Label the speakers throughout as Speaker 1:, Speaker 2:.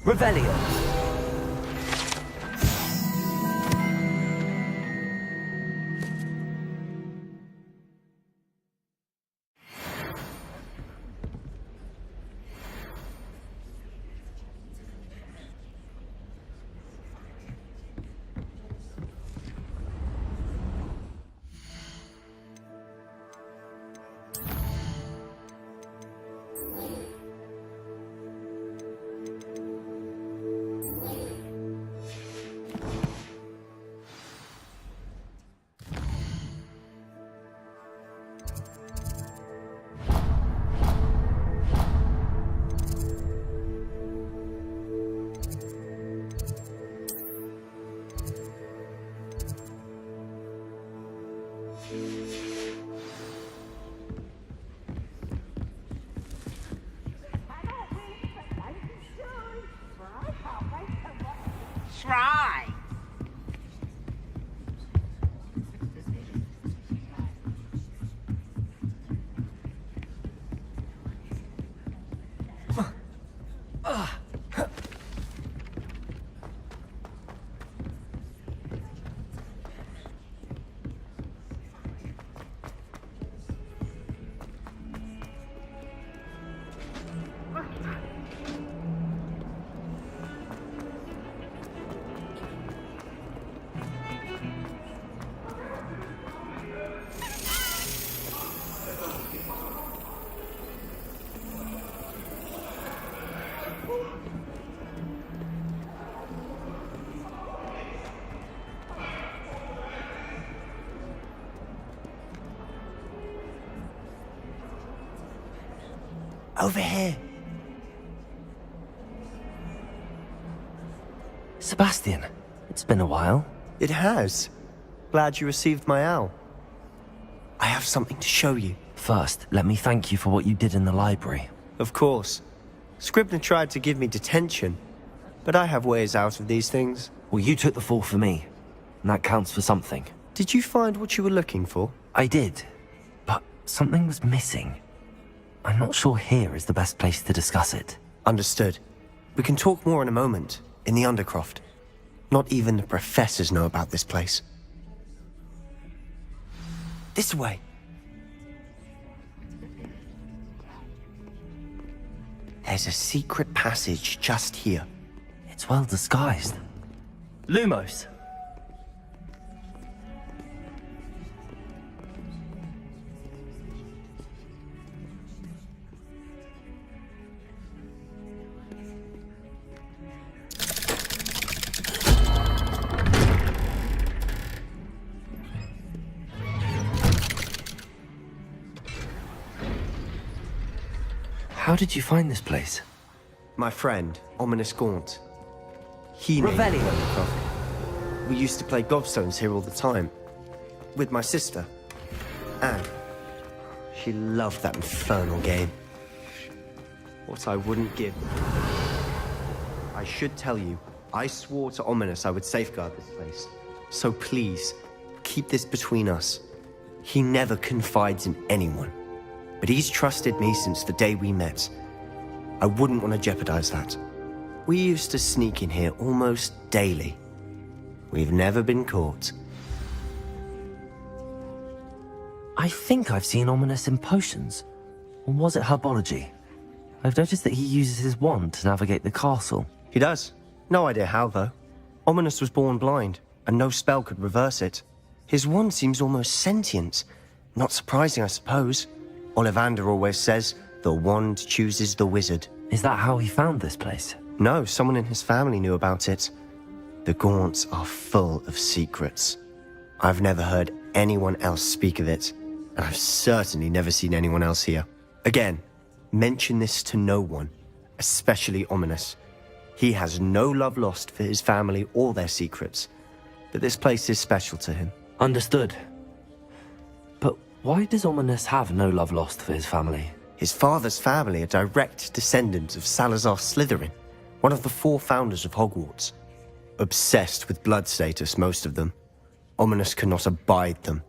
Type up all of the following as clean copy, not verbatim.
Speaker 1: Revelio.
Speaker 2: Try.
Speaker 1: Over here. Sebastian, it's been a while.
Speaker 3: It has. Glad you received my owl. I have something to show you.
Speaker 1: First, let me thank you for what you did in the library.
Speaker 3: Of course. Scribner tried to give me detention, but I have ways out of these things.
Speaker 1: Well, you took the fall for me, and that counts for something.
Speaker 3: Did you find what you were looking for?
Speaker 1: I did, but something was missing. I'm not sure here is the best place to discuss it.
Speaker 3: Understood. We can talk more in a moment, in the Undercroft. Not even the professors know about this place. This way. There's a secret passage just here.
Speaker 1: It's well disguised. Lumos! How did you find this place?
Speaker 3: My friend, Ominous Gaunt. He named
Speaker 1: Revelio.
Speaker 3: the Undercroft. We used to play gobstones here all the time. With my sister, Anne. She loved that infernal game. What I wouldn't give. I should tell you, I swore to Ominous I would safeguard this place. So please, keep this between us. He never confides in anyone. But he's trusted me since the day we met. I wouldn't want to jeopardize that. We used to sneak in here almost daily. We've never been caught.
Speaker 1: I think I've seen Ominous in potions. Or was it herbology? I've noticed that he uses his wand to navigate the castle.
Speaker 3: He does. No idea how, though. Ominous was born blind, and no spell could reverse it. His wand seems almost sentient. Not surprising, I suppose. Ollivander always says, the wand chooses the wizard.
Speaker 1: Is that how he found this place?
Speaker 3: No, someone in his family knew about it. The Gaunts are full of secrets. I've never heard anyone else speak of it, and I've certainly never seen anyone else here. Again, mention this to no one, especially Ominous. He has no love lost for his family or their secrets, but this place is special to him.
Speaker 1: Understood. But why does Ominous have no love lost for his family?
Speaker 3: His father's family are direct descendants of Salazar Slytherin, one of the 4 founders of Hogwarts. Obsessed with blood status, most of them. Ominous cannot abide them,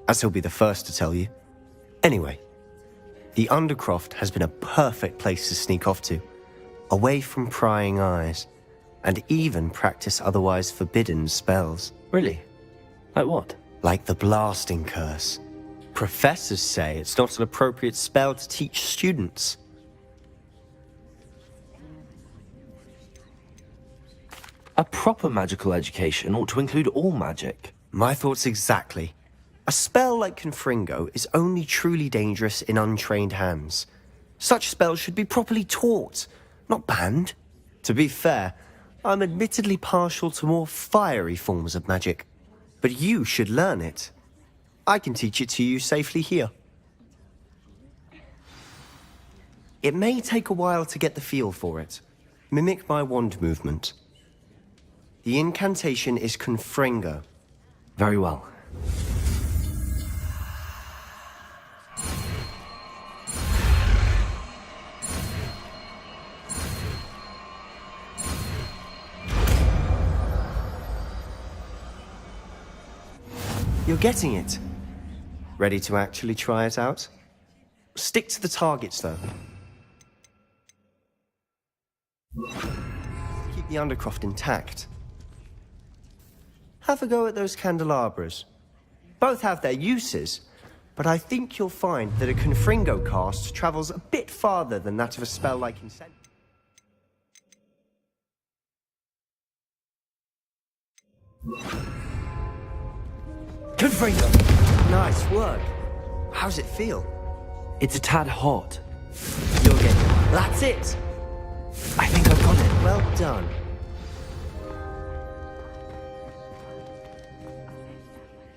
Speaker 3: as he'll be the first to tell you. Anyway, the Undercroft has been a perfect place to sneak off to, away from prying eyes, and even practice otherwise forbidden spells.
Speaker 1: Really? Like what?
Speaker 3: Like the Blasting Curse. Professors say it's not an appropriate spell to teach students.
Speaker 1: A proper magical education ought to include all magic.
Speaker 3: My thoughts exactly. A spell like Confringo is only truly dangerous in untrained hands. Such spells should be properly taught, not banned. To be fair, I'm admittedly partial to more fiery forms of magic. But you should learn it. I can teach it to you safely here. It may take a while to get the feel for it. Mimic my wand movement. The incantation is Confringo.
Speaker 1: Very well.
Speaker 3: You're getting it. Ready to actually try it out? Stick to the targets, though. Keep the Undercroft intact. Have a go at those candelabras. Both have their uses, but I think you'll find that a Confringo cast travels a bit farther than that of a spell like Incend.
Speaker 1: Confringo!
Speaker 3: Nice work. How's it feel?
Speaker 1: It's a tad hot.
Speaker 3: You're getting... That's it!
Speaker 1: I think I've got it.
Speaker 3: Well done.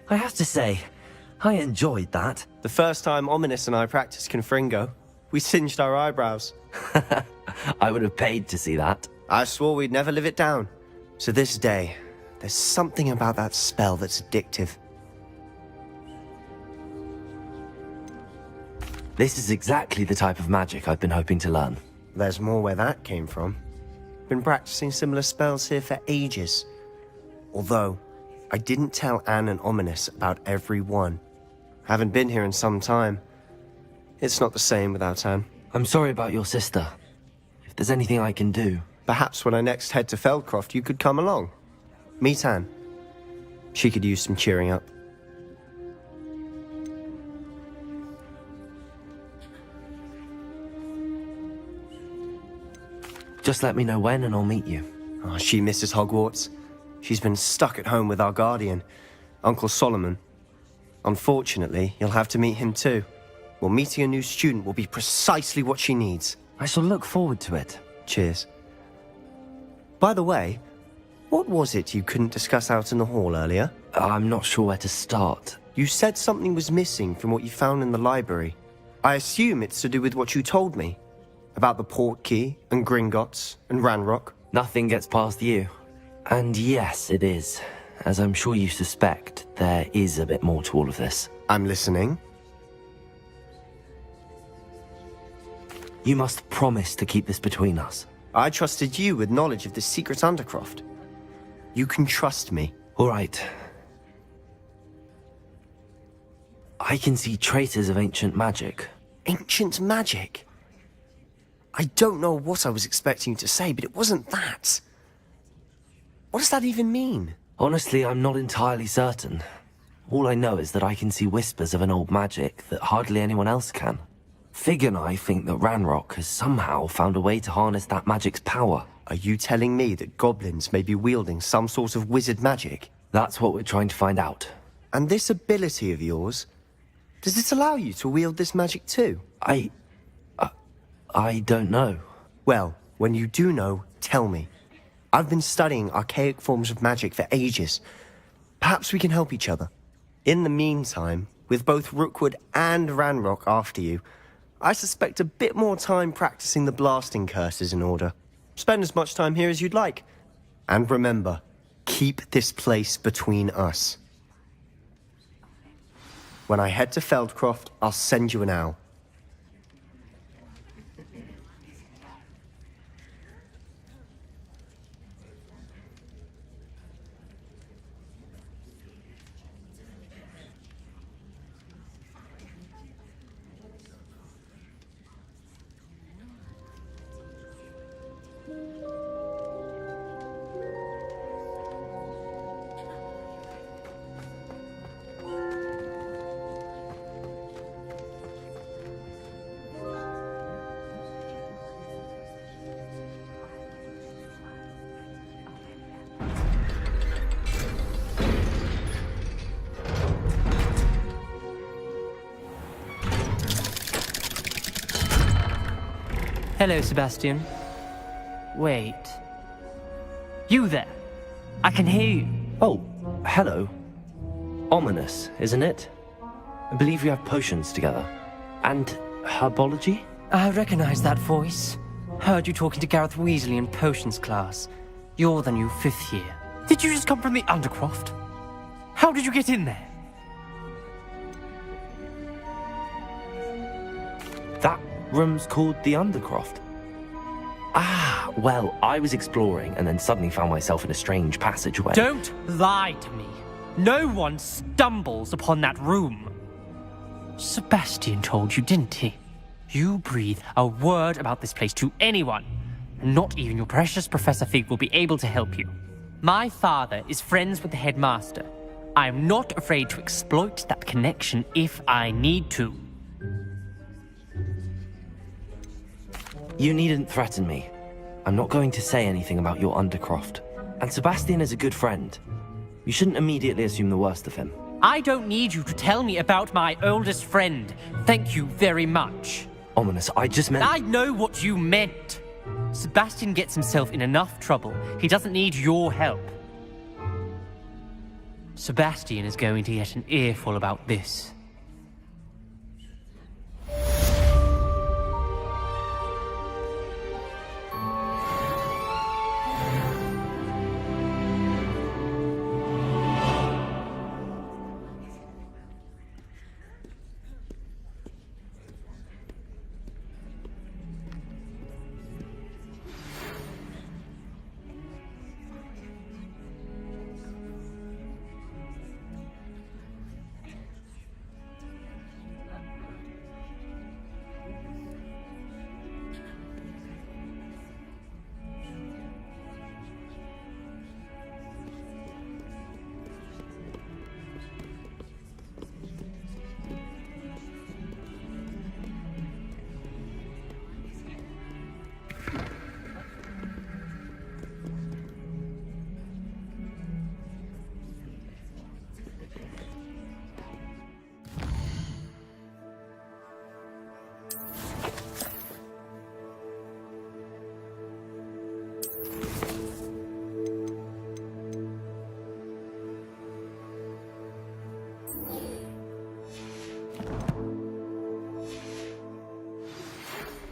Speaker 1: I have to say, I enjoyed that.
Speaker 3: The first time Ominous and I practiced Confringo, we singed our eyebrows.
Speaker 1: I would have paid to see that.
Speaker 3: I swore we'd never live it down. So this day, there's something about that spell that's addictive.
Speaker 1: This is exactly the type of magic I've been hoping to learn.
Speaker 3: There's more where that came from. Been practicing similar spells here for ages. Although, I didn't tell Anne and Ominous about every one. Haven't been here in some time. It's not the same without Anne.
Speaker 1: I'm sorry about your sister. If there's anything I can do...
Speaker 3: Perhaps when I next head to Feldcroft, you could come along. Meet Anne. She could use some cheering up.
Speaker 1: Just let me know when and I'll meet you.
Speaker 3: Oh, she misses Hogwarts. She's been stuck at home with our guardian, Uncle Solomon. Unfortunately, you'll have to meet him too. Well, meeting a new student will be precisely what she needs.
Speaker 1: I shall look forward to it.
Speaker 3: Cheers. By the way, what was it you couldn't discuss out in the hall earlier?
Speaker 1: I'm not sure where to start.
Speaker 3: You said something was missing from what you found in the library. I assume it's to do with what you told me. About the Portkey, and Gringotts, and Ranrock.
Speaker 1: Nothing gets past you. And yes, it is. As I'm sure you suspect, there is a bit more to all of this.
Speaker 3: I'm listening.
Speaker 1: You must promise to keep this between us.
Speaker 3: I trusted you with knowledge of this secret Undercroft. You can trust me.
Speaker 1: All right. I can see traces of ancient magic.
Speaker 3: Ancient magic? I don't know what I was expecting you to say, but it wasn't that. What does that even mean?
Speaker 1: Honestly, I'm not entirely certain. All I know is that I can see whispers of an old magic that hardly anyone else can. Fig and I think that Ranrock has somehow found a way to harness that magic's power.
Speaker 3: Are you telling me that goblins may be wielding some sort of wizard magic?
Speaker 1: That's what we're trying to find out.
Speaker 3: And this ability of yours, does it allow you to wield this magic too?
Speaker 1: I don't know.
Speaker 3: Well, when you do know, tell me. I've been studying archaic forms of magic for ages. Perhaps we can help each other. In the meantime, with both Rookwood and Ranrock after you, I suspect a bit more time practicing the blasting curse is in order. Spend as much time here as you'd like. And remember, keep this place between us. When I head to Feldcroft, I'll send you an owl.
Speaker 2: Hello, Sebastian. Wait. You there? I can hear you.
Speaker 1: Oh, hello. Ominous, isn't it? I believe we have potions together. And herbology?
Speaker 2: I recognize that voice. Heard you talking to Gareth Weasley in potions class. You're the new 5th year. Did you just come from the Undercroft? How did you get in there?
Speaker 1: That room's called the Undercroft. Ah, well, I was exploring and then suddenly found myself in a strange passageway.
Speaker 2: Don't lie to me. No one stumbles upon that room. Sebastian told you, didn't he? You breathe a word about this place to anyone, and not even your precious Professor Fig will be able to help you. My father is friends with the headmaster. I am not afraid to exploit that connection if I need to.
Speaker 1: You needn't threaten me. I'm not going to say anything about your Undercroft. And Sebastian is a good friend. You shouldn't immediately assume the worst of him.
Speaker 2: I don't need you to tell me about my oldest friend. Thank you very much.
Speaker 1: Ominous, I just meant...
Speaker 2: I know what you meant. Sebastian gets himself in enough trouble. He doesn't need your help. Sebastian is going to get an earful about this.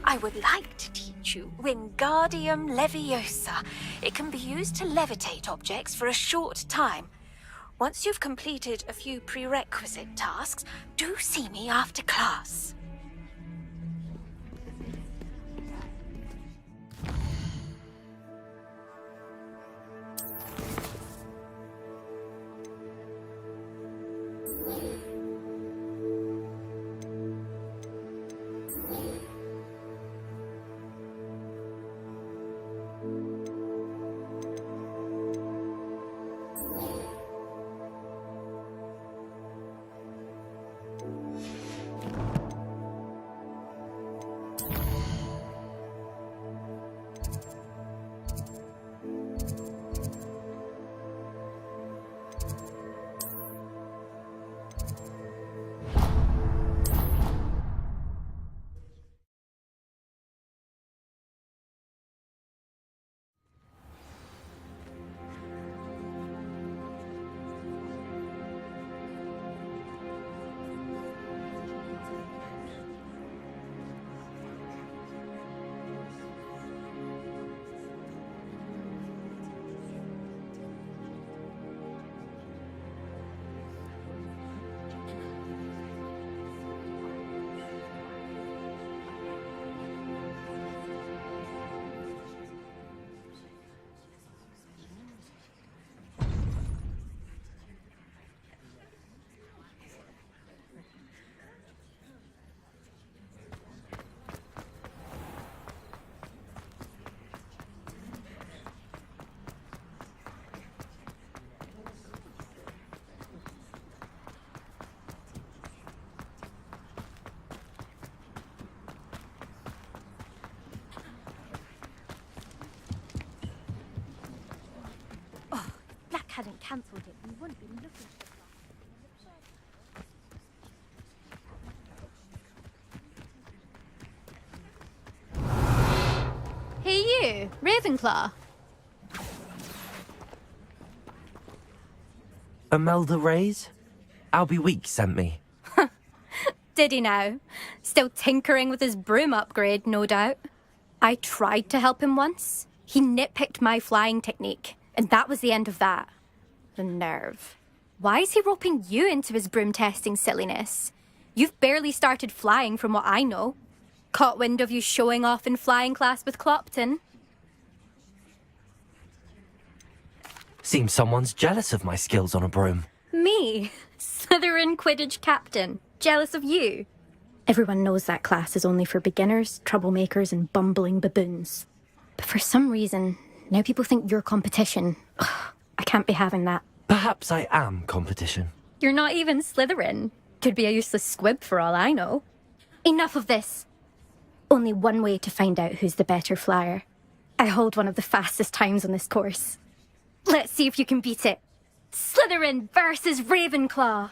Speaker 4: I would like to teach you Wingardium Leviosa. It can be used to levitate objects for a short time. Once you've completed a few prerequisite tasks, do see me after class.
Speaker 5: hadn't cancelled it, we wouldn't be looking for Hey you, Ravenclaw.
Speaker 1: Imelda Reyes? Albie Weeks sent me.
Speaker 5: Did he now? Still tinkering with his broom upgrade, no doubt. I tried to help him once. He nitpicked my flying technique, and that was the end of that. The nerve. Why is he roping you into his broom testing silliness? You've barely started flying from what I know. Caught wind of you showing off in flying class with Clopton.
Speaker 1: Seems someone's jealous of my skills on a broom.
Speaker 5: Me? Slytherin Quidditch captain. Jealous of you? Everyone knows that class is only for beginners, troublemakers, and bumbling baboons. But for some reason, now people think you're competition. Ugh, I can't be having that.
Speaker 1: Perhaps I am competition.
Speaker 5: You're not even Slytherin. Could be a useless squib for all I know. Enough of this. Only one way to find out who's the better flyer. I hold one of the fastest times on this course. Let's see if you can beat it. Slytherin versus Ravenclaw.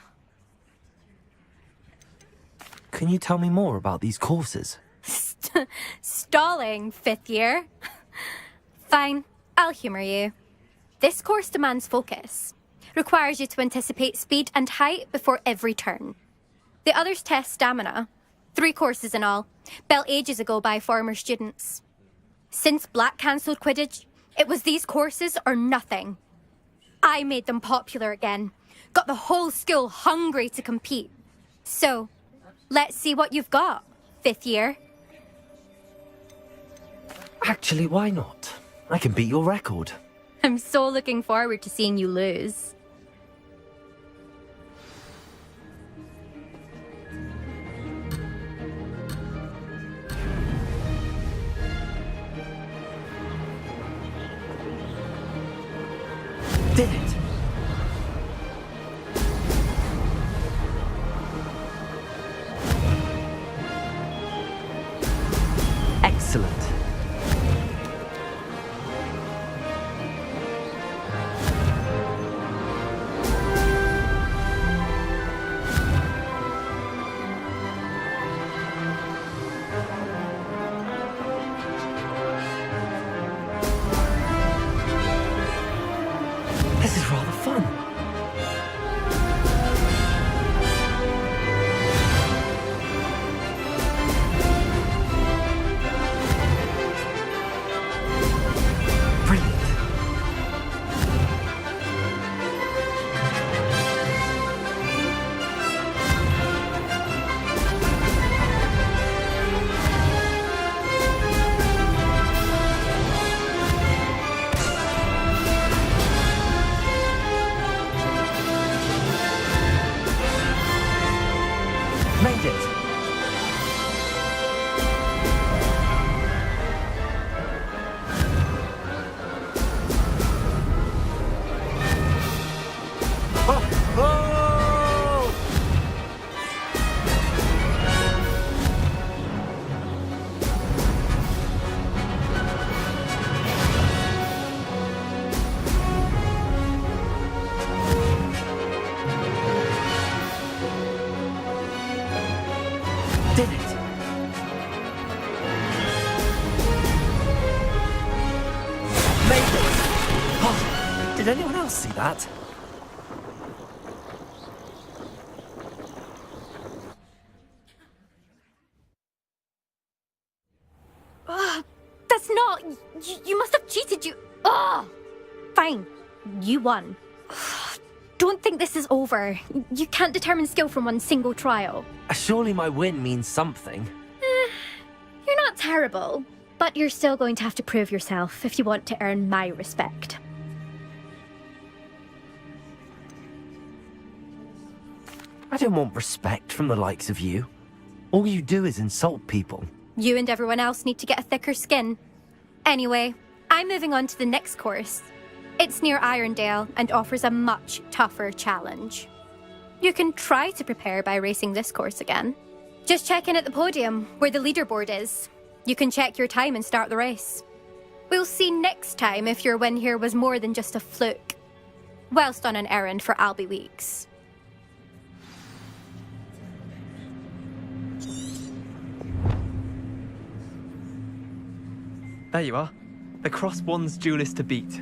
Speaker 1: Can you tell me more about these courses?
Speaker 5: Stalling, 5th year. Fine, I'll humour you. This course demands focus. Requires you to anticipate speed and height before every turn. The others test stamina. 3 courses in all, built ages ago by former students. Since Black cancelled Quidditch, it was these courses or nothing. I made them popular again. Got the whole school hungry to compete. So, let's see what you've got, 5th year.
Speaker 1: Actually, why not? I can beat your record.
Speaker 5: I'm so looking forward to seeing you lose.
Speaker 1: Did it! Excellent. This is rather fun. Brilliant. Made it. Oh, oh! Did it. Made it. Oh, did anyone else see that?
Speaker 5: That's not... You must have cheated, you... Ugh! Fine. You won. Don't think this is over. You can't determine skill from one single trial.
Speaker 1: Surely my win means something.
Speaker 5: You're not terrible, but you're still going to have to prove yourself if you want to earn my respect.
Speaker 1: I don't want respect from the likes of you. All you do is insult people.
Speaker 5: You and everyone else need to get a thicker skin. Anyway, I'm moving on to the next course. It's near Irondale and offers a much tougher challenge. You can try to prepare by racing this course again. Just check in at the podium, where the leaderboard is. You can check your time and start the race. We'll see next time if your win here was more than just a fluke. whilst on an errand for Albie Weeks.
Speaker 6: There you are. The Cross Wands duelist to beat.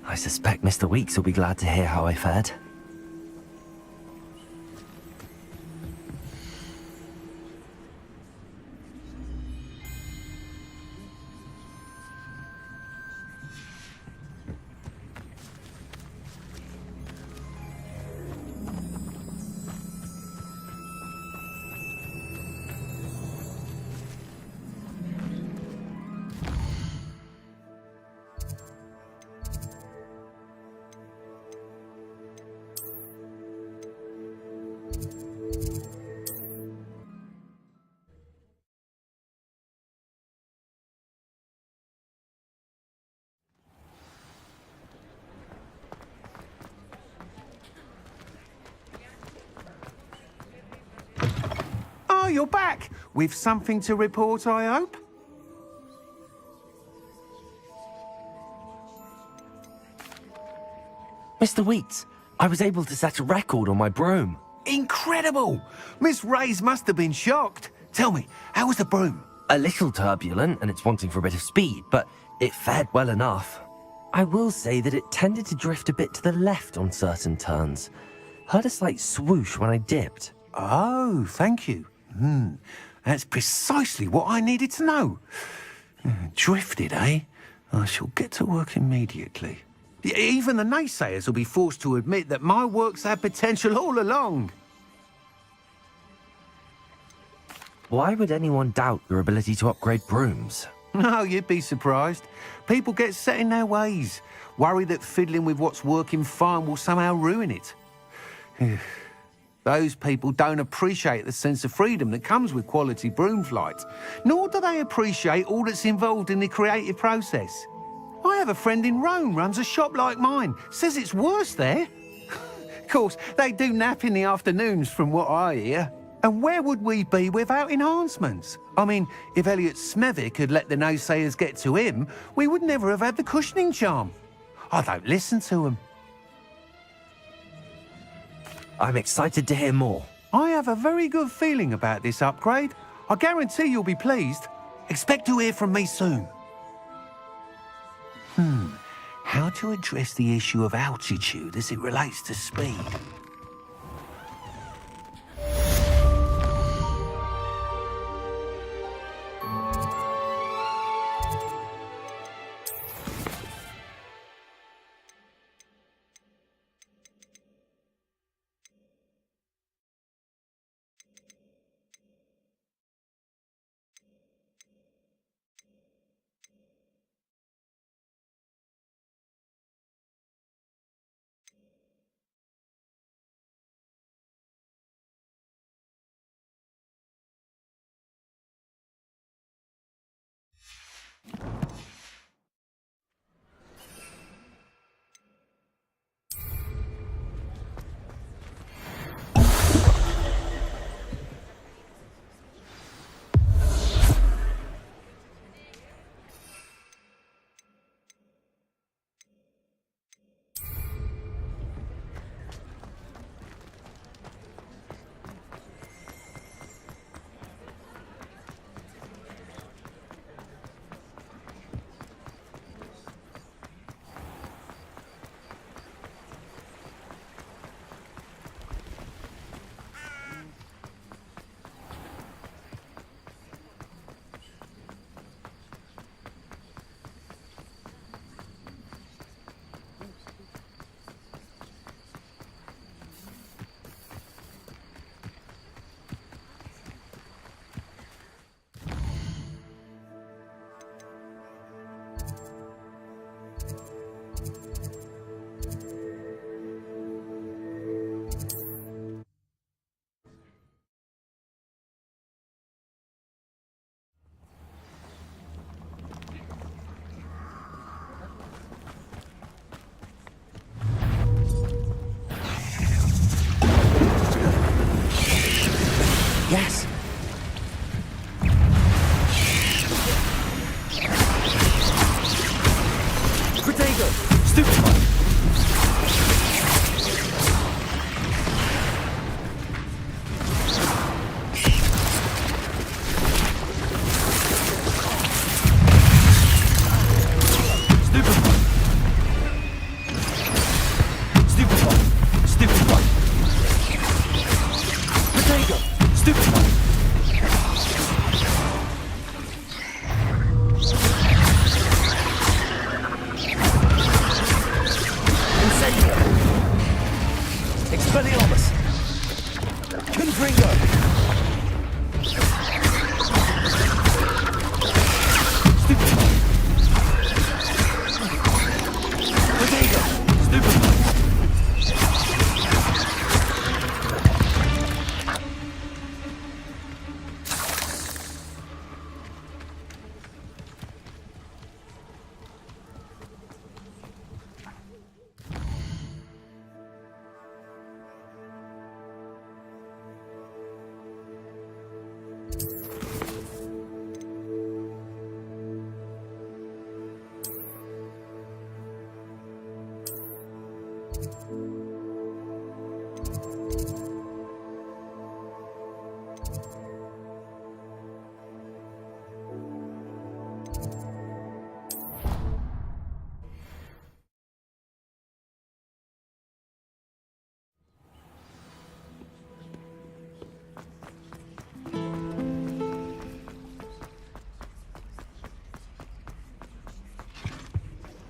Speaker 1: I suspect Mr. Weeks will be glad to hear how I fared.
Speaker 7: Oh, you're back! With something to report, I hope?
Speaker 1: Mr. Weeks, I was able to set a record on my broom.
Speaker 7: Incredible! Miss Reyes must have been shocked. Tell me, how was the broom?
Speaker 1: A little turbulent, and it's wanting for a bit of speed, but it fared well enough. I will say that it tended to drift a bit to the left on certain turns. Heard a slight swoosh when I dipped.
Speaker 7: Oh, thank you. That's precisely what I needed to know. Drifted, eh? I shall get to work immediately. Even the naysayers will be forced to admit that my work's had potential all along.
Speaker 1: Why would anyone doubt your ability to upgrade brooms?
Speaker 7: No, you'd be surprised. People get set in their ways, worry that fiddling with what's working fine will somehow ruin it. Those people don't appreciate the sense of freedom that comes with quality broom flight, nor do they appreciate all that's involved in the creative process. I have a friend in Rome runs a shop like mine, says it's worse there. Of course, they do nap in the afternoons from what I hear. And where would we be without enhancements? I mean, if Elliot Smethwick had let the naysayers get to him, we would never have had the cushioning charm. I don't listen to them.
Speaker 1: I'm excited to hear more.
Speaker 7: I have a very good feeling about this upgrade. I guarantee you'll be pleased. Expect to hear from me soon. How to address the issue of altitude as it relates to speed?
Speaker 1: Expelliarmus! Confringo!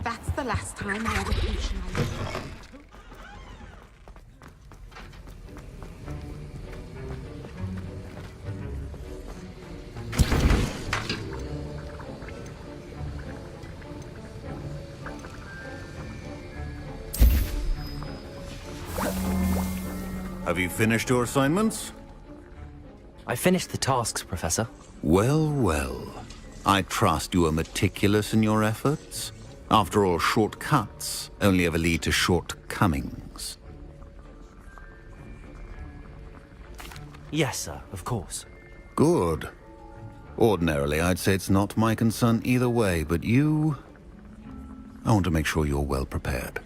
Speaker 8: That's the last time I ever patronized.
Speaker 9: Have you finished your assignments?
Speaker 1: I finished the tasks, Professor.
Speaker 9: Well, well. I trust you are meticulous in your efforts. After all, shortcuts only ever lead to shortcomings.
Speaker 1: Yes, sir, of course.
Speaker 9: Good. Ordinarily, I'd say it's not my concern either way, but you... I want to make sure you're well prepared.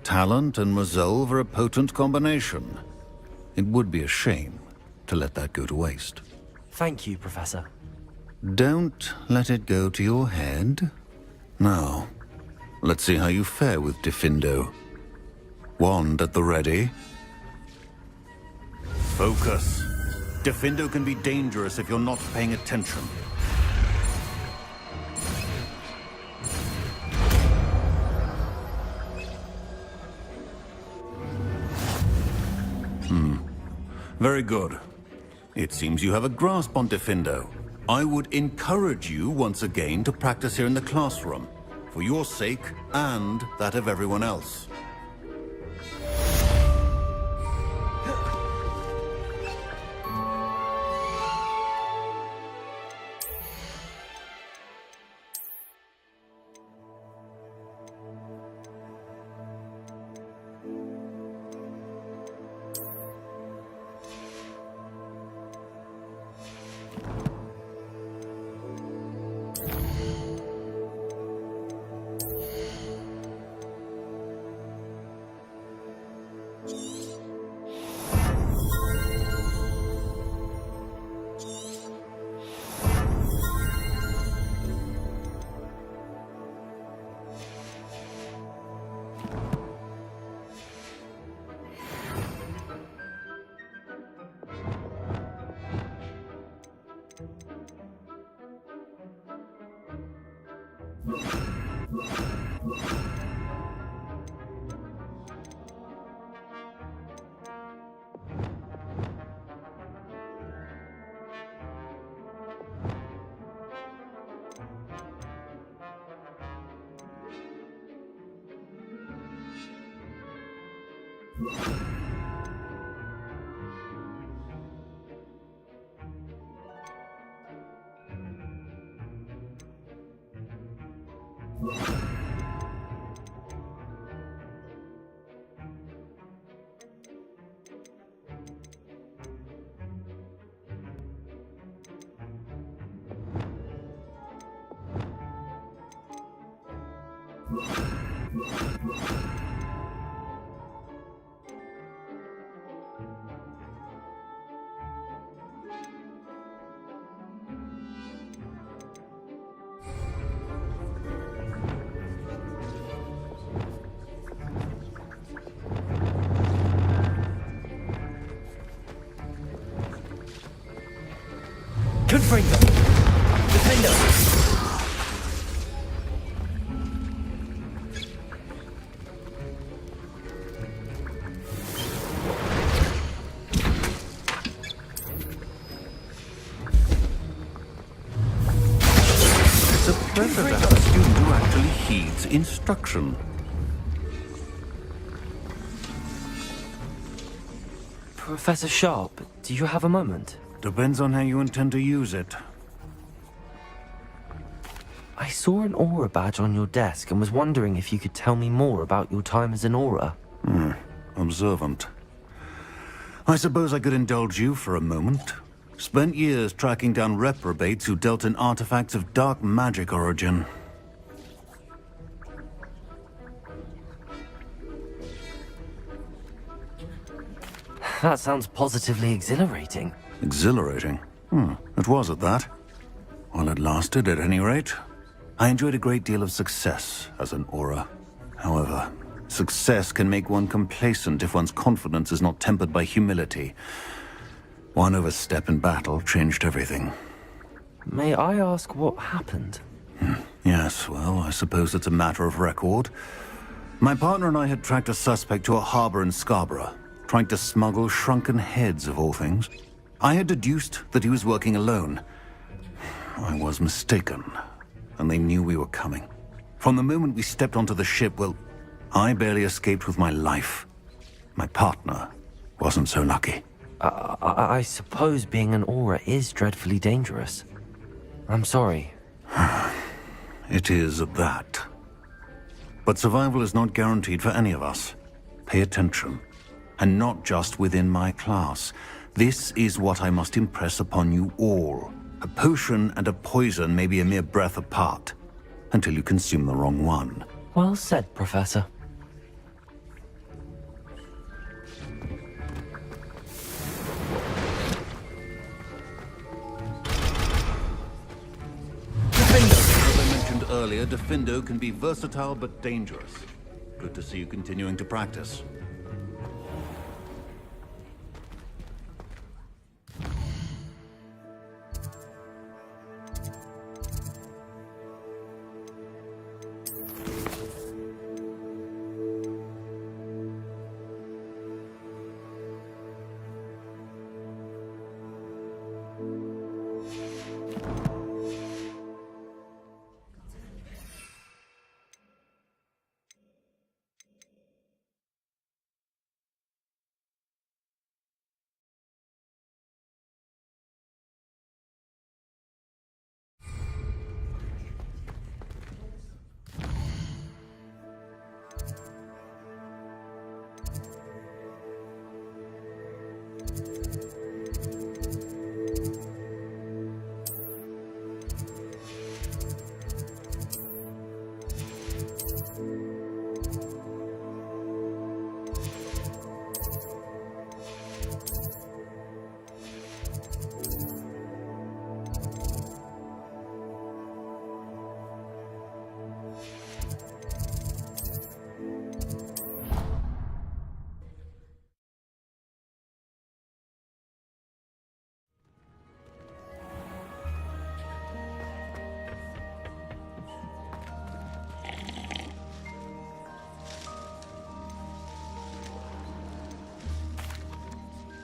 Speaker 9: Talent and resolve are a potent combination. It would be a shame to let that go to waste.
Speaker 1: Thank you, Professor.
Speaker 9: Don't let it go to your head. Now, let's see how you fare with Diffindo. Wand at the ready. Focus. Diffindo can be dangerous if you're not paying attention. Very good. It seems you have a grasp on Diffindo. I would encourage you once again to practice here in the classroom, for your sake and that of everyone else.
Speaker 1: Confringo! Diffindo!
Speaker 9: better to have a student who actually heeds instruction.
Speaker 1: Professor Sharp, do you have a moment?
Speaker 9: Depends on how you intend to use it.
Speaker 1: I saw an aura badge on your desk and was wondering if you could tell me more about your time as an aura.
Speaker 9: Observant. I suppose I could indulge you for a moment. Spent years tracking down reprobates who dealt in artifacts of dark magic origin.
Speaker 1: That sounds positively exhilarating.
Speaker 9: Exhilarating? It was at that. While it lasted, at any rate. I enjoyed a great deal of success as an aura. However, success can make one complacent if one's confidence is not tempered by humility. One overstep in battle changed everything.
Speaker 1: May I ask what happened?
Speaker 9: Yes, well, I suppose it's a matter of record. My partner and I had tracked a suspect to a harbor in Scarborough, trying to smuggle shrunken heads of all things. I had deduced that he was working alone. I was mistaken, and they knew we were coming. From the moment we stepped onto the ship, well, I barely escaped with my life. My partner wasn't so lucky.
Speaker 1: I suppose being an aura is dreadfully dangerous. I'm sorry.
Speaker 9: It is that. But survival is not guaranteed for any of us. Pay attention. And not just within my class. This is what I must impress upon you all. A potion and a poison may be a mere breath apart, until you consume the wrong one.
Speaker 1: Well said, Professor.
Speaker 9: As I mentioned earlier, Defindo can be versatile but dangerous. Good to see you continuing to practice.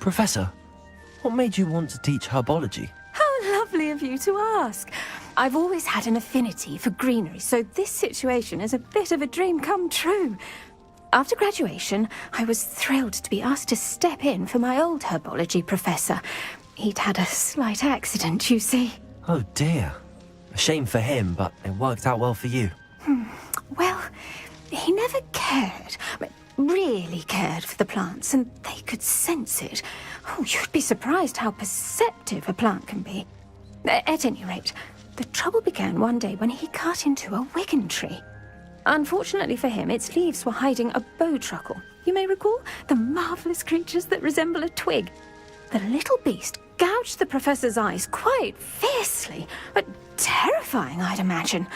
Speaker 1: Professor, what made you want to teach herbology?
Speaker 4: How lovely of you to ask. I've always had an affinity for greenery, so this situation is a bit of a dream come true. After graduation, I was thrilled to be asked to step in for my old herbology professor. He'd had a slight accident, you see.
Speaker 1: Oh dear. A shame for him, but it worked out well for you.
Speaker 4: Well, he never cared, really cared for the plants, and they could sense it. Oh, you'd be surprised how perceptive a plant can be. At any rate, the trouble began one day when he cut into a Wigan tree. Unfortunately for him, its leaves were hiding a bowtruckle. You may recall the marvellous creatures that resemble a twig. The little beast gouged the professor's eyes quite fiercely, but terrifying, I'd imagine.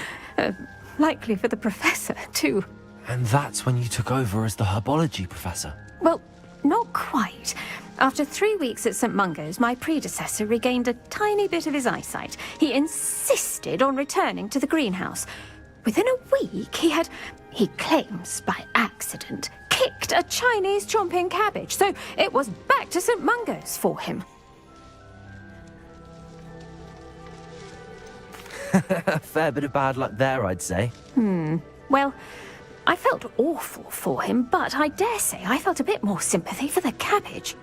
Speaker 4: Likely for the professor, too.
Speaker 1: And that's when you took over as the herbology professor?
Speaker 4: Well, not quite. After 3 weeks at St. Mungo's, my predecessor regained a tiny bit of his eyesight. He insisted on returning to the greenhouse. Within a week, he claims by accident, kicked a Chinese chomping cabbage, so it was back to St. Mungo's for him.
Speaker 1: A fair bit of bad luck there, I'd say.
Speaker 4: Well, I felt awful for him, but I dare say I felt a bit more sympathy for the cabbage.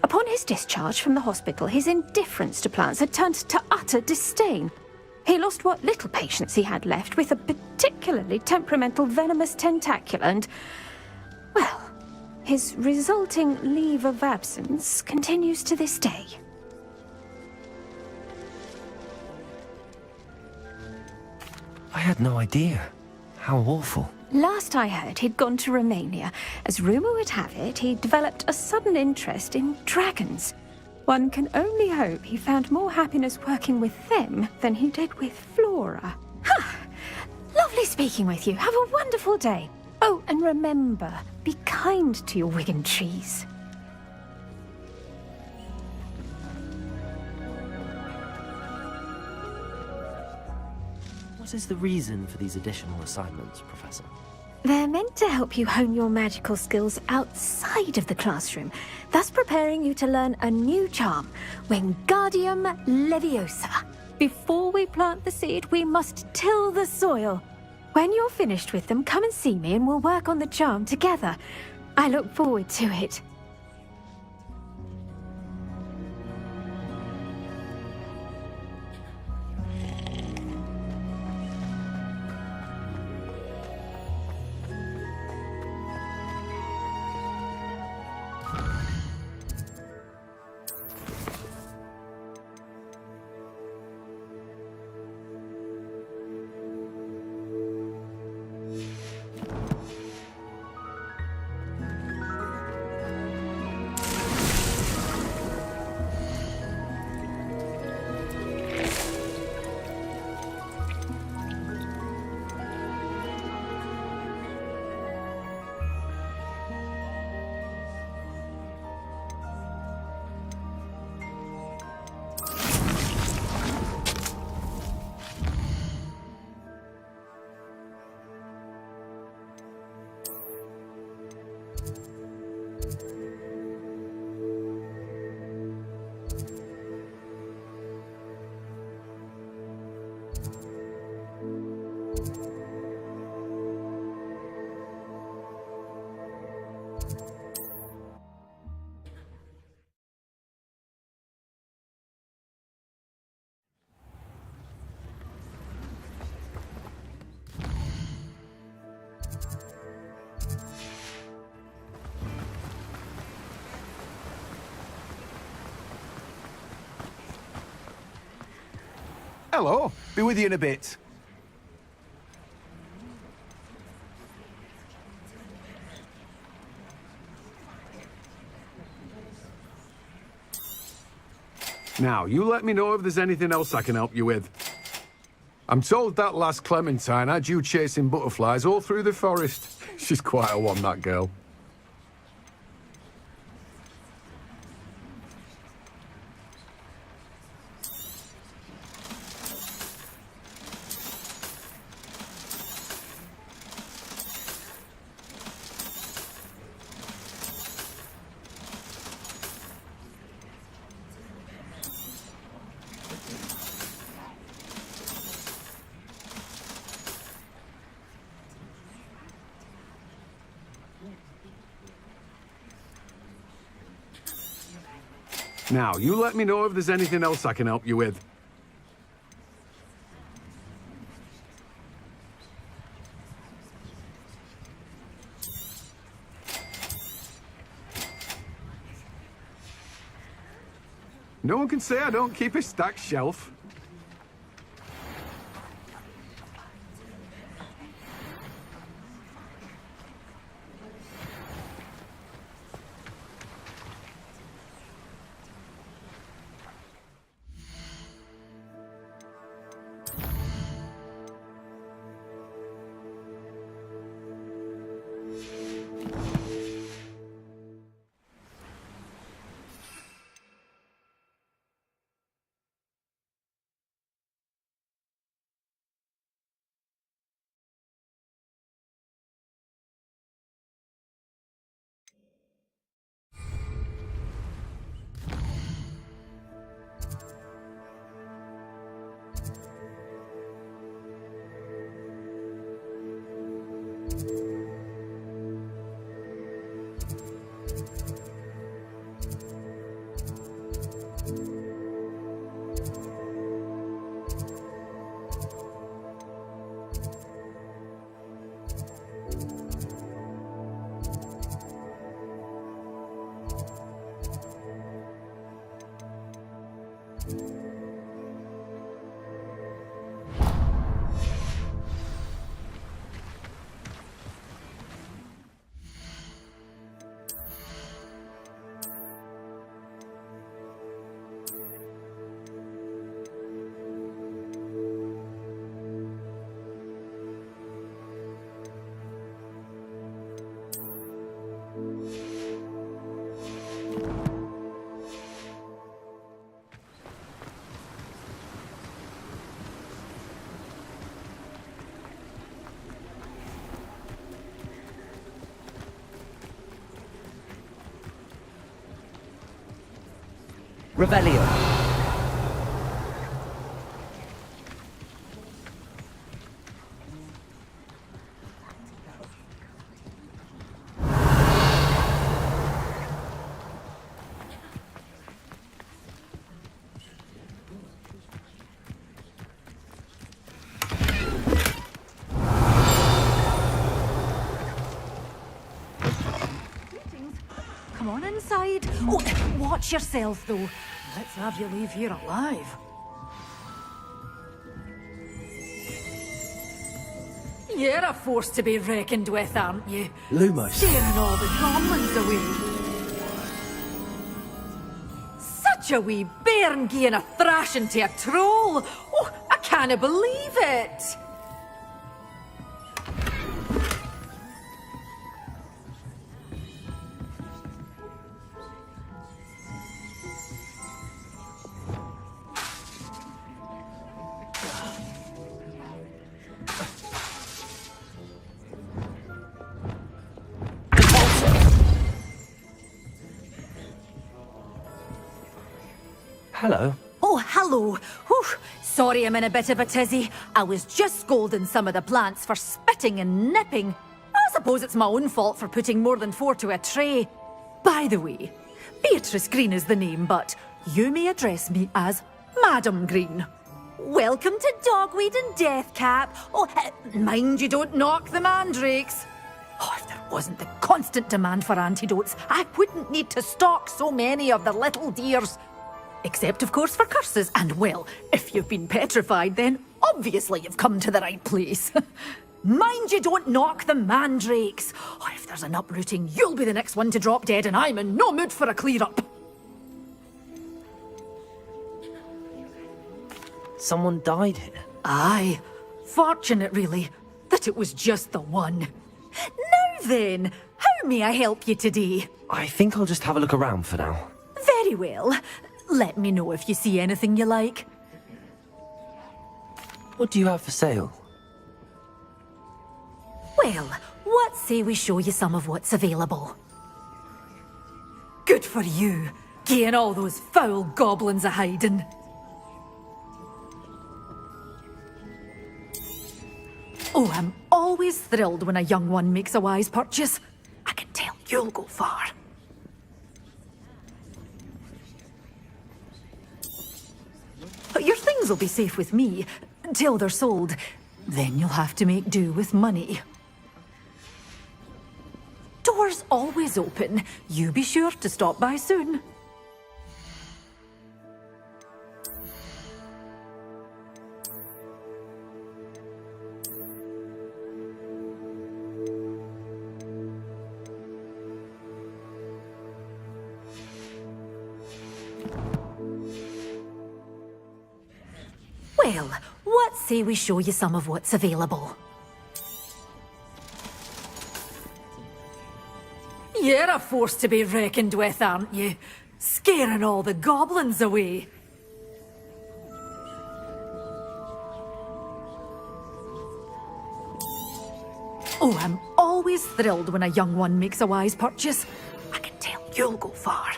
Speaker 4: Upon his discharge from the hospital, his indifference to plants had turned to utter disdain. He lost what little patience he had left with a particularly temperamental venomous tentacula and, well, his resulting leave of absence continues to this day.
Speaker 1: I had no idea. How awful.
Speaker 4: Last I heard, he'd gone to Romania. As rumour would have it, he'd developed a sudden interest in dragons. One can only hope he found more happiness working with them than he did with Flora. Ha! Lovely speaking with you. Have a wonderful day. Oh, and remember, be kind to your Wigan trees.
Speaker 1: What is the reason for these additional assignments, Professor?
Speaker 4: They're meant to help you hone your magical skills outside of the classroom, thus preparing you to learn a new charm, Wingardium Leviosa. Before we plant the seed, we must till the soil. When you're finished with them, come and see me and we'll work on the charm together. I look forward to it.
Speaker 7: Hello. Be with you in a bit. Now, you let me know if there's anything else I can help you with. I'm told that last Clementine had you chasing butterflies all through the forest. She's quite a one, that girl. Now, you let me know if there's anything else I can help you with. No one can say I don't keep a stacked shelf.
Speaker 10: Revelio.
Speaker 11: Come on inside. Oh, watch yourself, though. Let's have you leave here alive. You're a force to be reckoned with, aren't you?
Speaker 10: Lumos.
Speaker 11: Scaring all the goblins away. Such a wee bairn giving a thrashing to a troll. Oh, I can't believe it.
Speaker 1: Hello.
Speaker 11: Oh, hello. Whew. Sorry I'm in a bit of a tizzy. I was just scolding some of the plants for spitting and nipping. I suppose it's my own fault for putting more than 4 to a tray. By the way, Beatrice Green is the name, but you may address me as Madam Green. Welcome to Dogweed and Deathcap. Oh, mind you don't knock the mandrakes. Oh, if there wasn't the constant demand for antidotes, I wouldn't need to stock so many of the little dears. Except, of course, for curses. And, well, if you've been petrified, then obviously you've come to the right place. Mind you don't knock the mandrakes. Oh, if there's an uprooting, you'll be the next one to drop dead, and I'm in no mood for a clear-up.
Speaker 1: Someone died here.
Speaker 11: Aye. Fortunate, really, that it was just the one. Now then, how may I help you today?
Speaker 1: I think I'll just have a look around for now.
Speaker 11: Very well. Let me know if you see anything you like.
Speaker 1: What do you have for sale?
Speaker 11: Well, what say we show you some of what's available? Good for you, getting all those foul goblins a hiding. Oh, I'm always thrilled when a young one makes a wise purchase. I can tell you'll go far. But your things will be safe with me, till they're sold. Then you'll have to make do with money. Doors always open. You be sure to stop by soon. Well, what say we show you some of what's available? You're a force to be reckoned with, aren't you? Scaring all the goblins away. Oh, I'm always thrilled when a young one makes a wise purchase. I can tell you'll go far.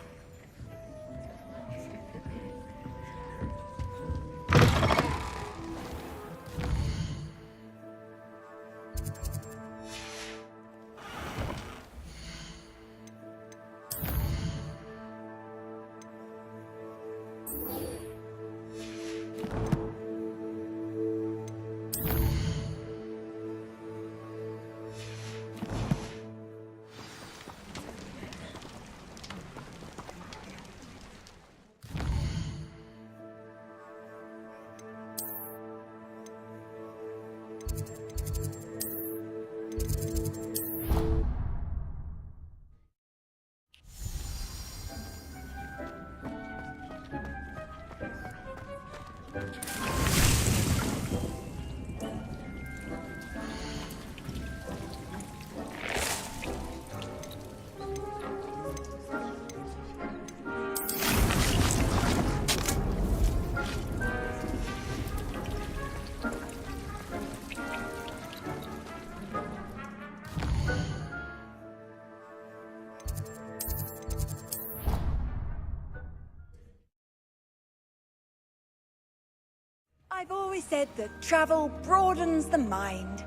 Speaker 10: I've always said that travel broadens the mind.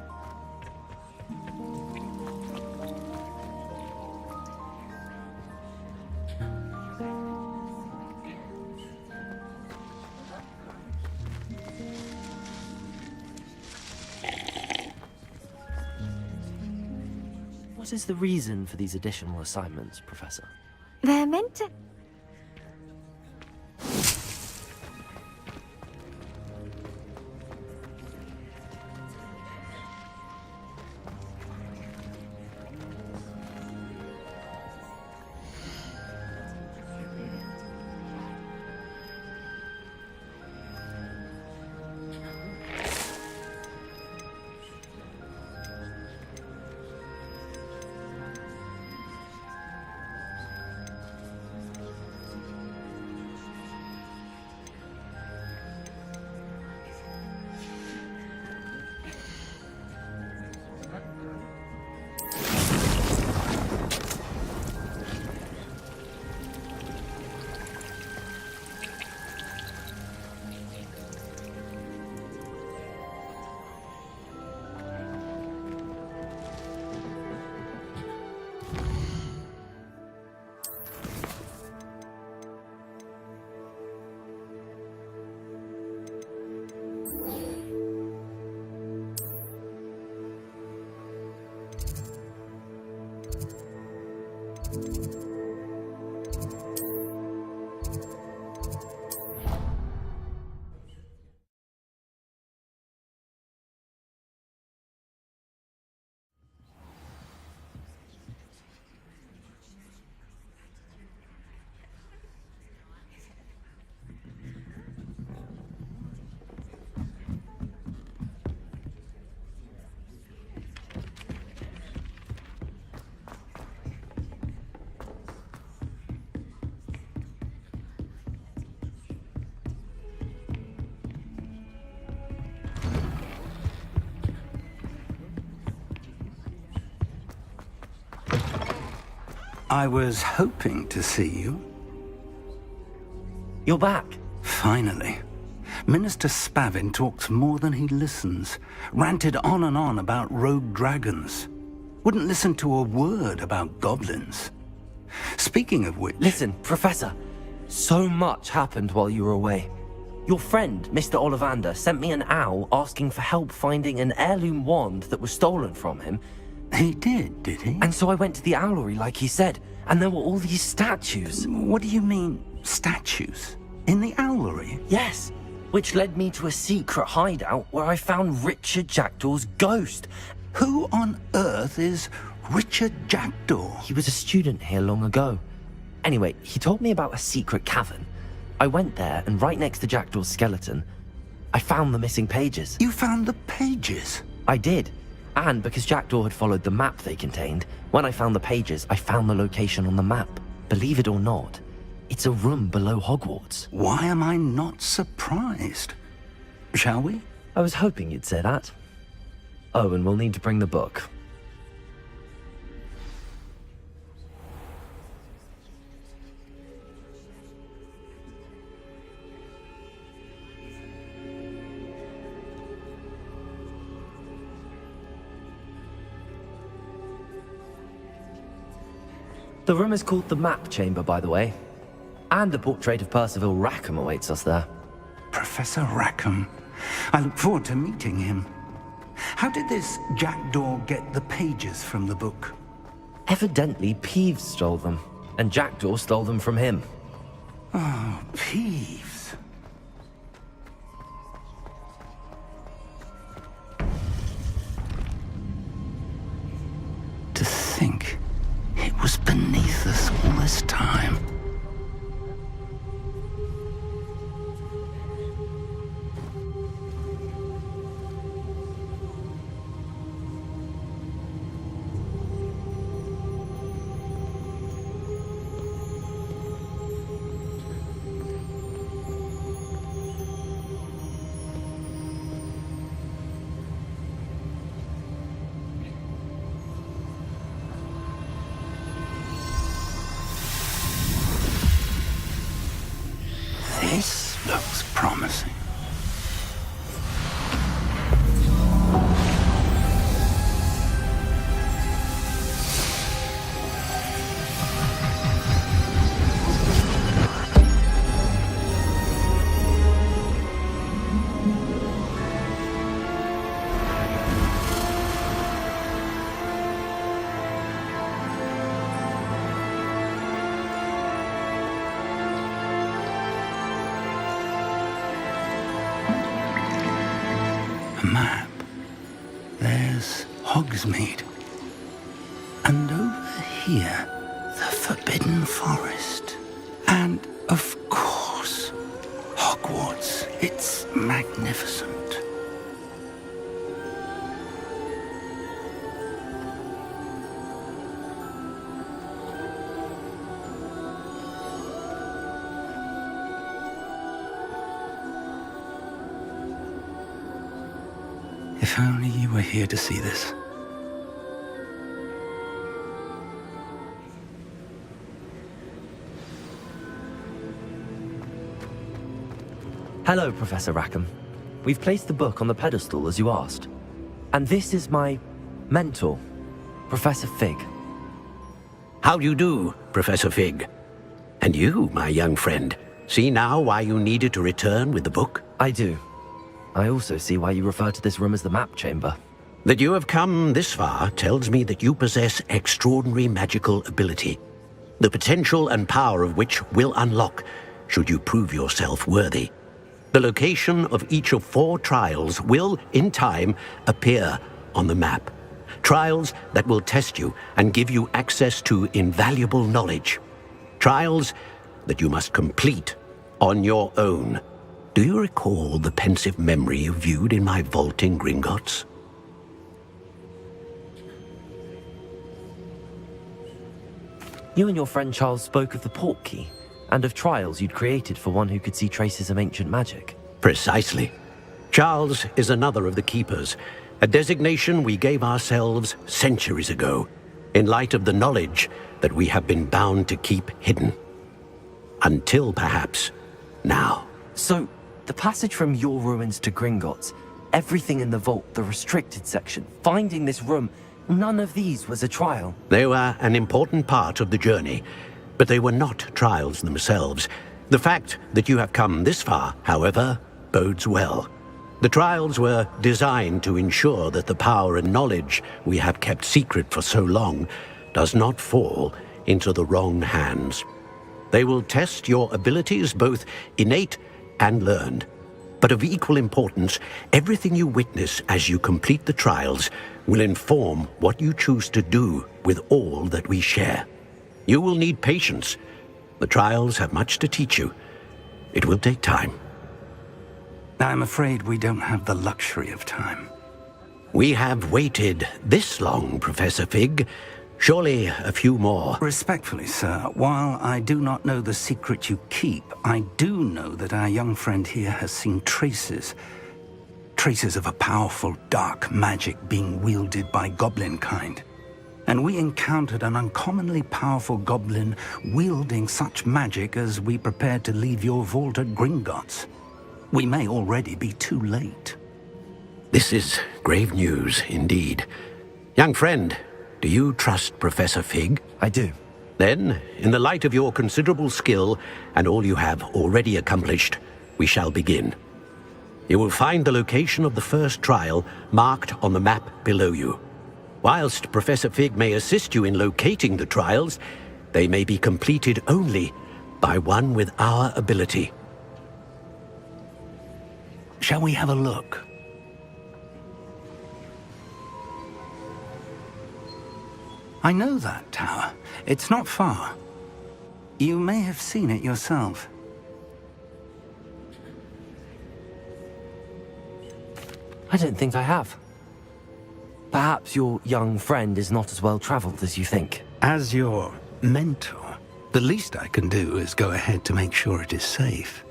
Speaker 1: What is the reason for these additional assignments, Professor?
Speaker 4: They're meant to...
Speaker 12: I was hoping to see you.
Speaker 1: You're back.
Speaker 12: Finally. Minister Spavin talks more than he listens. Ranted on and on about rogue dragons. Wouldn't listen to a word about goblins. Speaking of which...
Speaker 1: Listen, Professor. So much happened while you were away. Your friend, Mr. Ollivander, sent me an owl asking for help finding an heirloom wand that was stolen from him.
Speaker 12: He did he?
Speaker 1: And so I went to the owlery like he said, and there were all these statues.
Speaker 12: What do you mean, statues? In the owlery?
Speaker 1: Yes, which led me to a secret hideout where I found Richard Jackdaw's ghost.
Speaker 12: Who on earth is Richard Jackdaw?
Speaker 1: He was a student here long ago. Anyway, he told me about a secret cavern. I went there, and right next to Jackdaw's skeleton, I found the missing pages.
Speaker 12: You found the pages?
Speaker 1: I did. And because Jackdaw had followed the map they contained, when I found the pages, I found the location on the map. Believe it or not, it's a room below Hogwarts.
Speaker 12: Why am I not surprised? Shall we?
Speaker 1: I was hoping you'd say that. Oh, and we'll need to bring the book. The room is called the Map Chamber, by the way. And a portrait of Percival Rackham awaits us there.
Speaker 12: Professor Rackham. I look forward to meeting him. How did this Jackdaw get the pages from the book?
Speaker 1: Evidently, Peeves stole them, and Jackdaw stole them from him.
Speaker 12: Oh, Peeves. To think it was beneath us all this time. This looks promising. Hogsmeade. And over here, the Forbidden Forest. And, of course, Hogwarts. It's magnificent. If only you were here to see this.
Speaker 1: Hello, Professor Rackham. We've placed the book on the pedestal as you asked. And this is my mentor, Professor Fig.
Speaker 13: How do you do, Professor Fig? And you, my young friend, see now why you needed to return with the book?
Speaker 1: I do. I also see why you refer to this room as the map chamber.
Speaker 13: That you have come this far tells me that you possess extraordinary magical ability, the potential and power of which will unlock should you prove yourself worthy. The location of each of 4 trials will, in time, appear on the map. Trials that will test you and give you access to invaluable knowledge. Trials that you must complete on your own. Do you recall the pensive memory you viewed in my vault in Gringotts?
Speaker 1: You and your friend Charles spoke of the portkey, and of trials you'd created for one who could see traces of ancient magic.
Speaker 13: Precisely. Charles is another of the Keepers, a designation we gave ourselves centuries ago, in light of the knowledge that we have been bound to keep hidden. Until, perhaps, now.
Speaker 1: So, the passage from your ruins to Gringotts, everything in the vault, the restricted section, finding this room, none of these was a trial.
Speaker 13: They were an important part of the journey, but they were not trials themselves. The fact that you have come this far, however, bodes well. The trials were designed to ensure that the power and knowledge we have kept secret for so long does not fall into the wrong hands. They will test your abilities, both innate and learned. But of equal importance, everything you witness as you complete the trials will inform what you choose to do with all that we share. You will need patience. The trials have much to teach you. It will take time.
Speaker 12: I'm afraid we don't have the luxury of time.
Speaker 13: We have waited this long, Professor Fig. Surely a few more.
Speaker 12: Respectfully, sir, while I do not know the secret you keep, I do know that our young friend here has seen traces of a powerful dark magic being wielded by goblin kind. And we encountered an uncommonly powerful goblin wielding such magic as we prepared to leave your vault at Gringotts. We may already be too late.
Speaker 13: This is grave news indeed. Young friend, do you trust Professor Fig?
Speaker 1: I do.
Speaker 13: Then, in the light of your considerable skill and all you have already accomplished, we shall begin. You will find the location of the first trial marked on the map below you. Whilst Professor Fig may assist you in locating the trials, they may be completed only by one with our ability.
Speaker 12: Shall we have a look? I know that tower. It's not far. You may have seen it yourself.
Speaker 1: I don't think I have. Perhaps your young friend is not as well traveled as you think.
Speaker 12: As your mentor, the least I can do is go ahead to make sure it is safe.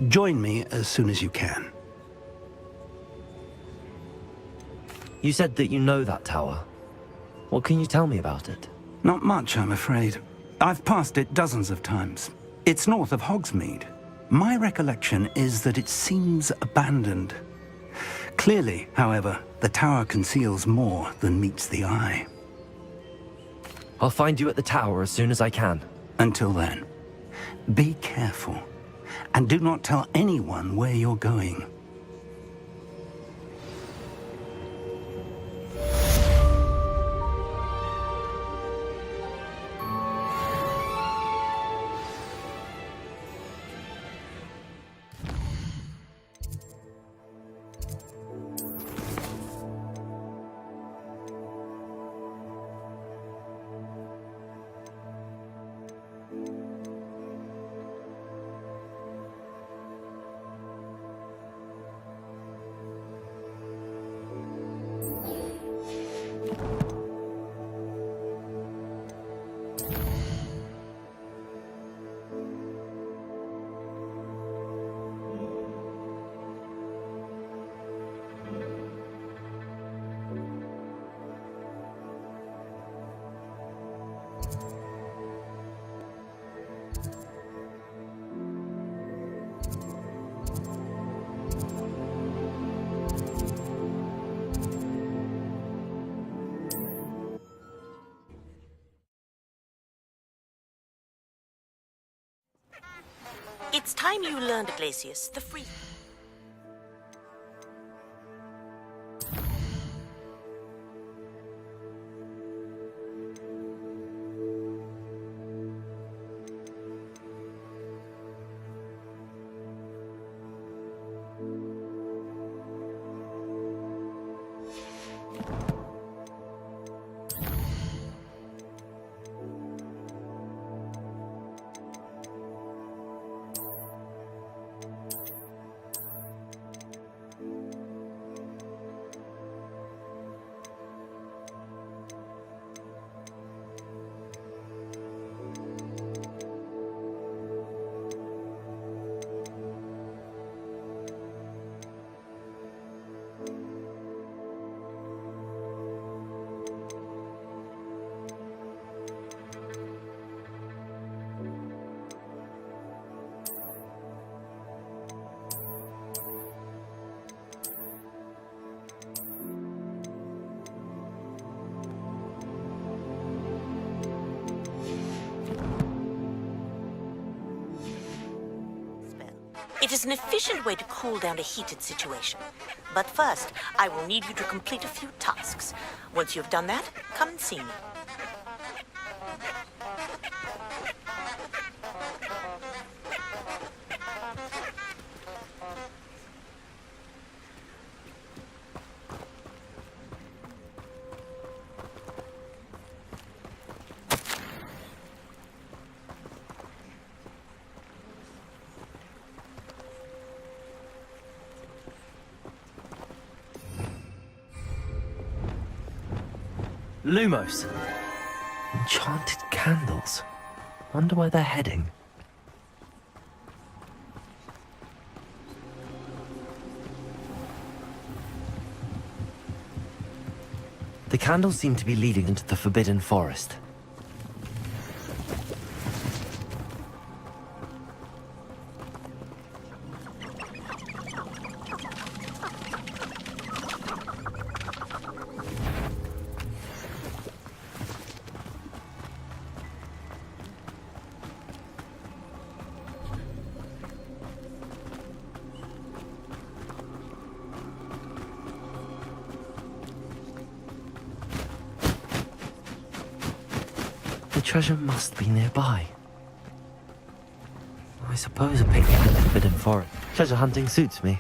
Speaker 12: Join me as soon as you can.
Speaker 1: You said that you know that tower. What can you tell me about it?
Speaker 12: Not much, I'm afraid. I've passed it dozens of times. It's north of Hogsmeade. My recollection is that it seems abandoned. Clearly, however, the tower conceals more than meets the eye.
Speaker 1: I'll find you at the tower as soon as I can.
Speaker 12: Until then, be careful, and do not tell anyone where you're going.
Speaker 14: It's time you learned, Glacius, the free... It is an efficient way to cool down a heated situation. But first, I will need you to complete a few tasks. Once you've done that, come and see me.
Speaker 1: Lumos. Enchanted candles. Wonder where they're heading. The candles seem to be leading into the Forbidden Forest. The treasure must be nearby. I suppose a picnic in the Forbidden Forest. Treasure hunting suits me.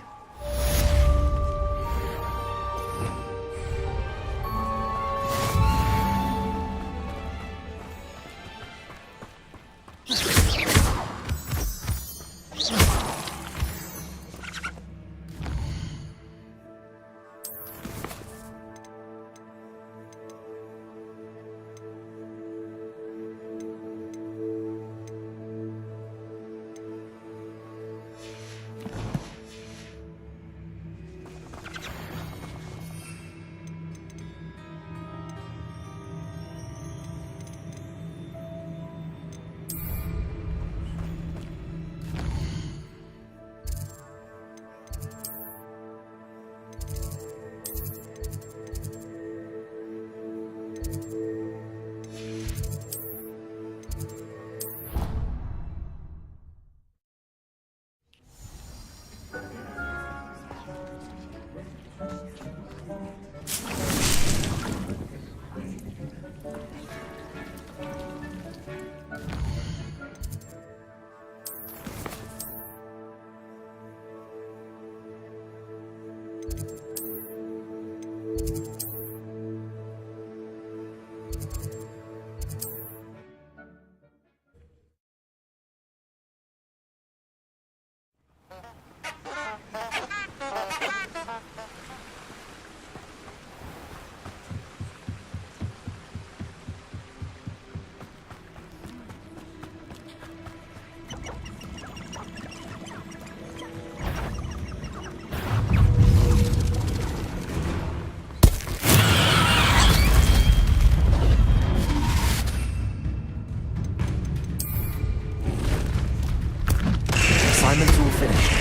Speaker 1: Assignment's all finished.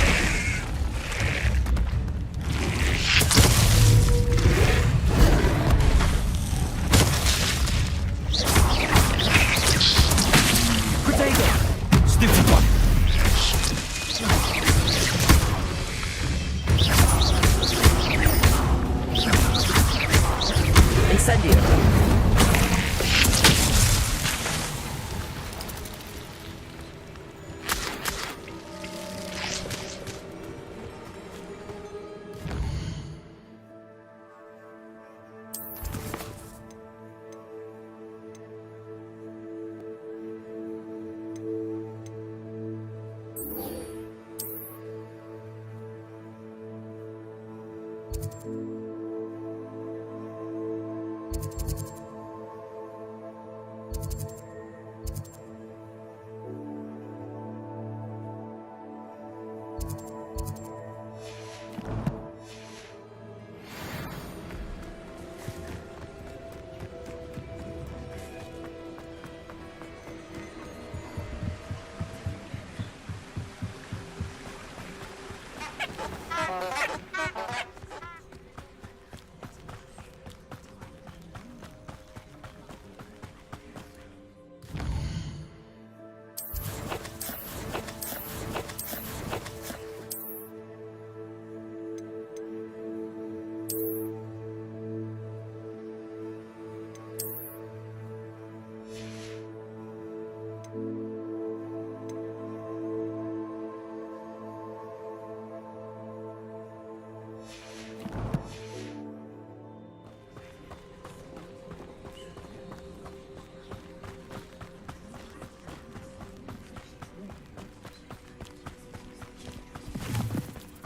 Speaker 1: Potato! Stupid one!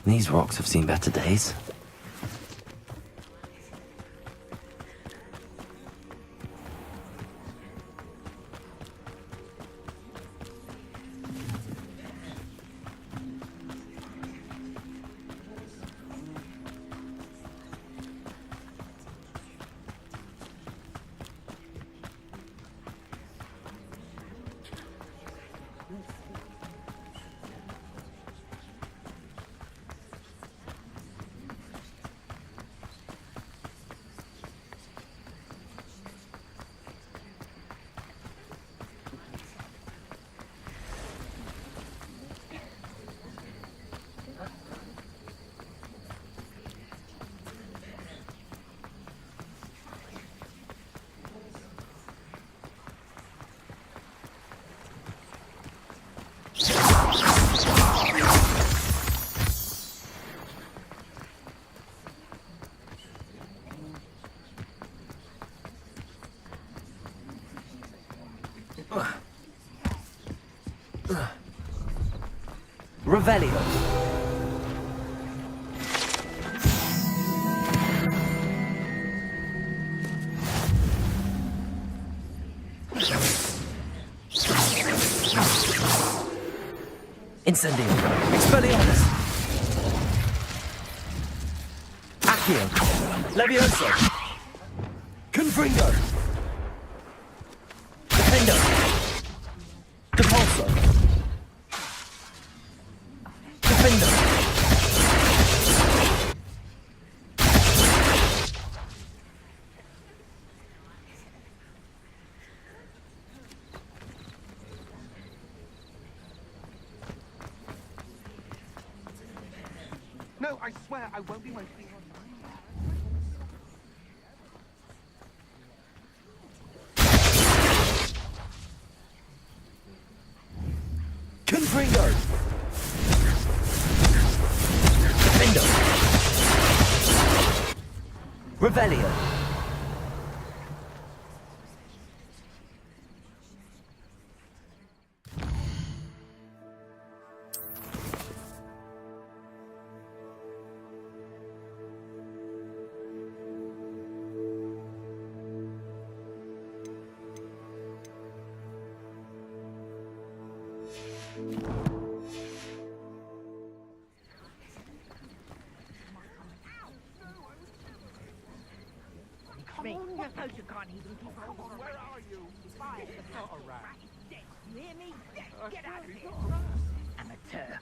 Speaker 1: These rocks have seen better days. Revelio. Incendio. Expelliarmus. Accio. Levioso. Confringo. Defendo. Depulso. Defender.
Speaker 7: No, I swear I won't be wasting your time.
Speaker 1: Confringo. Defendo. Revelio.
Speaker 15: Come on, you suppose you can't even keep hold on. Where are you? Fire the not a rat. You hear me? Get out of here. Amateur.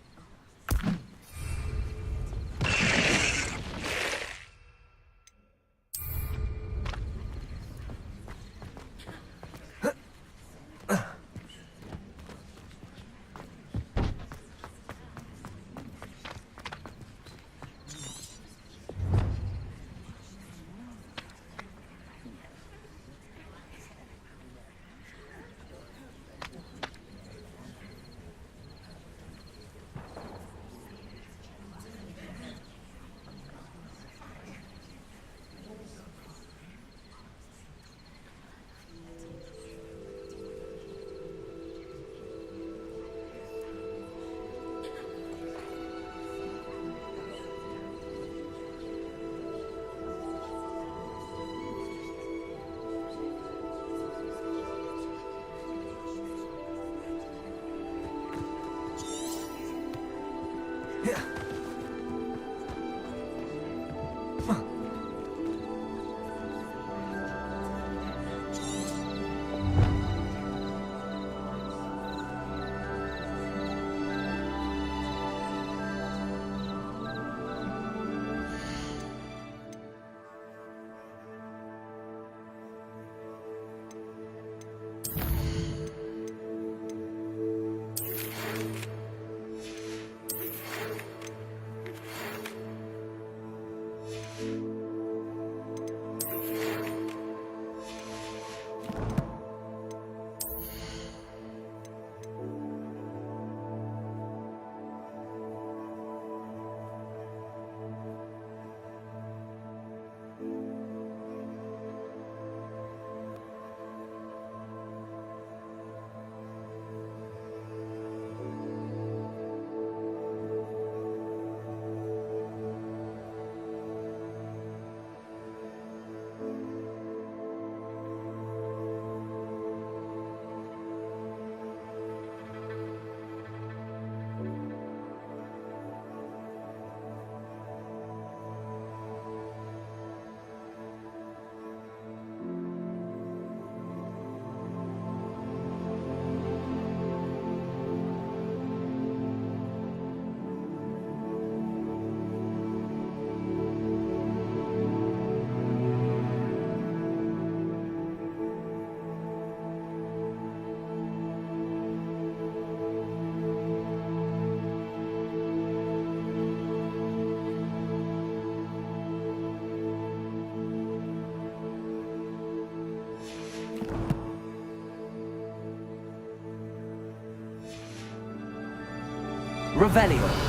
Speaker 1: Revelio.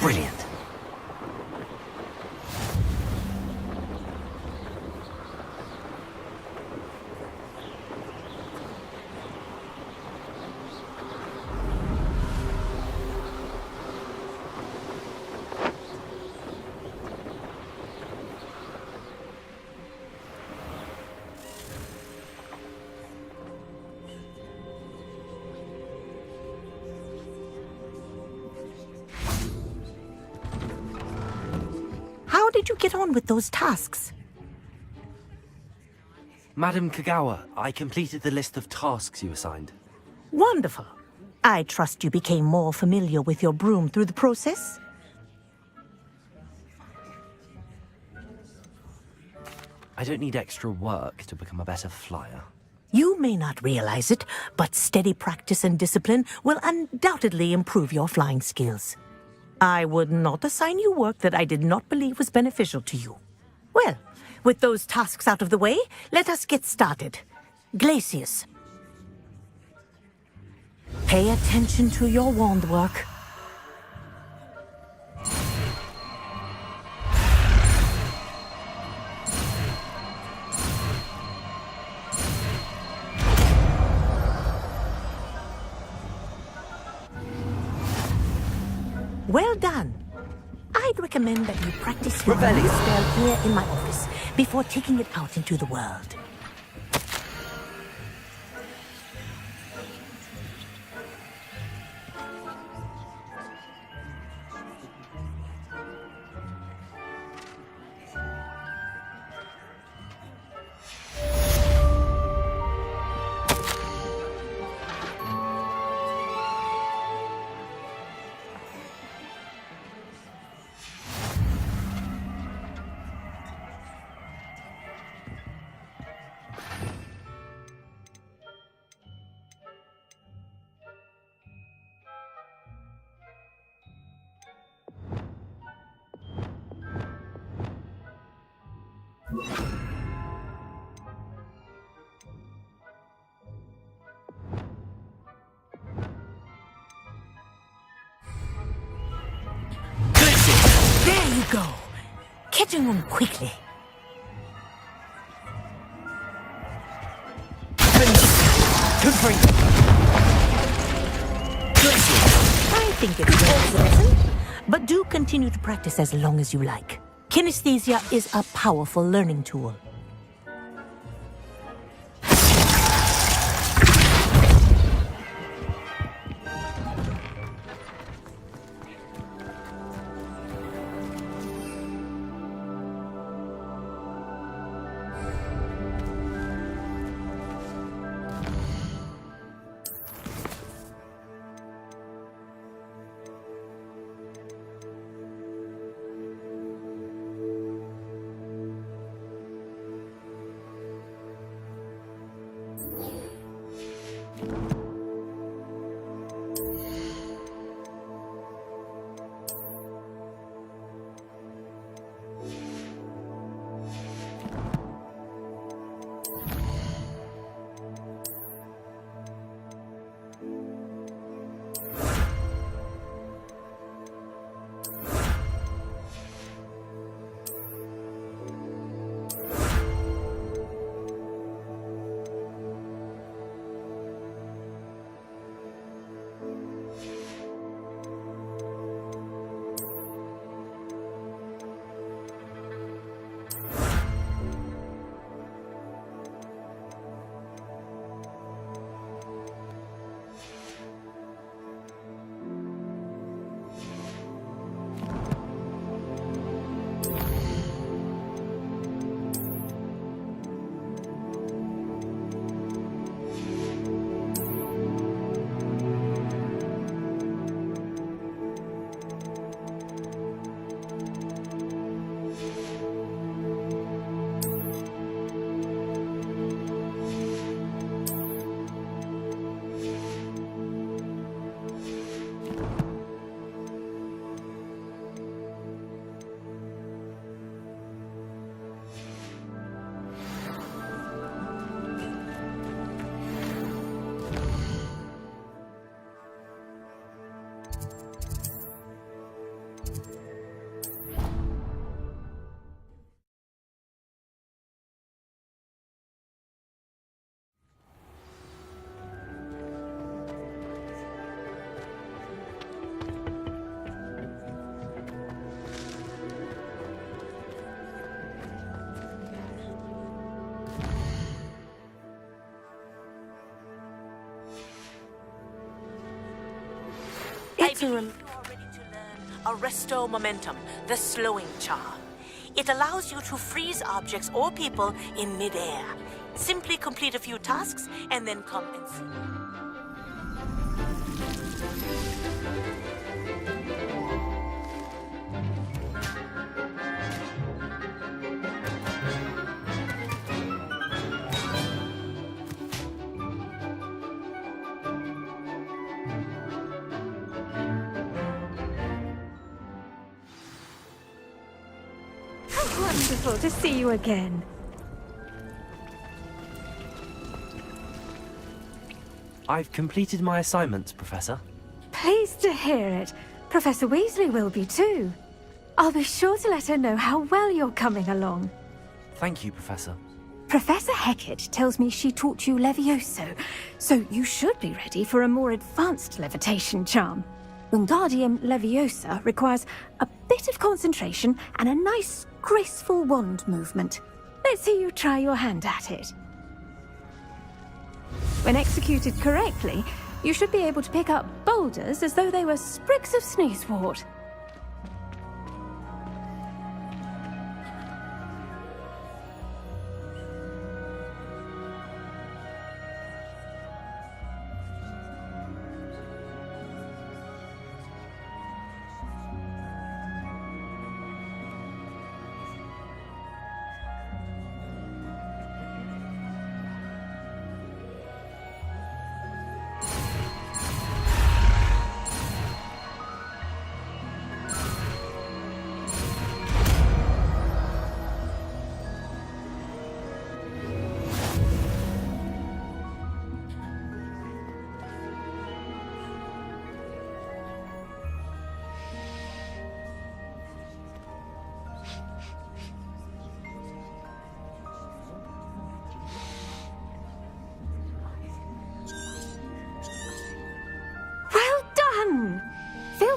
Speaker 1: Brilliant.
Speaker 14: How did you get on with those tasks?
Speaker 1: Madam Kagawa, I completed the list of tasks you assigned.
Speaker 14: Wonderful. I trust you became more familiar with your broom through the process?
Speaker 1: I don't need extra work to become a better flyer.
Speaker 14: You may not realize it, but steady practice and discipline will undoubtedly improve your flying skills. I would not assign you work that I did not believe was beneficial to you. Well, with those tasks out of the way, let us get started. Glacius. Pay attention to your wand work. Well done. I'd recommend that you practice your spell here in my office before taking it out into the world. go. Catching them quickly. I think it's worth the lesson, but do continue to practice as long as you like. Kinesthesia is a powerful learning tool. It's a Arresto Momentum, the slowing charm. It allows you to freeze objects or people in midair. Simply complete a few tasks and then come and see.
Speaker 4: Wonderful to see you again.
Speaker 1: I've completed my assignments, Professor.
Speaker 4: Pleased to hear it. Professor Weasley will be too. I'll be sure to let her know how well you're coming along.
Speaker 1: Thank you, Professor.
Speaker 4: Professor Hecat tells me she taught you Levioso, so you should be ready for a more advanced levitation charm. Wingardium Leviosa requires a bit of concentration and a nice, graceful wand movement. Let's see you try your hand at it. When executed correctly, you should be able to pick up boulders as though they were sprigs of sneezewort.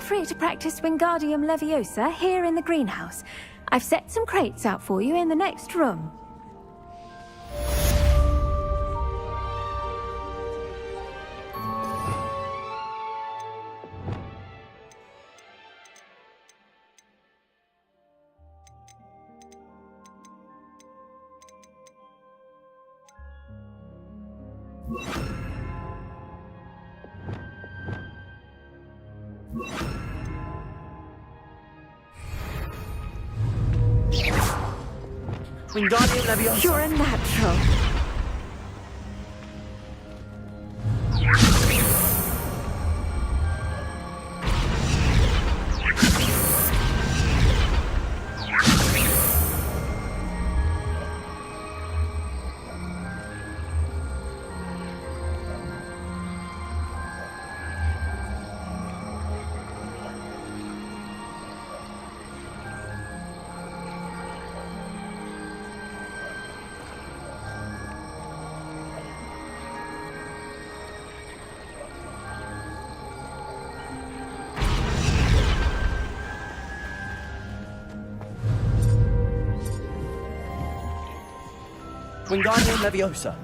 Speaker 4: free to practice Wingardium Leviosa here in the greenhouse. I've set some crates out for you in the next room.
Speaker 3: Wingardium Leviosa.
Speaker 4: You're a natural.
Speaker 3: Wingardium Leviosa.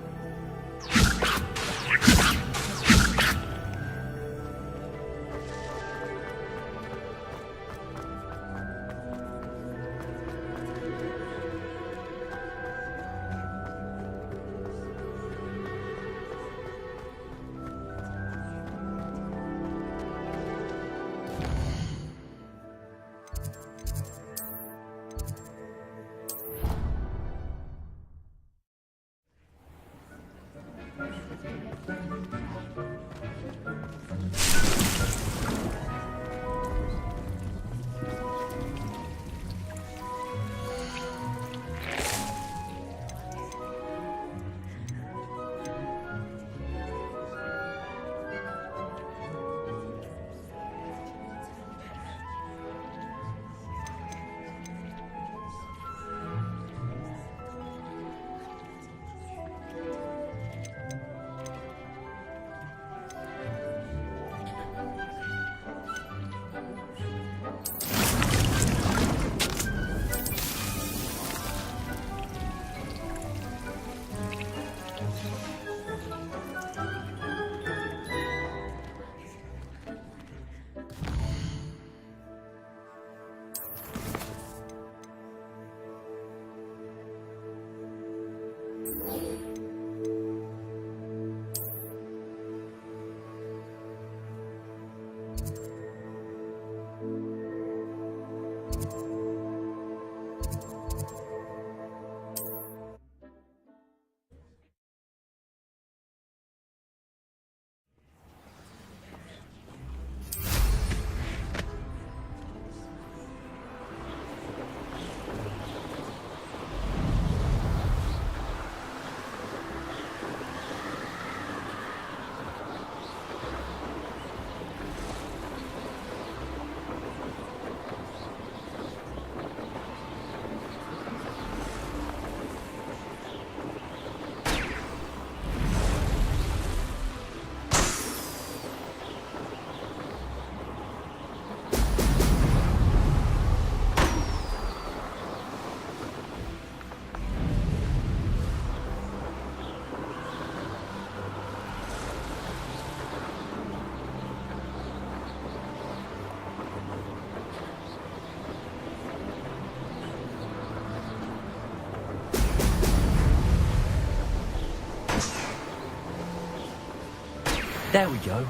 Speaker 3: There we go.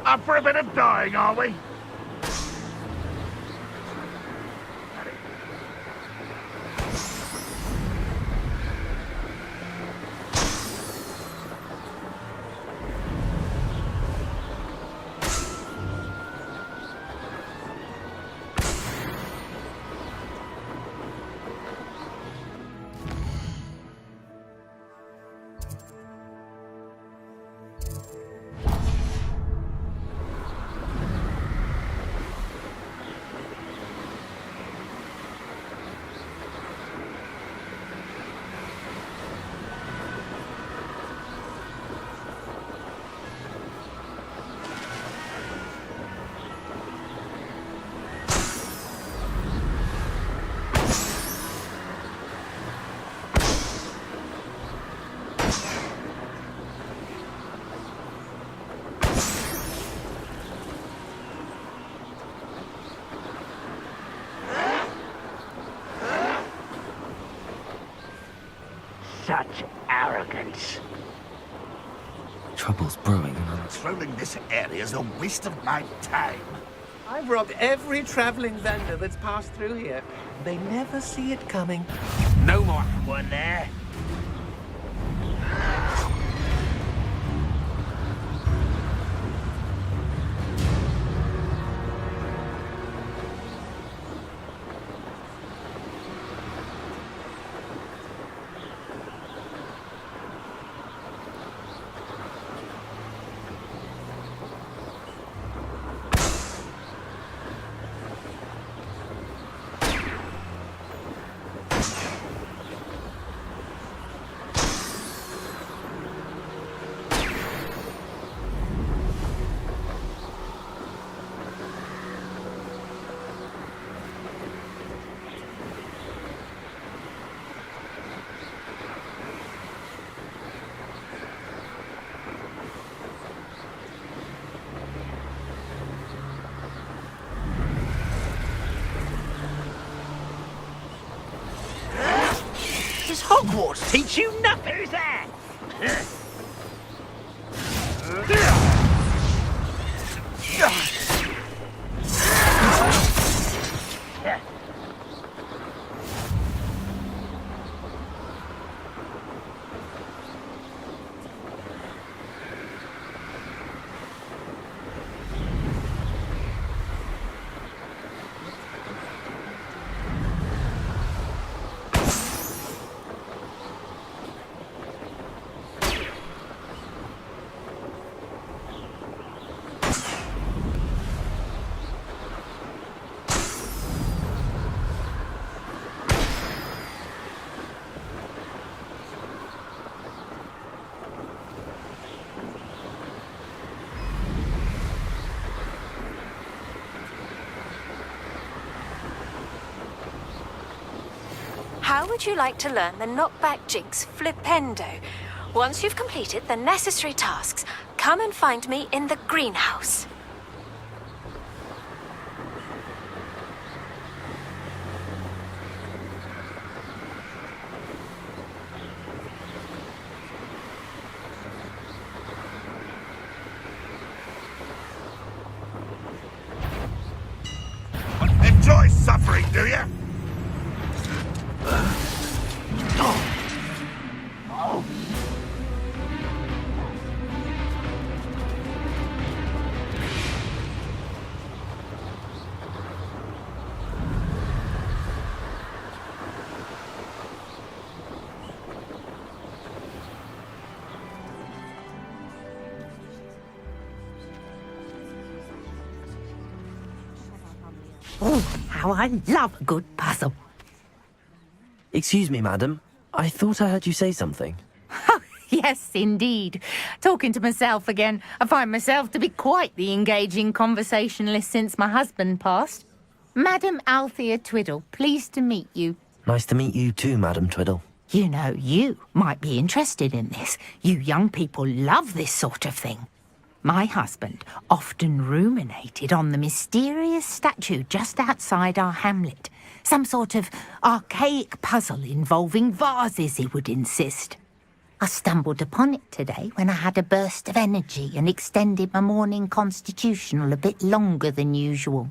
Speaker 15: Up for a bit of dying, are we? arrogance.
Speaker 1: Trouble's brewing.
Speaker 15: Patrolling this area's a waste of my time.
Speaker 7: I've robbed every travelling vendor that's passed through here. They never see it coming.
Speaker 15: No more one there. Does Hogwarts teach you nothing? Who's that?
Speaker 4: How would you like to learn the knockback jigs flipendo? Once you've completed the necessary tasks, come and find me in the greenhouse.
Speaker 15: Enjoy suffering, do you?
Speaker 14: Oh, how I love a good puzzle.
Speaker 1: Excuse me, madam. I thought I heard you say something.
Speaker 16: Yes, indeed. Talking to myself again. I find myself to be quite the engaging conversationalist since my husband passed. Madam Althea Twiddle, pleased to meet you.
Speaker 1: Nice to meet you too, Madam Twiddle.
Speaker 16: You know, you might be interested in this. You young people love this sort of thing. My husband often ruminated on the mysterious statue just outside our hamlet. Some sort of archaic puzzle involving vases, he would insist. I stumbled upon it today when I had a burst of energy and extended my morning constitutional a bit longer than usual.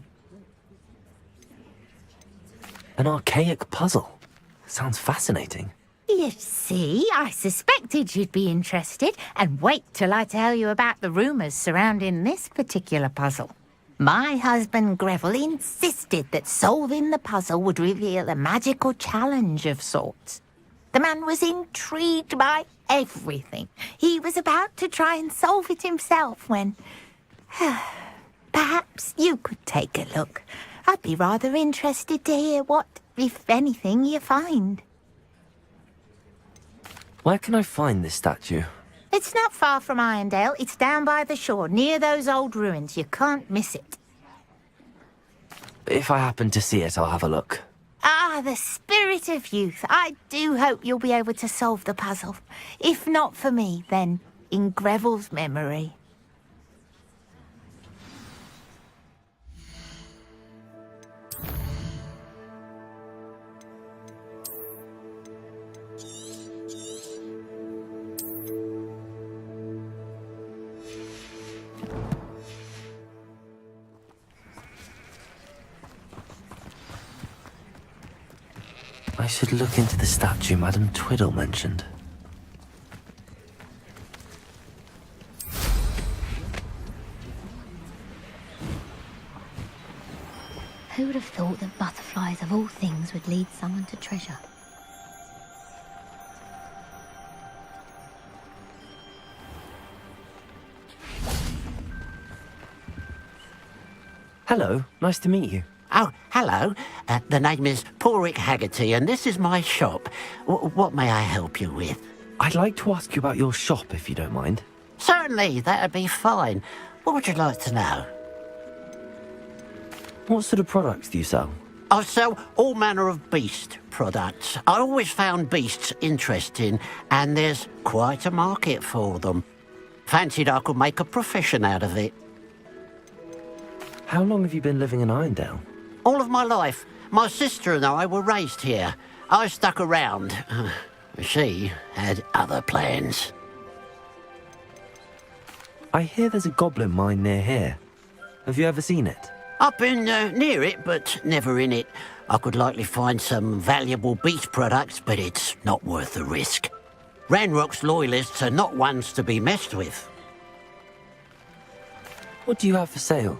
Speaker 1: An archaic puzzle. Sounds fascinating.
Speaker 16: You see, I suspected you'd be interested, and wait till I tell you about the rumours surrounding this particular puzzle. My husband Greville insisted that solving the puzzle would reveal a magical challenge of sorts. The man was intrigued by everything. He was about to try and solve it himself when... Perhaps you could take a look. I'd be rather interested to hear what, if anything, you find.
Speaker 1: Where can I find this statue?
Speaker 16: It's not far from Irondale. It's down by the shore, near those old ruins. You can't miss it.
Speaker 1: If I happen to see it, I'll have a look.
Speaker 16: Ah, the spirit of youth. I do hope you'll be able to solve the puzzle. If not for me, then in Greville's memory.
Speaker 1: I should look into the statue Madame Twiddle mentioned.
Speaker 17: Who would have thought that butterflies of all things would lead someone to treasure?
Speaker 1: Hello, nice to meet you.
Speaker 13: Oh, hello. The name is Porrick Haggerty, and this is my shop. What may I help you with?
Speaker 1: I'd like to ask you about your shop, if you don't mind.
Speaker 13: Certainly, that'd be fine. What would you like to know?
Speaker 1: What sort of products do you sell?
Speaker 13: I sell all manner of beast products. I always found beasts interesting, and there's quite a market for them. Fancied I could make a profession out of it.
Speaker 1: How long have you been living in Irondale?
Speaker 13: All of my life. My sister and I were raised here. I stuck around. She had other plans.
Speaker 1: I hear there's a goblin mine near here. Have you ever seen it?
Speaker 13: I've been near it, but never in it. I could likely find some valuable beast products, but it's not worth the risk. Ranrock's loyalists are not ones to be messed with.
Speaker 1: What do you have for sale?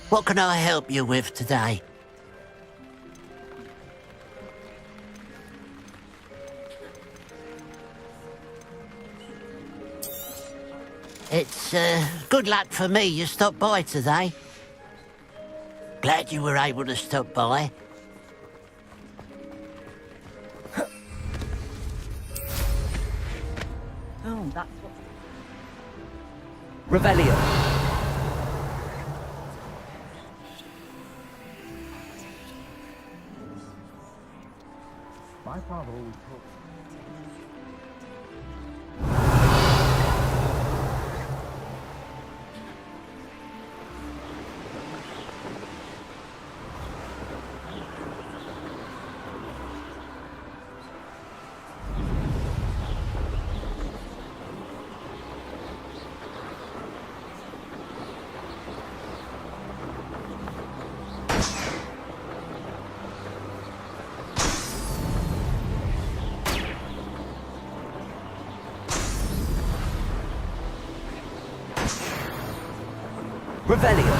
Speaker 13: What can I help you with today? It's good luck for me you stopped by today. Glad you were able to stop by.
Speaker 11: Oh, that's what...
Speaker 1: Revelio.
Speaker 18: My father always talked.
Speaker 1: Revelio.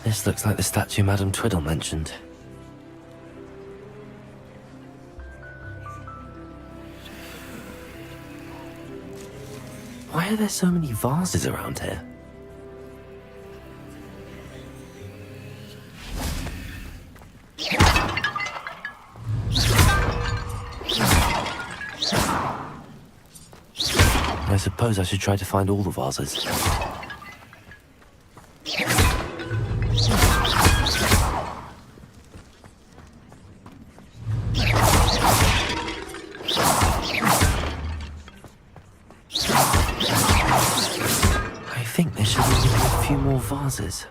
Speaker 1: This looks like the statue Madame Twiddle mentioned. Why are there so many vases around here? I suppose I should try to find all the vases. I think there should be a few more vases.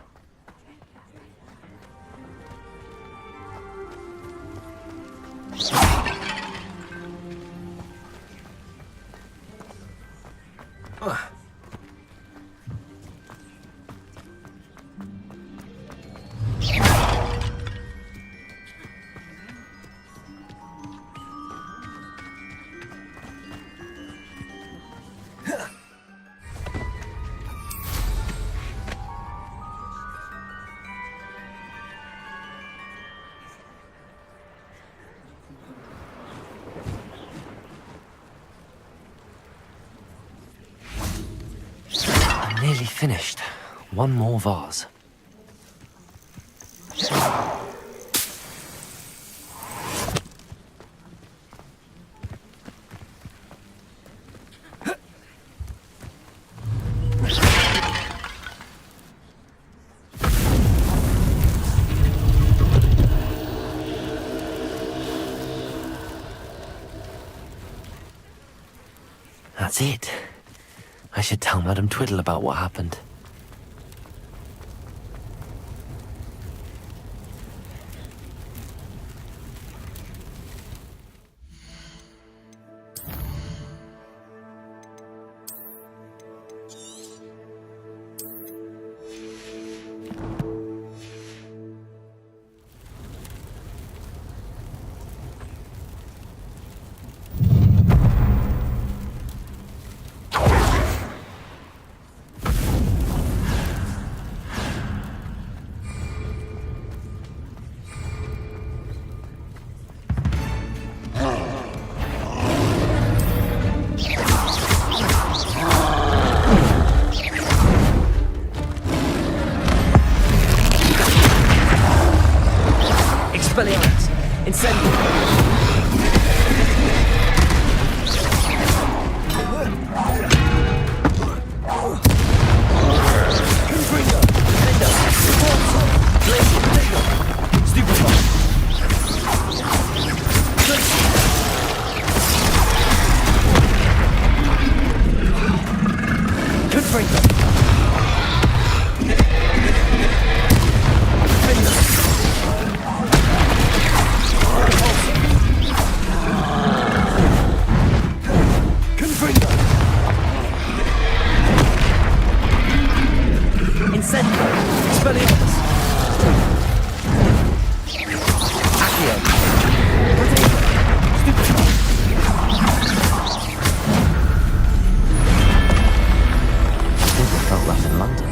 Speaker 1: Nearly finished. One more vase. That's it. I should tell Madame Twiddle about what happened. Felt that in London.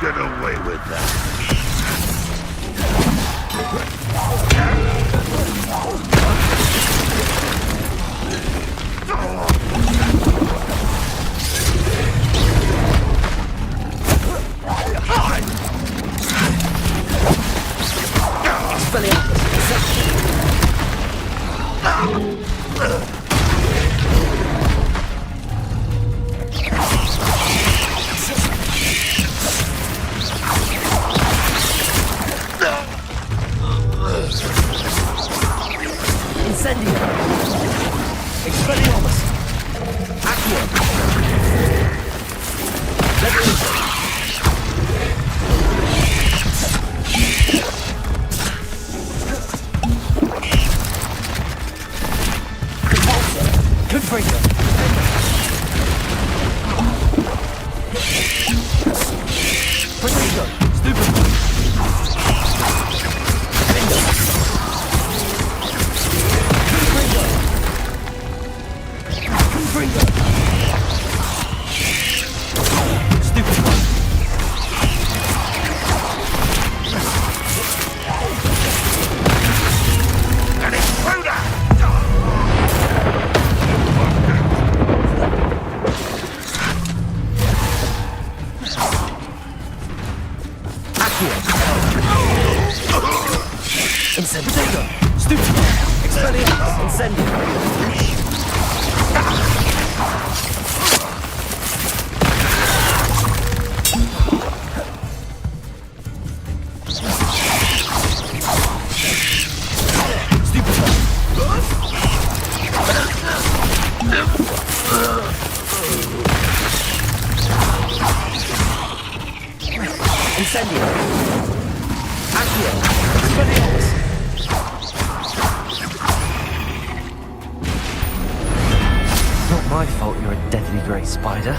Speaker 9: Get away with that.
Speaker 1: Not my fault you're a deadly grey spider.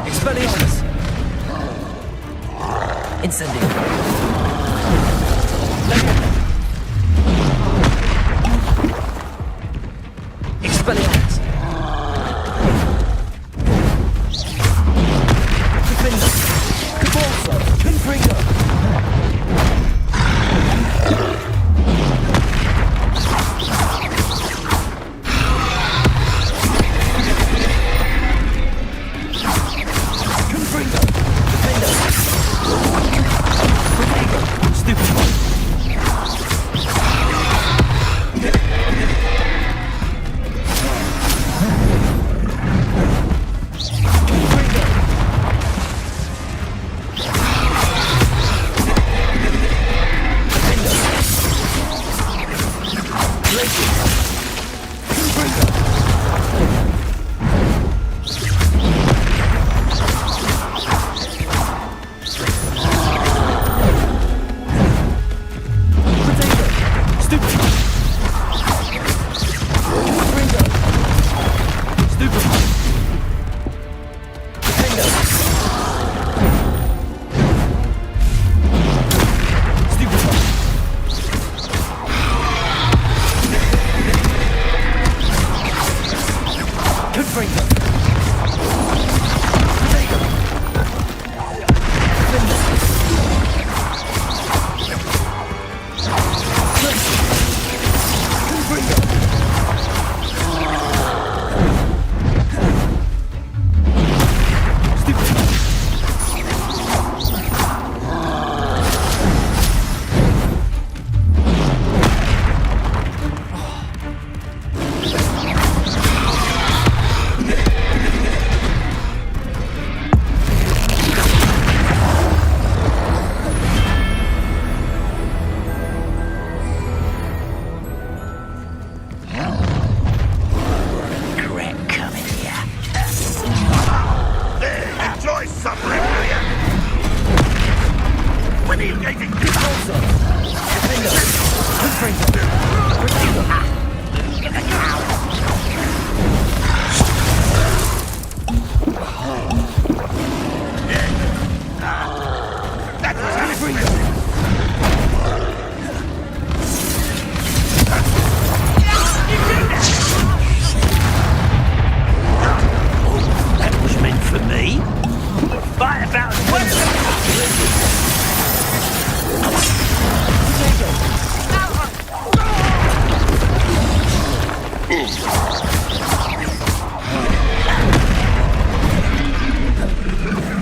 Speaker 1: Expelliarmus! Incendium! Expelliarmus! Defender! Cabalso! Confringo!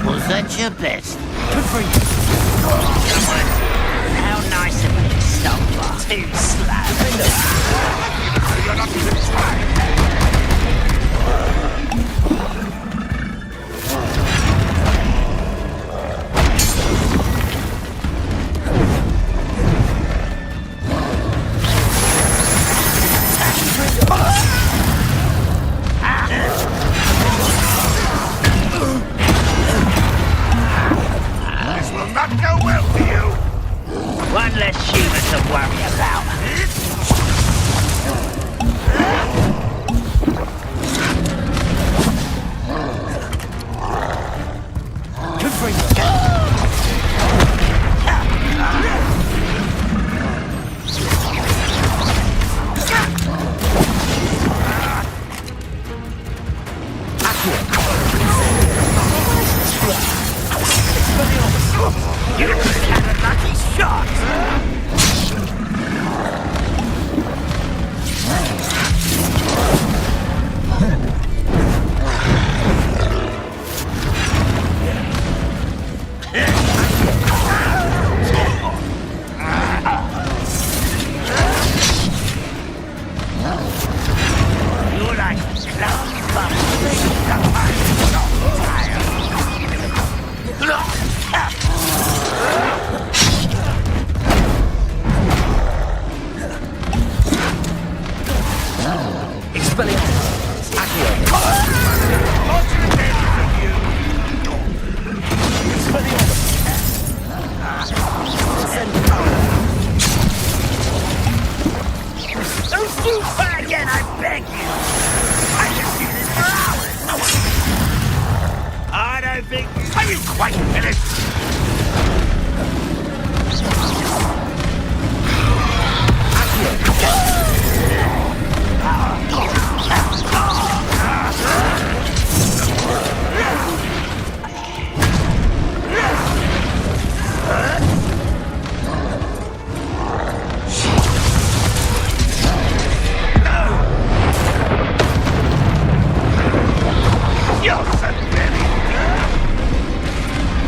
Speaker 16: Was that your best? Good for you. How nice of you to stop by. Too slow. You're not even trying.
Speaker 15: This will not go well for you.
Speaker 16: One less human to worry about. You had a lucky shot! You're like clown
Speaker 1: Expelliarmus! Accio! Expelliarmus!
Speaker 15: Don't shoot fire again, I beg you! I can do this for hours! I don't think... Are you quite finished? You're so very...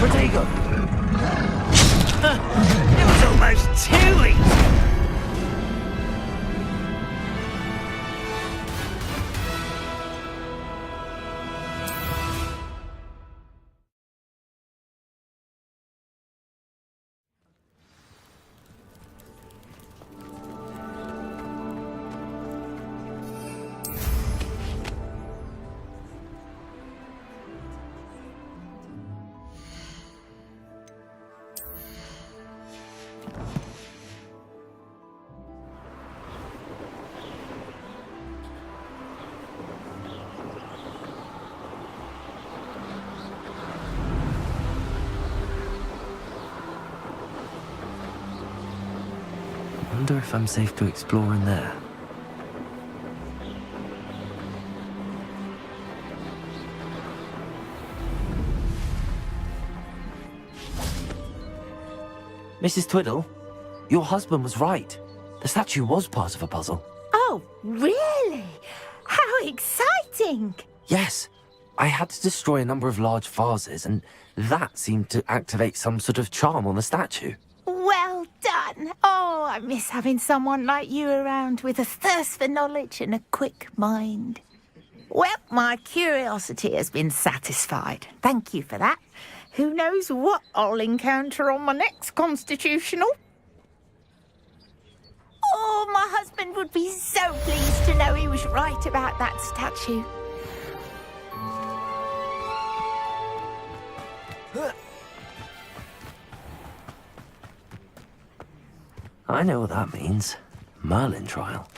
Speaker 1: Protego!
Speaker 15: It was almost too easy!
Speaker 1: I wonder if I'm safe to explore in there. Mrs. Twiddle, your husband was right. The statue was part of a puzzle.
Speaker 16: Oh, really? How exciting!
Speaker 1: Yes, I had to destroy a number of large vases, and that seemed to activate some sort of charm on the statue.
Speaker 16: Well done. Oh, I miss having someone like you around with a thirst for knowledge and a quick mind. Well, my curiosity has been satisfied. Thank you for that. Who knows what I'll encounter on my next constitutional? Oh, my husband would be so pleased to know he was right about that statue.
Speaker 1: I know what that means. Merlin trial.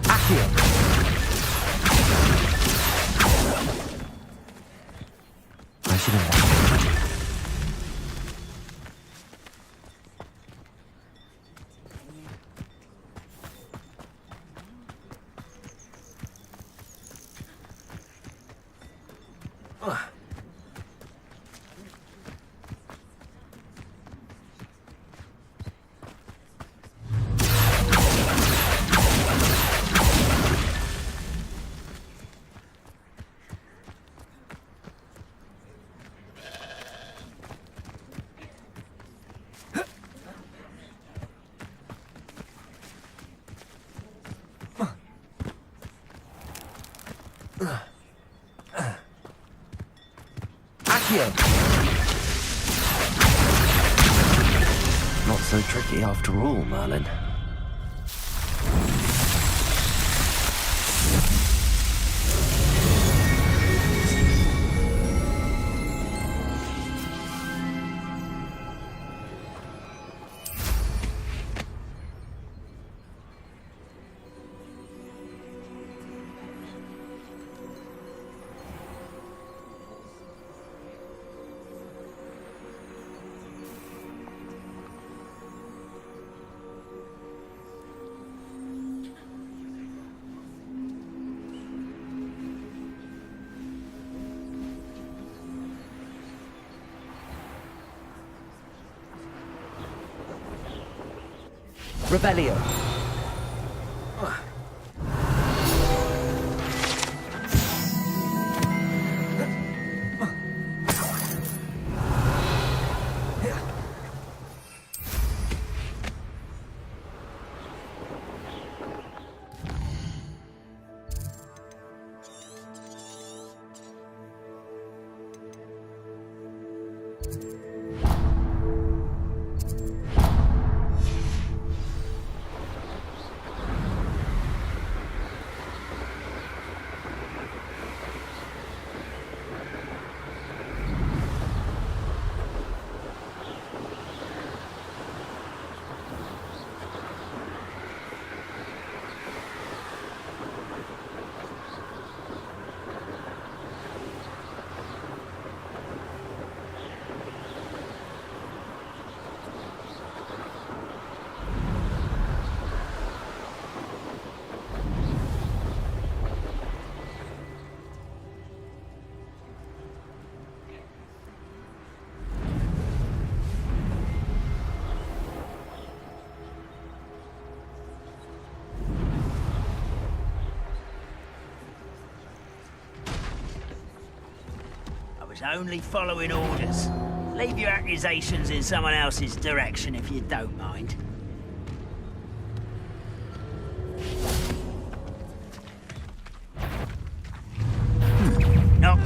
Speaker 1: I should have... Not so tricky after all, Merlin. Rebellion.
Speaker 15: Only following orders. Leave your accusations in someone else's direction if you don't mind. No.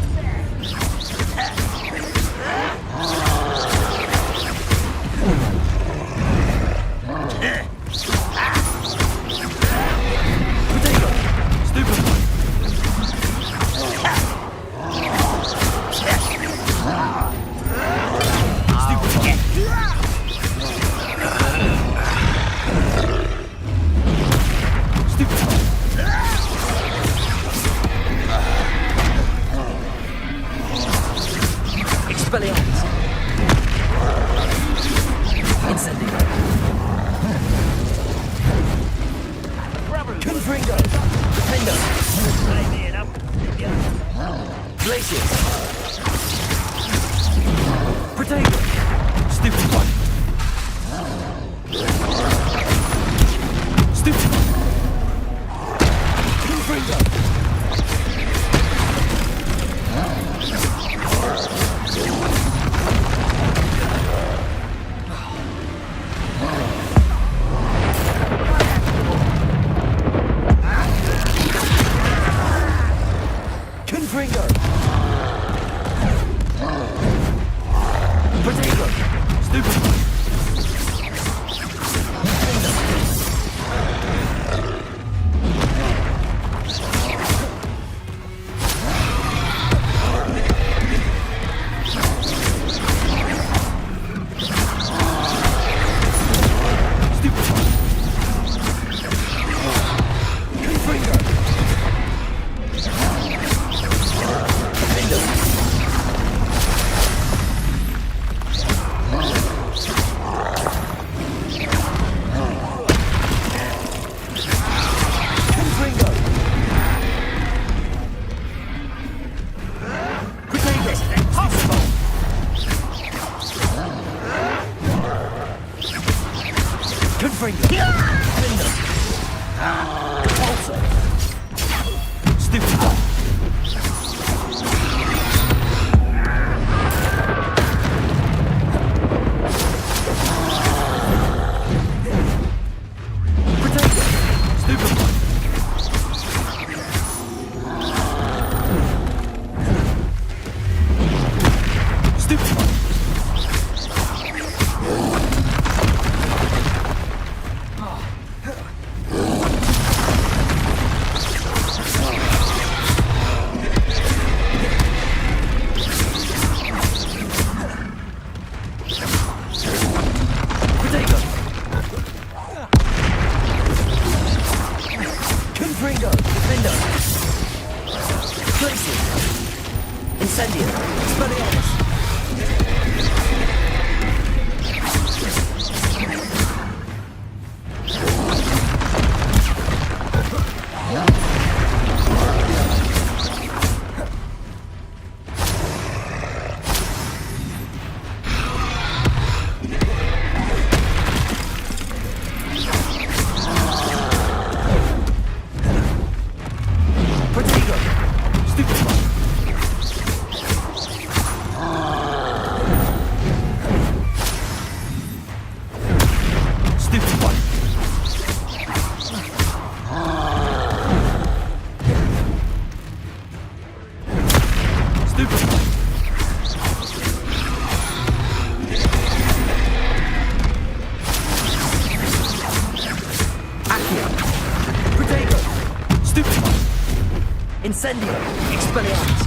Speaker 1: Incendio! Expelliarmus!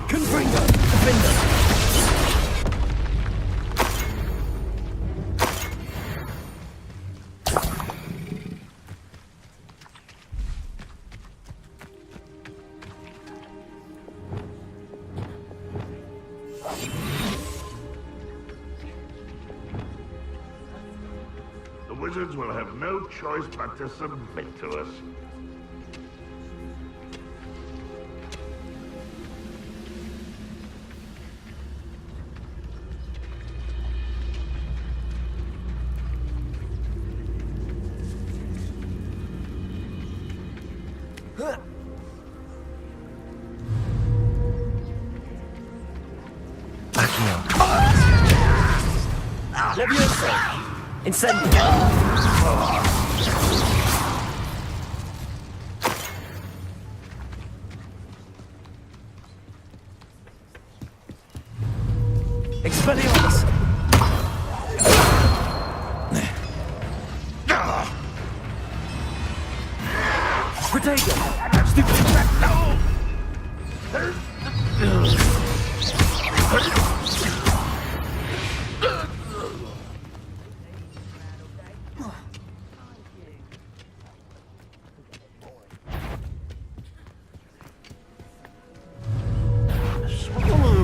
Speaker 1: Confringo! Defender!
Speaker 15: The wizards will have no choice but to submit to us.
Speaker 1: Leviosa! Incendio! Expelliarmus! Protego!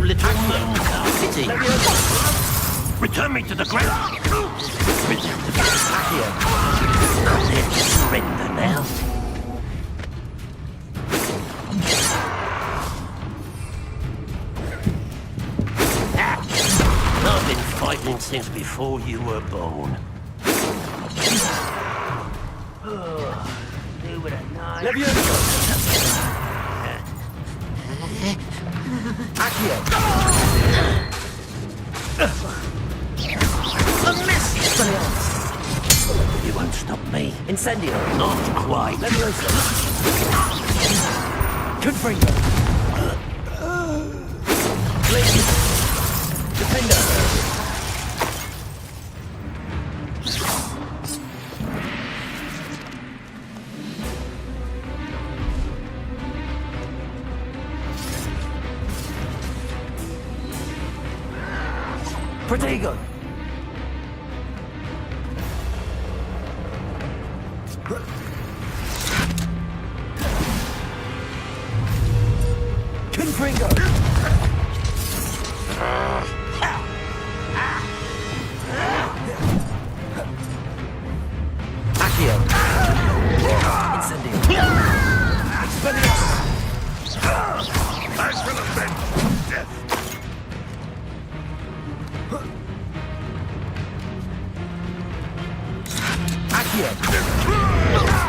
Speaker 15: Little moon city. Return me to the ground. Let's surrender now. I've been fighting since before you were born. Who would have known?
Speaker 1: Accio!
Speaker 15: A miss! You won't stop me.
Speaker 1: Incendio!
Speaker 15: Not quite.
Speaker 1: Leviosa! Confringo! Glacius! Defender! Protego! Confringo! Accio! Incendio! Expelliarmus!
Speaker 15: I shall avenge death.
Speaker 1: Accio!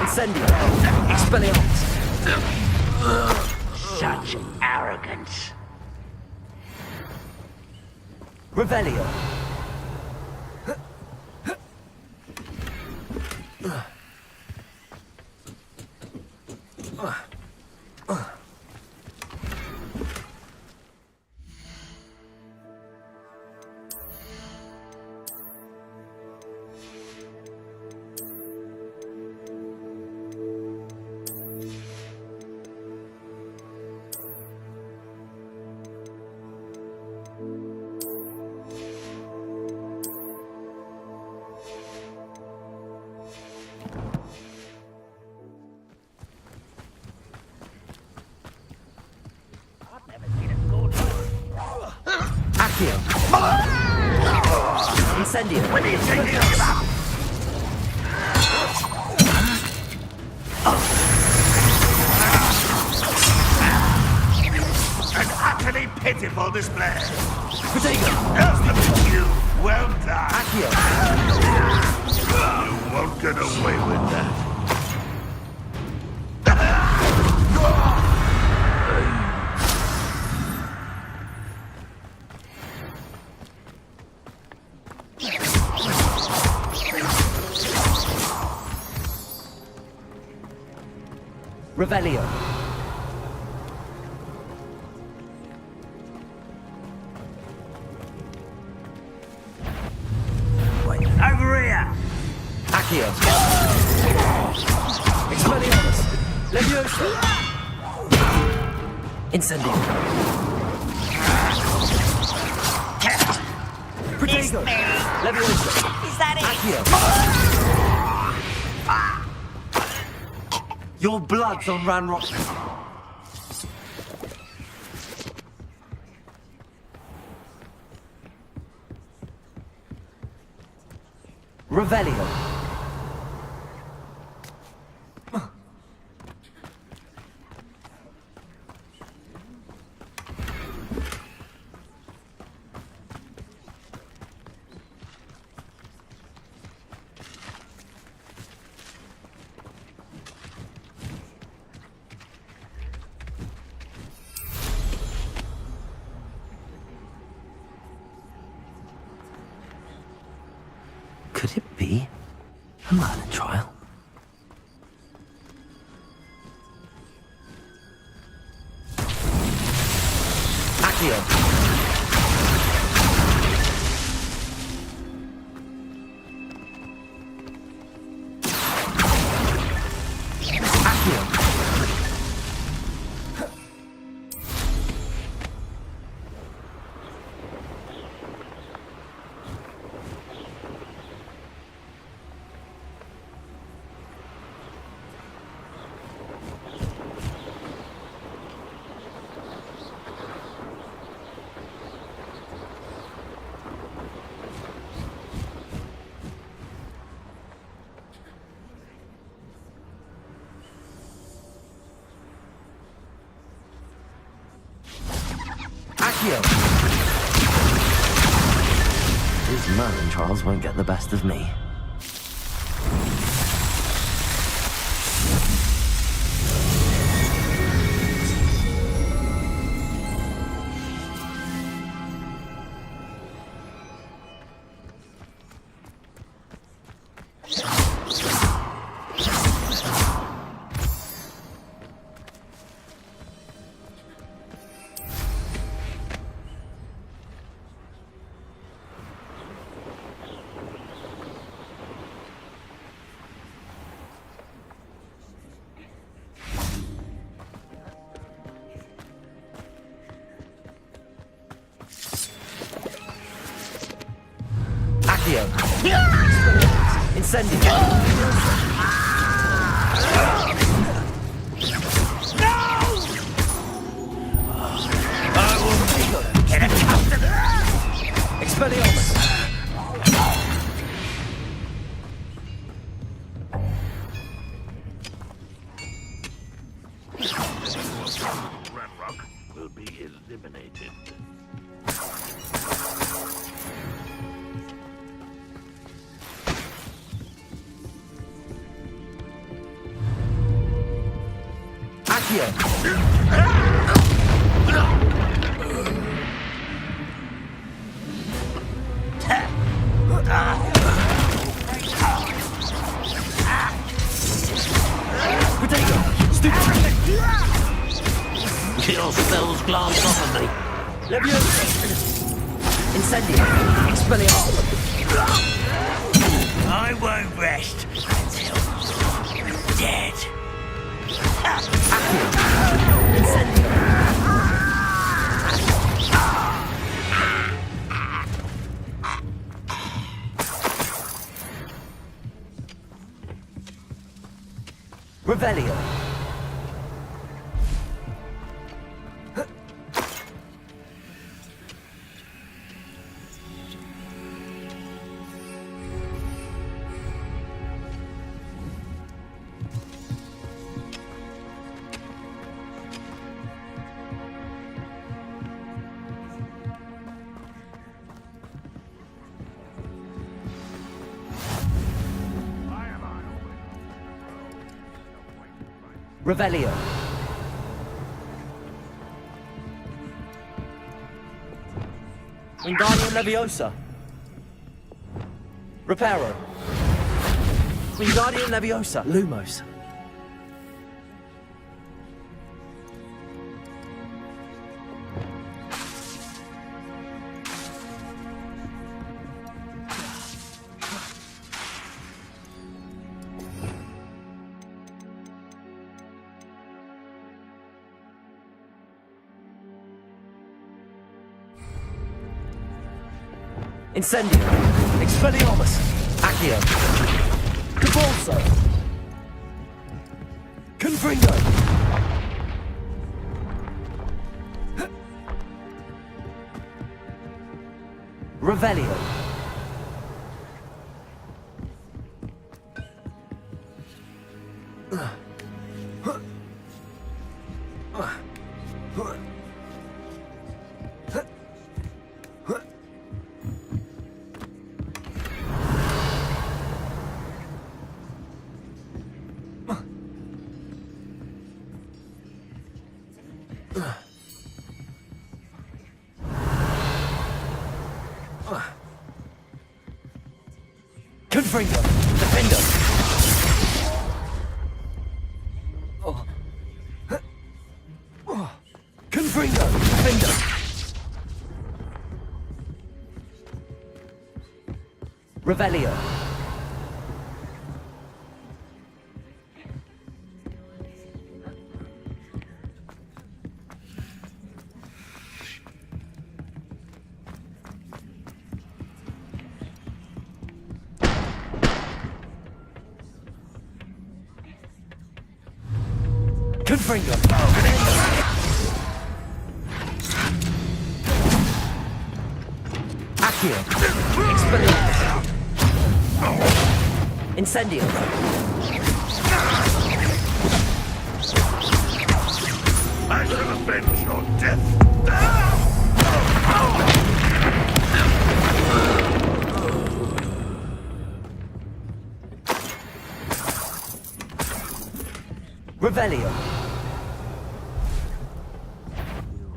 Speaker 1: Incendio! Expelliarmus!
Speaker 15: Such arrogance.
Speaker 1: Revelio! Accio! Incendio!
Speaker 15: When are you taking it up? An utterly pitiful display.
Speaker 1: Protego!
Speaker 15: You, well done.
Speaker 1: Accio!
Speaker 15: You won't get away with that.
Speaker 1: Revelio!
Speaker 15: Over here!
Speaker 1: Accio. Expelliarmus. Leviosa. Incendio. Protego. Leviosa.
Speaker 15: Is that it?
Speaker 1: Accio. Your blood's on Ranrock. Revelio. Could it be a Merlin trial? Accio. Accio. Accio. These Merlin trials won't get the best of me. Accio. Incendio. Expelliarmus.
Speaker 18: Ranrock will be eliminated.
Speaker 1: Accio. Protego. Stupid.
Speaker 18: Your spells glance off of me.
Speaker 1: Leviosa. Incendio. Expelliarmus.
Speaker 15: I won't rest until you're dead.
Speaker 1: Accio. Incendio. Revelio. Revelio. Wingardium Leviosa. Reparo. Wingardium Leviosa. Lumos.
Speaker 3: Incendio. Expelliarmus. Accio. Convulso. Confringo. Revelio. Confringo. Defendo. Confringo. Defendo. Revelio. Confringo. Accio. Expelliarmus. Incendio.
Speaker 15: I shall avenge your death.
Speaker 3: Revelio.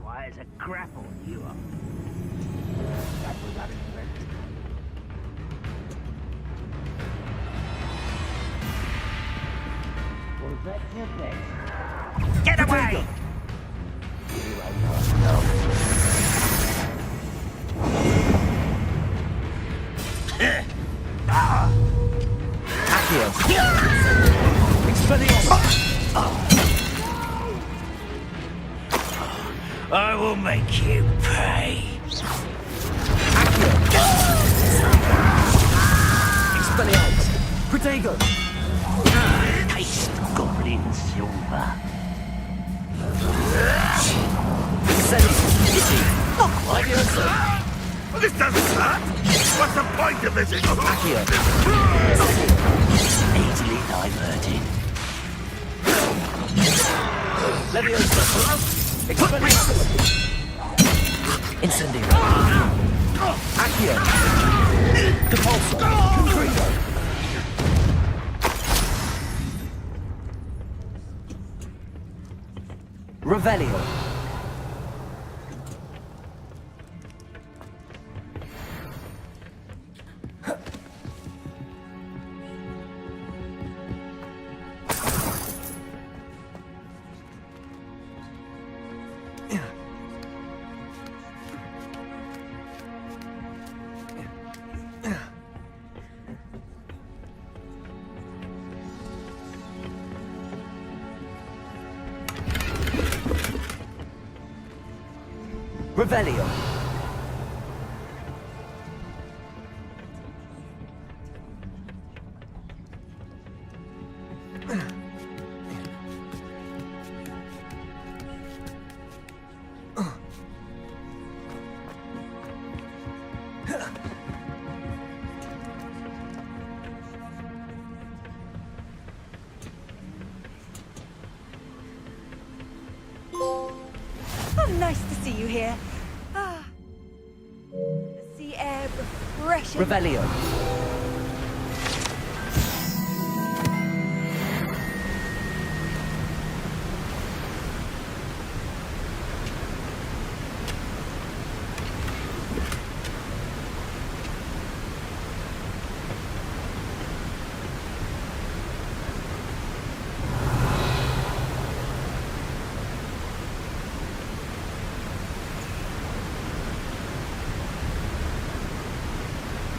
Speaker 18: Why is a grapple you up? Was that your best? Get away!
Speaker 3: Accio. Expelliarmus.
Speaker 18: I will make you pay.
Speaker 3: Expelliarmus. Protego.
Speaker 18: Taste goblin silver.
Speaker 3: Not quite.
Speaker 15: This doesn't hurt. What's the point of this?
Speaker 3: Accio.
Speaker 18: Easily diverted.
Speaker 3: Leviosa. Expelliarmus. Incendio. Accio. Convulso. Confringo. Revelio. Revelio.
Speaker 10: Oh, nice to see you here. Ah, the sea air refreshing.
Speaker 3: Revelio.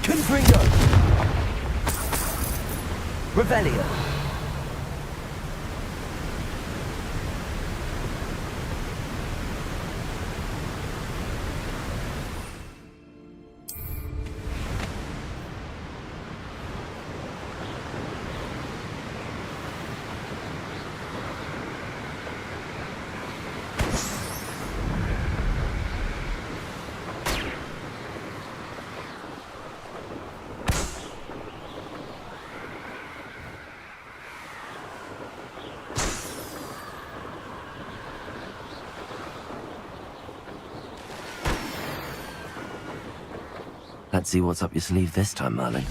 Speaker 3: Confringo. Revelio.
Speaker 1: Let's see what's up your sleeve this time, Merlin.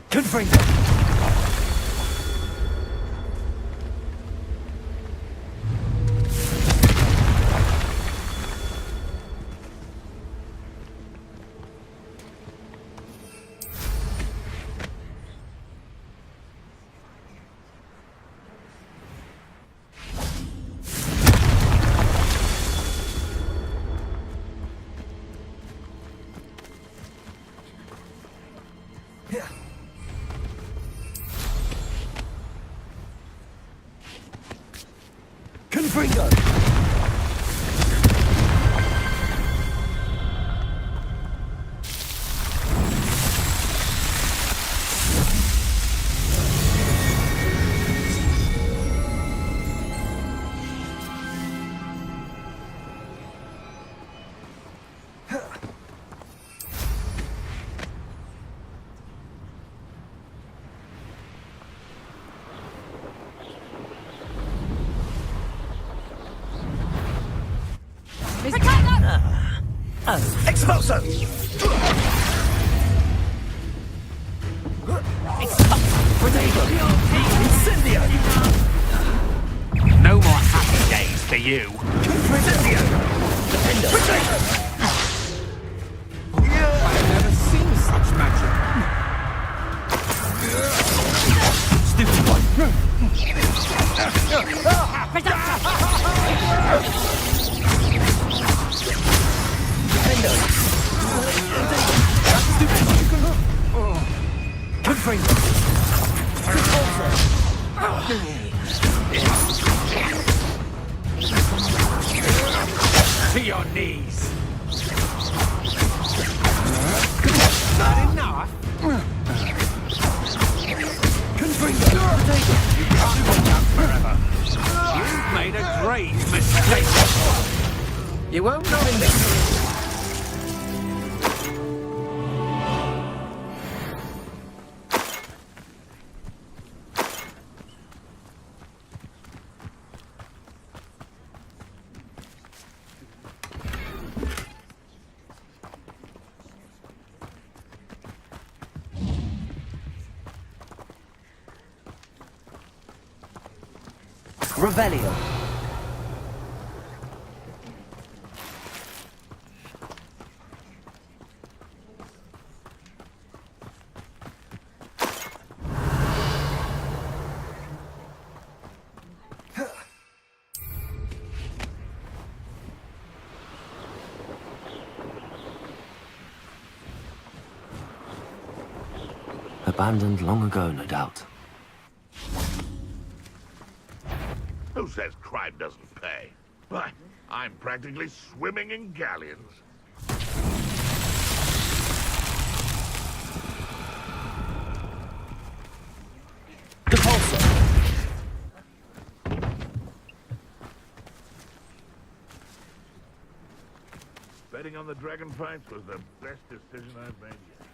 Speaker 2: Confringo! Confringo!
Speaker 15: Exploso! Incendio!
Speaker 18: No more happy days for you.
Speaker 15: Incendio!
Speaker 7: I've never seen such magic.
Speaker 2: Stupid one.
Speaker 15: To your knees!
Speaker 7: Not enough.
Speaker 15: Confringo! You can't walk out forever.
Speaker 7: You've made a grave mistake.
Speaker 3: You won't know in this.
Speaker 1: Revelio. Abandoned long ago, no doubt.
Speaker 19: Who says crime doesn't pay? Why, I'm practically swimming in galleons. Betting on the dragon fights was the best decision I've made yet.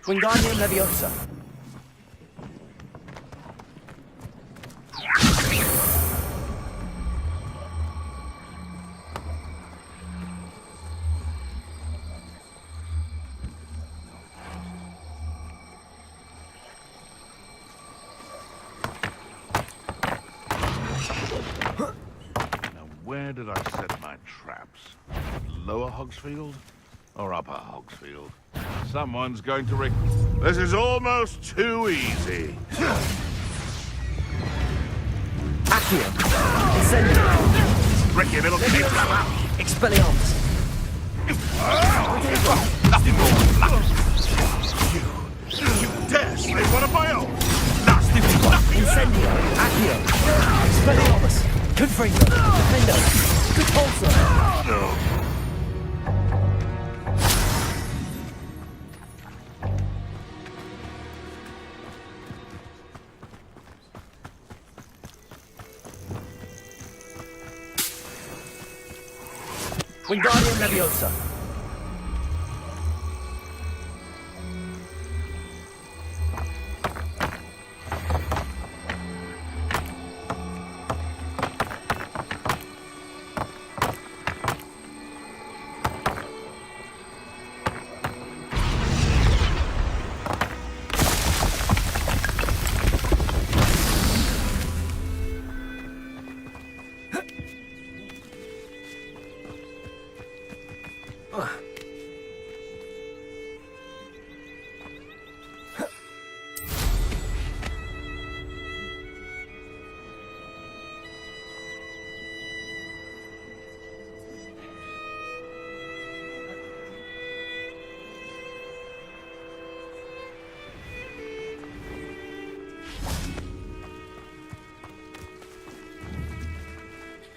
Speaker 3: Wingardium Leviosa.
Speaker 19: Now, where did I set my traps? Lower Hogsfield or Upper Hogsfield? Someone's going to This is almost too easy.
Speaker 3: Accio. Incendio.
Speaker 19: Ricky, little kid.
Speaker 3: Expelliarmus.
Speaker 19: Nothing more. You dare slay one of my own? Nasty one.
Speaker 3: Incendio. Accio. Expelliarmus. Confringo. Defendo. Repulsor.
Speaker 1: Wingardium Leviosa.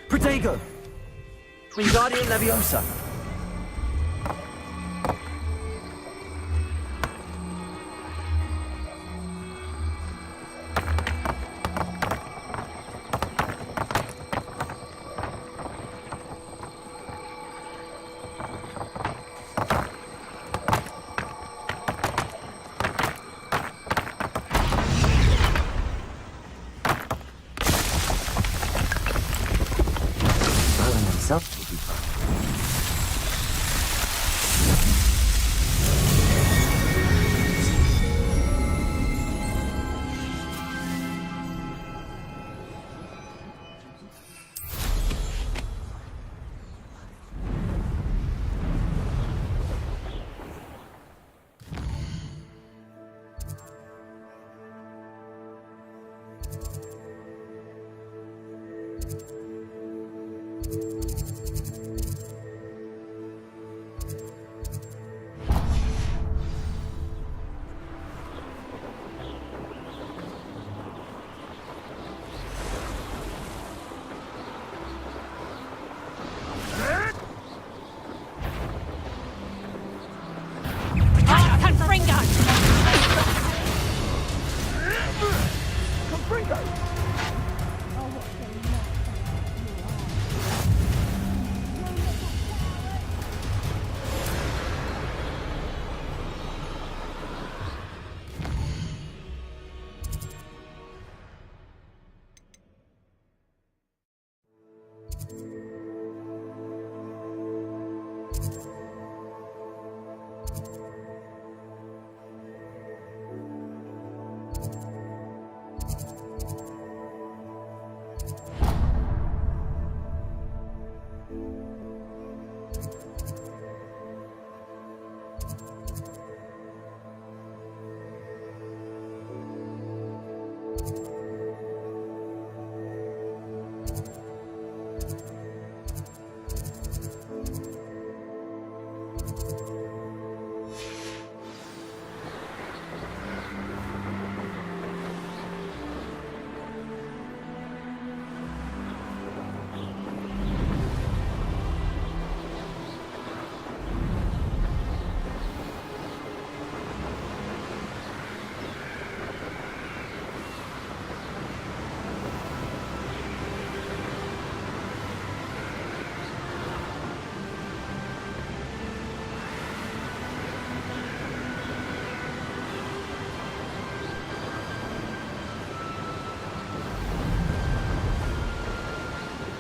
Speaker 1: Protego! Wingardium Leviosa. Merlin himself will be proud.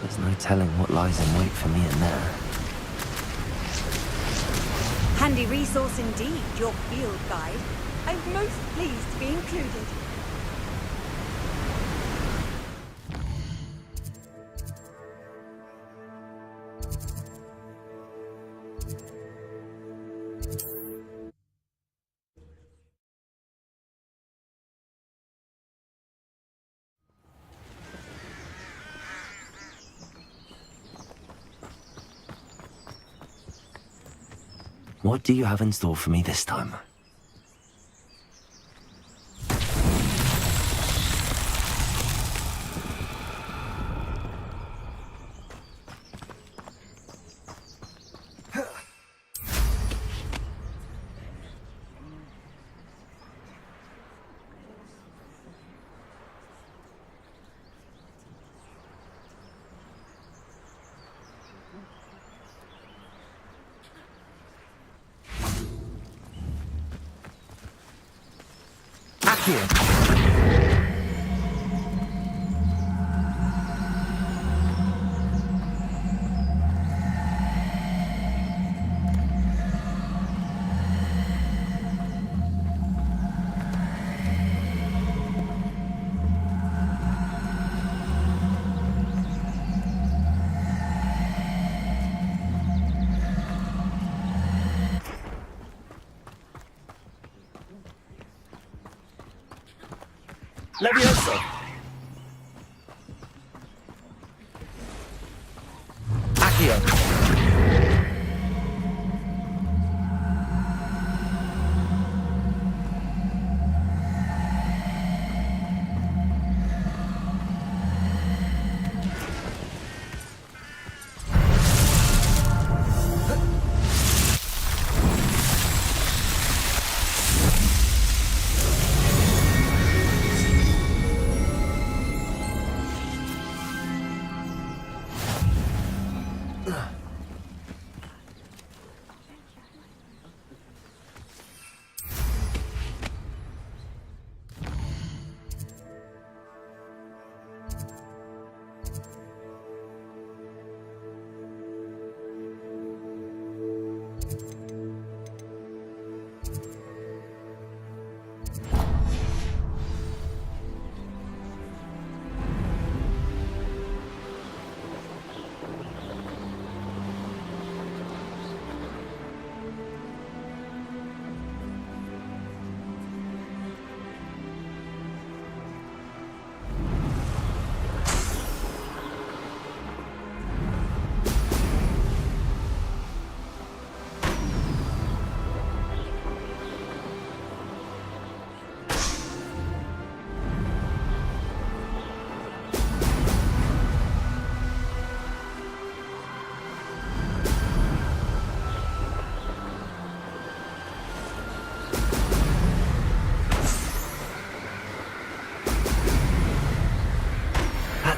Speaker 1: There's no telling what lies in wait for me in there.
Speaker 10: Handy resource indeed, your field guide. I'm most pleased to be included.
Speaker 1: What do you have in store for me this time? Leviosa! Accio!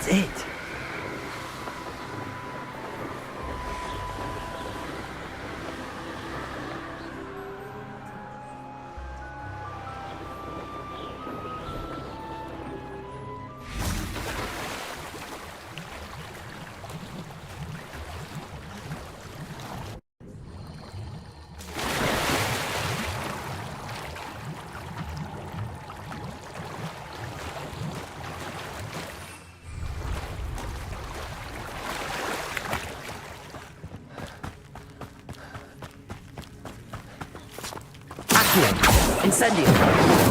Speaker 1: That's it. Incendio!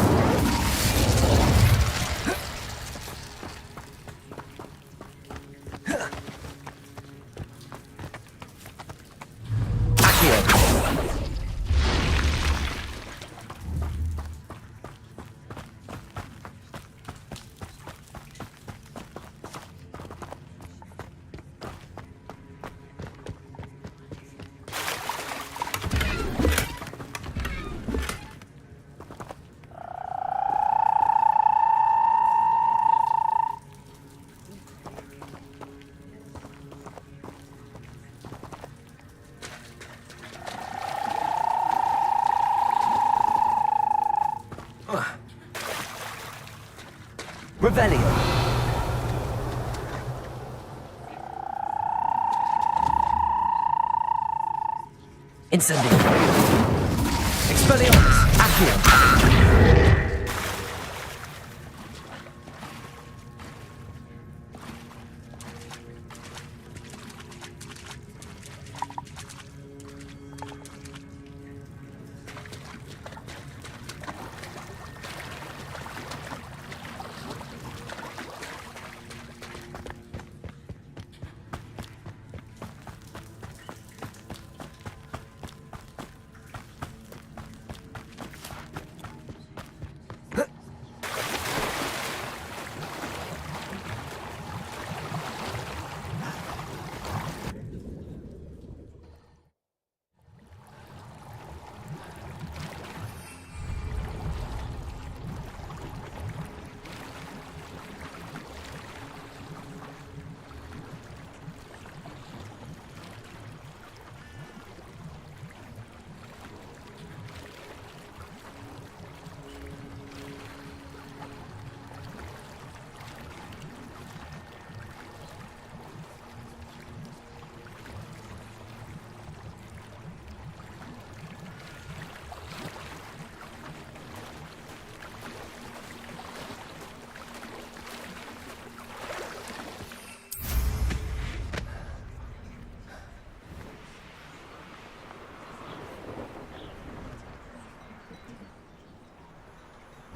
Speaker 1: Revelio. Incendio. Expelliarmus. Accio.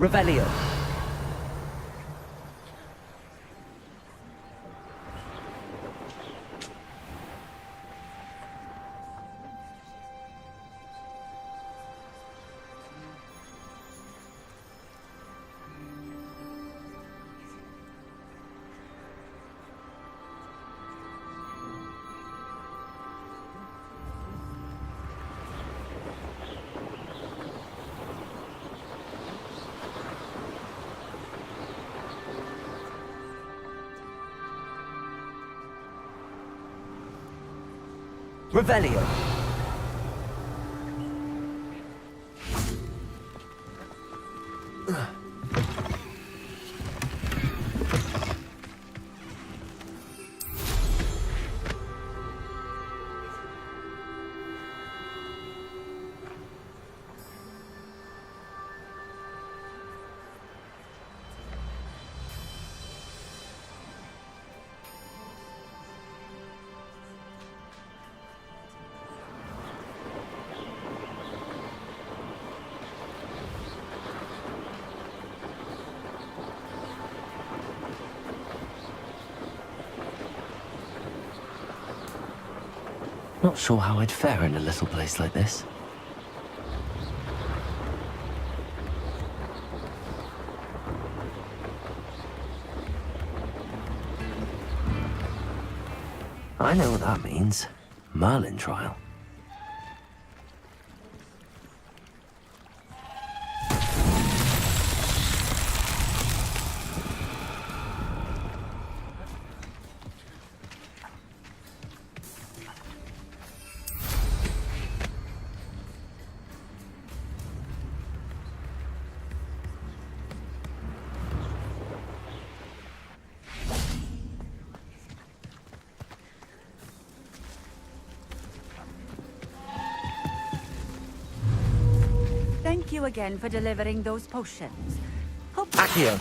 Speaker 20: Revelio. Revelio.
Speaker 1: Not sure how I'd fare in a little place like this. I know what that means. Merlin trial.
Speaker 10: Thank you again for delivering those potions. Hope
Speaker 1: Accio.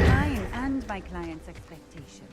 Speaker 10: mine and my client's expectations.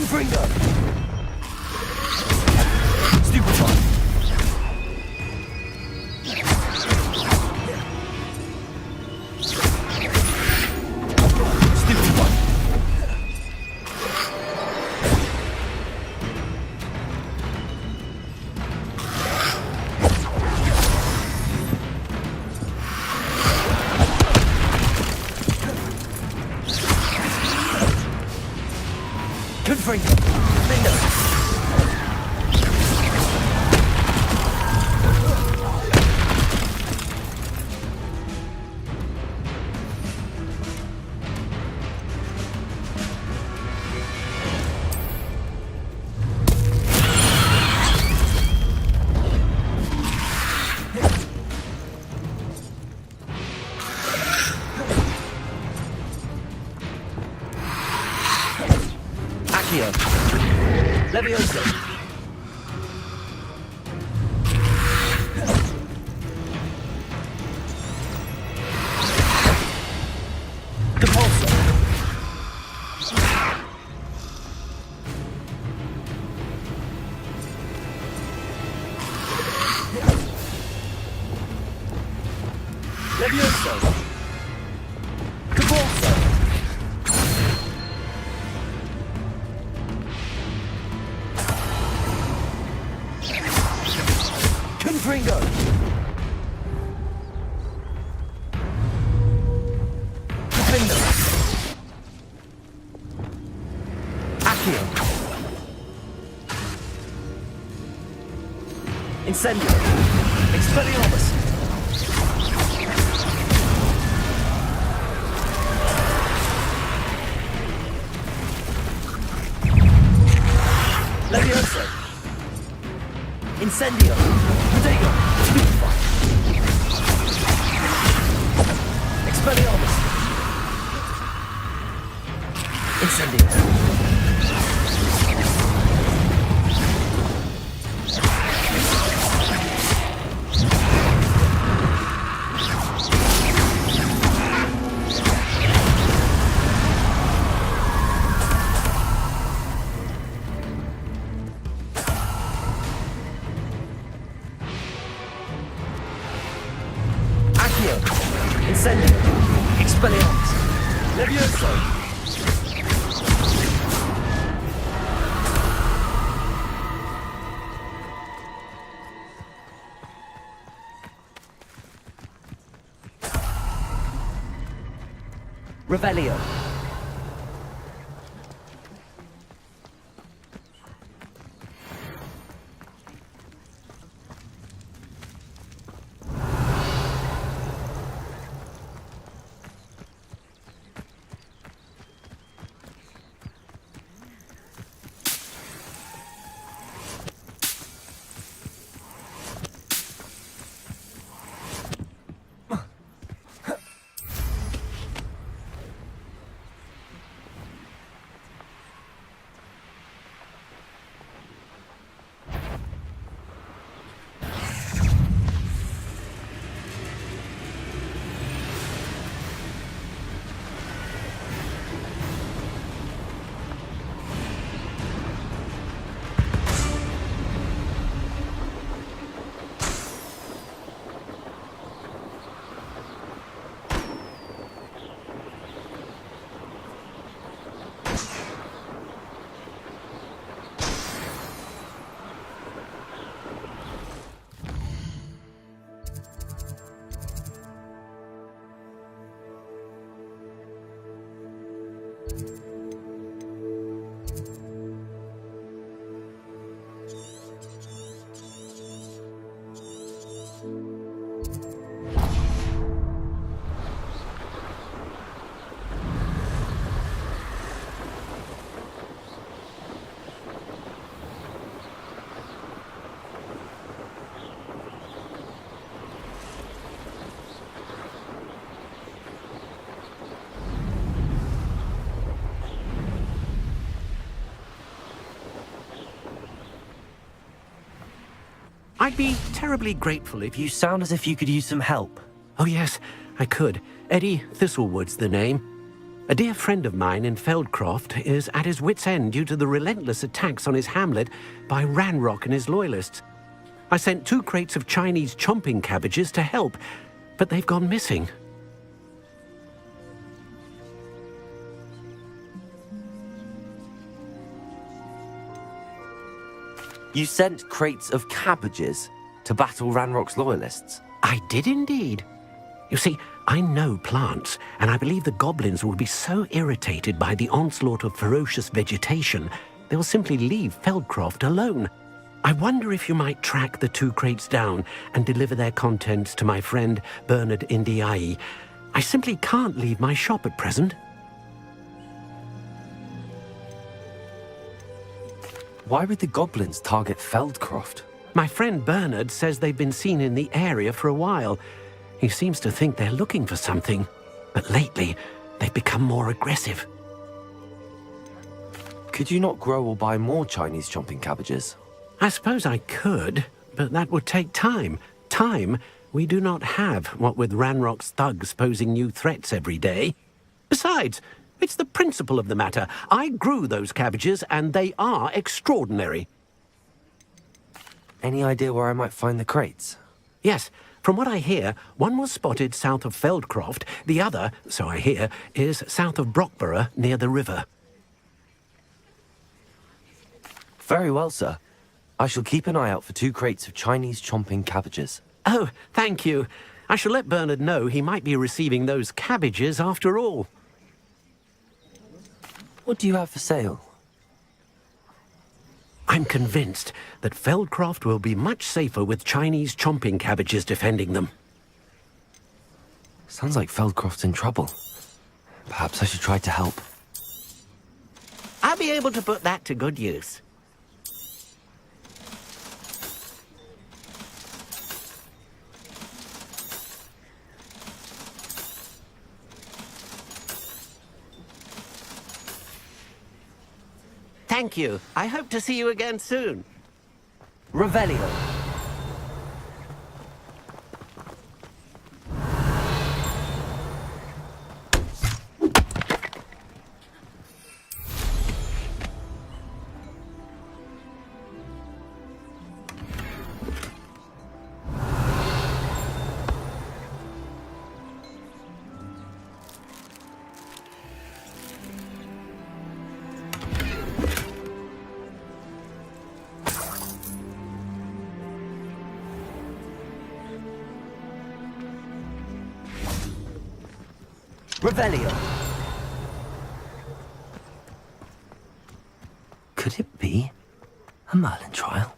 Speaker 1: Confringo! Stupefy! Confringo! Lindo! Accio. Levioso. Compulso. Levioso. Compulso. Confringo! Confringo! Accio! Incendio! Expelliarmus! Levioso! Incendio! Protego! Stupefy! Expelliarmus! Incendio! Incendio! Expelliarmus! Levioso! Revelio!
Speaker 13: I'd be terribly grateful if you...
Speaker 1: You sound as if you could use some help.
Speaker 13: Oh, yes, I could. Eddie Thistlewood's the name. A dear friend of mine in Feldcroft is at his wit's end due to the relentless attacks on his hamlet by Ranrock and his loyalists. I sent 2 crates of Chinese chomping cabbages to help, but they've gone missing.
Speaker 1: You sent crates of cabbages to battle Ranrock's loyalists?
Speaker 13: I did indeed. You see, I know plants, and I believe the goblins will be so irritated by the onslaught of ferocious vegetation, they will simply leave Feldcroft alone. I wonder if you might track the 2 crates down and deliver their contents to my friend Bernard Indiai. I simply can't leave my shop at present.
Speaker 1: Why would the goblins target Feldcroft?
Speaker 13: My friend Bernard says they've been seen in the area for a while. He seems to think they're looking for something, but lately they've become more aggressive.
Speaker 1: Could you not grow or buy more Chinese chomping cabbages?
Speaker 13: I suppose I could, but that would take time. Time we do not have, what with Ranrock's thugs posing new threats every day. Besides, it's the principle of the matter. I grew those cabbages, and they are extraordinary.
Speaker 1: Any idea where I might find the crates?
Speaker 13: Yes. From what I hear, one was spotted south of Feldcroft. The other, so I hear, is south of Brockborough, near the river.
Speaker 1: Very well, sir. I shall keep an eye out for 2 crates of Chinese chomping cabbages.
Speaker 13: Oh, thank you. I shall let Bernard know he might be receiving those cabbages after all.
Speaker 1: What do you have for sale?
Speaker 13: I'm convinced that Feldcroft will be much safer with Chinese chomping cabbages defending them.
Speaker 1: Sounds like Feldcroft's in trouble. Perhaps I should try to help.
Speaker 13: I'll be able to put that to good use. Thank you. I hope to see you again soon.
Speaker 1: Revelio. Revelio. Could it be a Merlin trial?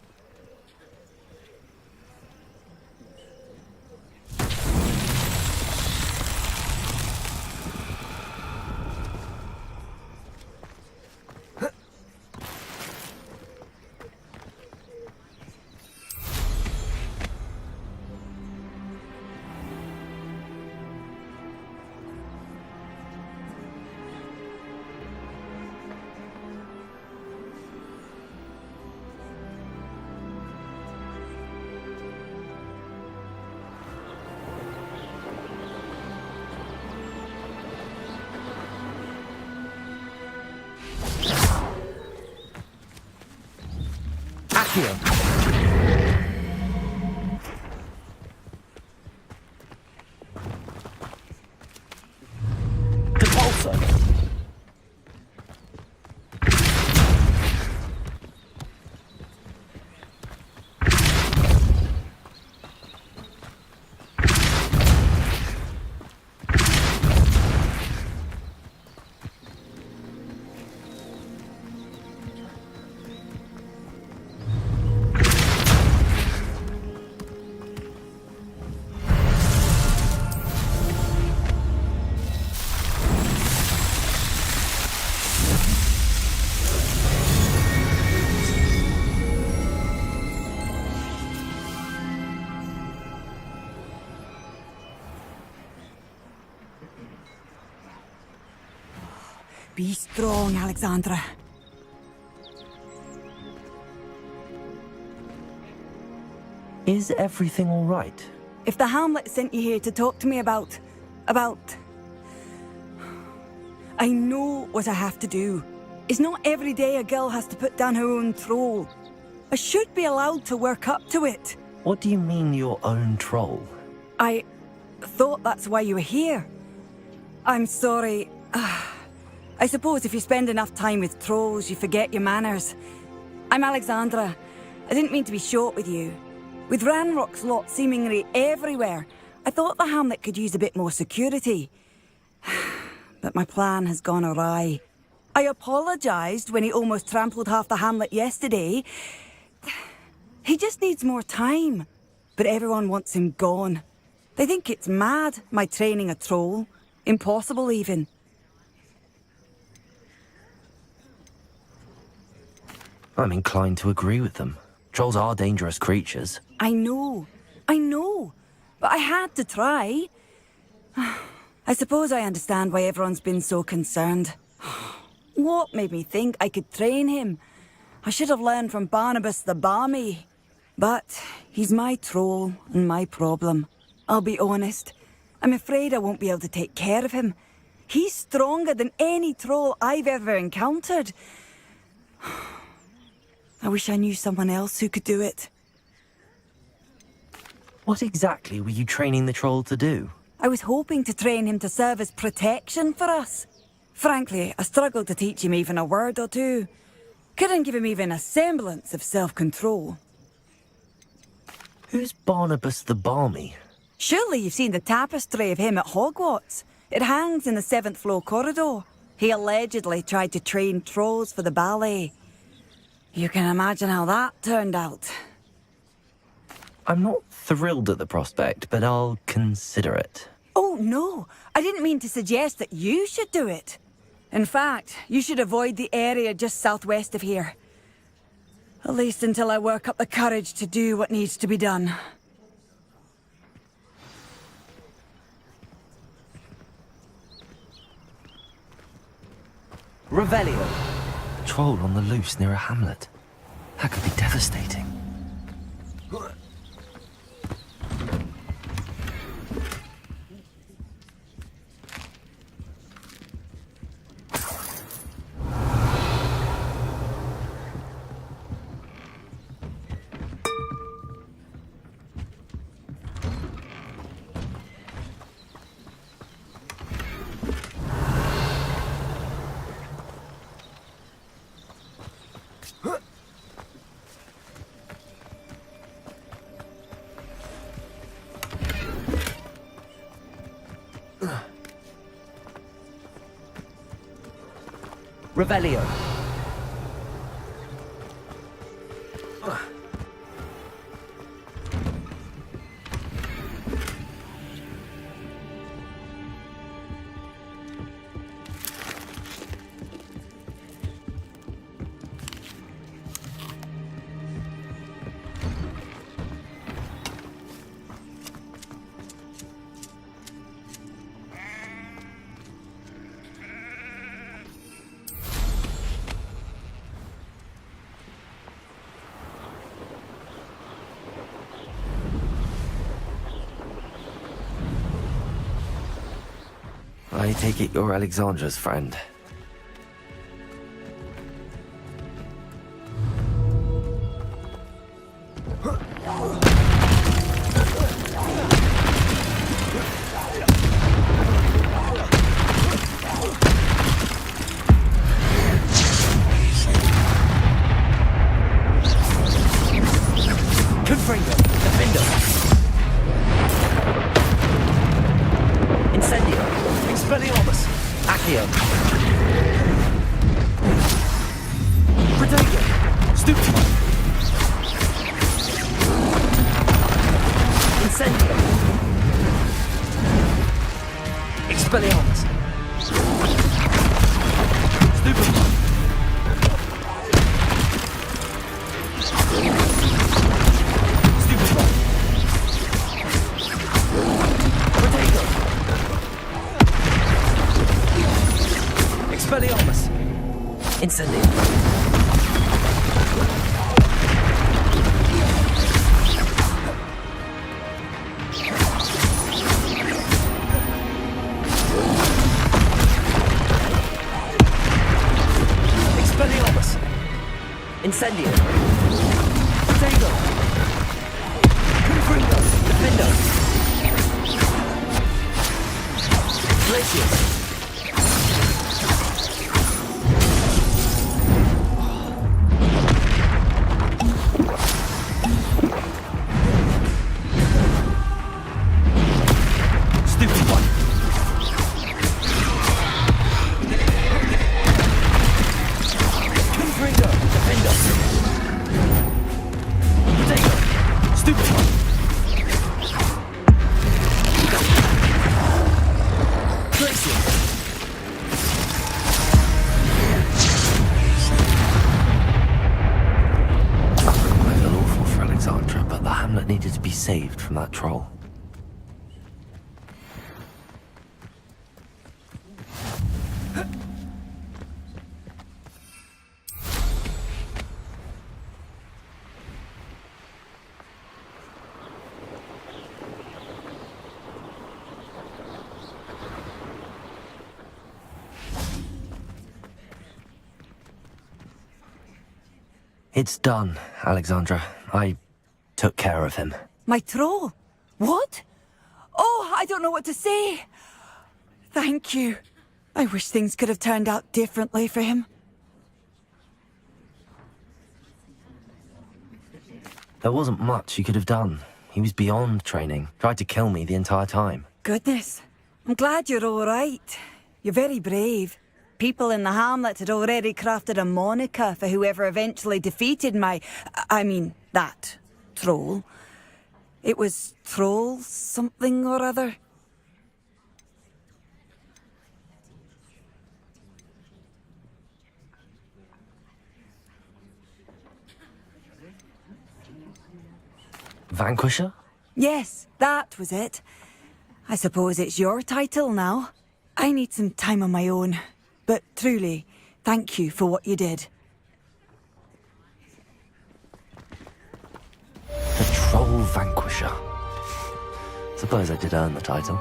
Speaker 1: Accio. Repulsor.
Speaker 10: Be strong, Alexandra.
Speaker 1: Is everything all right?
Speaker 10: If the Hamlet sent you here to talk to me about... I know what I have to do. It's not every day a girl has to put down her own troll. I should be allowed to work up to it.
Speaker 1: What do you mean, your own troll?
Speaker 10: I thought that's why you were here. I'm sorry. I suppose if you spend enough time with trolls, you forget your manners. I'm Alexandra. I didn't mean to be short with you. With Ranrock's lot seemingly everywhere, I thought the hamlet could use a bit more security. But my plan has gone awry. I apologised when he almost trampled half the hamlet yesterday. He just needs more time. But everyone wants him gone. They think it's mad, my training a troll. Impossible, even.
Speaker 1: I'm inclined to agree with them. Trolls are dangerous creatures.
Speaker 10: I know. But I had to try. I suppose I understand why everyone's been so concerned. What made me think I could train him? I should have learned from Barnabas the Barmy. But he's my troll and my problem. I'll be honest. I'm afraid I won't be able to take care of him. He's stronger than any troll I've ever encountered. I wish I knew someone else who could do it.
Speaker 1: What exactly were you training the troll to do?
Speaker 10: I was hoping to train him to serve as protection for us. Frankly, I struggled to teach him even a word or two. Couldn't give him even a semblance of self-control.
Speaker 1: Who's Barnabas the Barmy?
Speaker 10: Surely you've seen the tapestry of him at Hogwarts. It hangs in the 7th floor corridor. He allegedly tried to train trolls for the ballet. You can imagine how that turned out.
Speaker 1: I'm not thrilled at the prospect, but I'll consider it.
Speaker 10: Oh, no. I didn't mean to suggest that you should do it. In fact, you should avoid the area just southwest of here. At least until I work up the courage to do what needs to be done.
Speaker 1: Revelio. A troll on the loose near a hamlet. That could be devastating. Revelio. I take it you're Alexandra's friend. Confringo, Defendo. Incendio. Expelliarmus! Accio! Protego! Stupefy! Incendio! Expelliarmus! Stupefy! Stupefy! Protego! Expelliarmus! Incendio!
Speaker 20: Incendio. Potato. Confringo. Defendo. Glacius.
Speaker 1: Needed to be saved from that troll. It's done, Alexandra. I took care of him.
Speaker 10: My troll? What? Oh, I don't know what to say. Thank you. I wish things could have turned out differently for him.
Speaker 1: There wasn't much you could have done. He was beyond training. Tried to kill me the entire time.
Speaker 10: Goodness. I'm glad you're all right. You're very brave. People in the hamlet had already crafted a moniker for whoever eventually defeated that troll. It was Troll something or other.
Speaker 1: Vanquisher?
Speaker 10: Yes, that was it. I suppose it's your title now. I need some time on my own. But truly, thank you for what you did.
Speaker 1: The Troll Vanquisher. Suppose I did earn the title.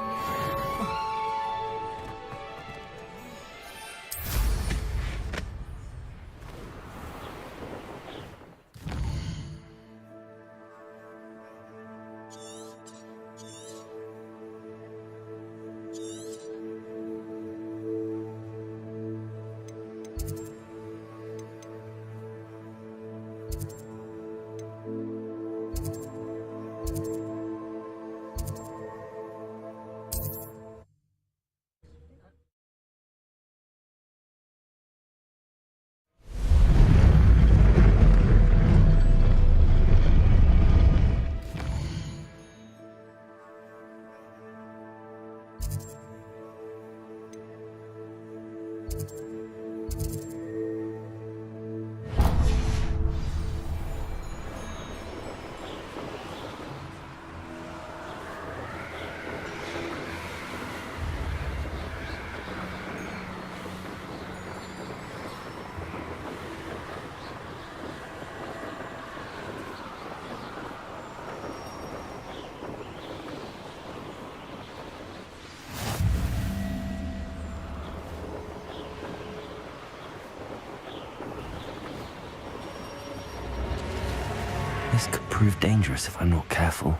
Speaker 1: This could prove dangerous if I'm not careful.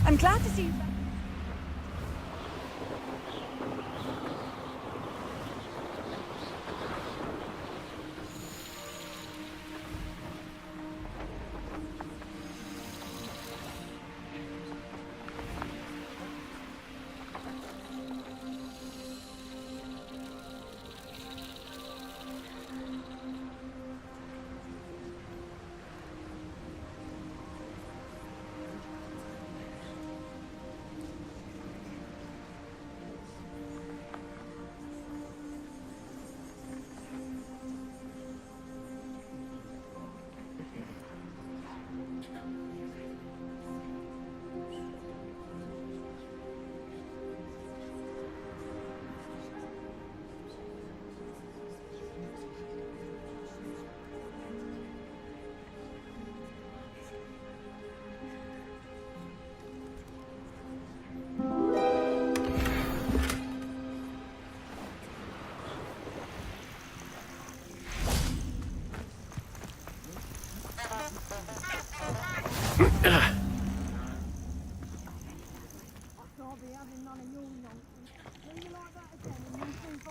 Speaker 10: I'm glad to see you.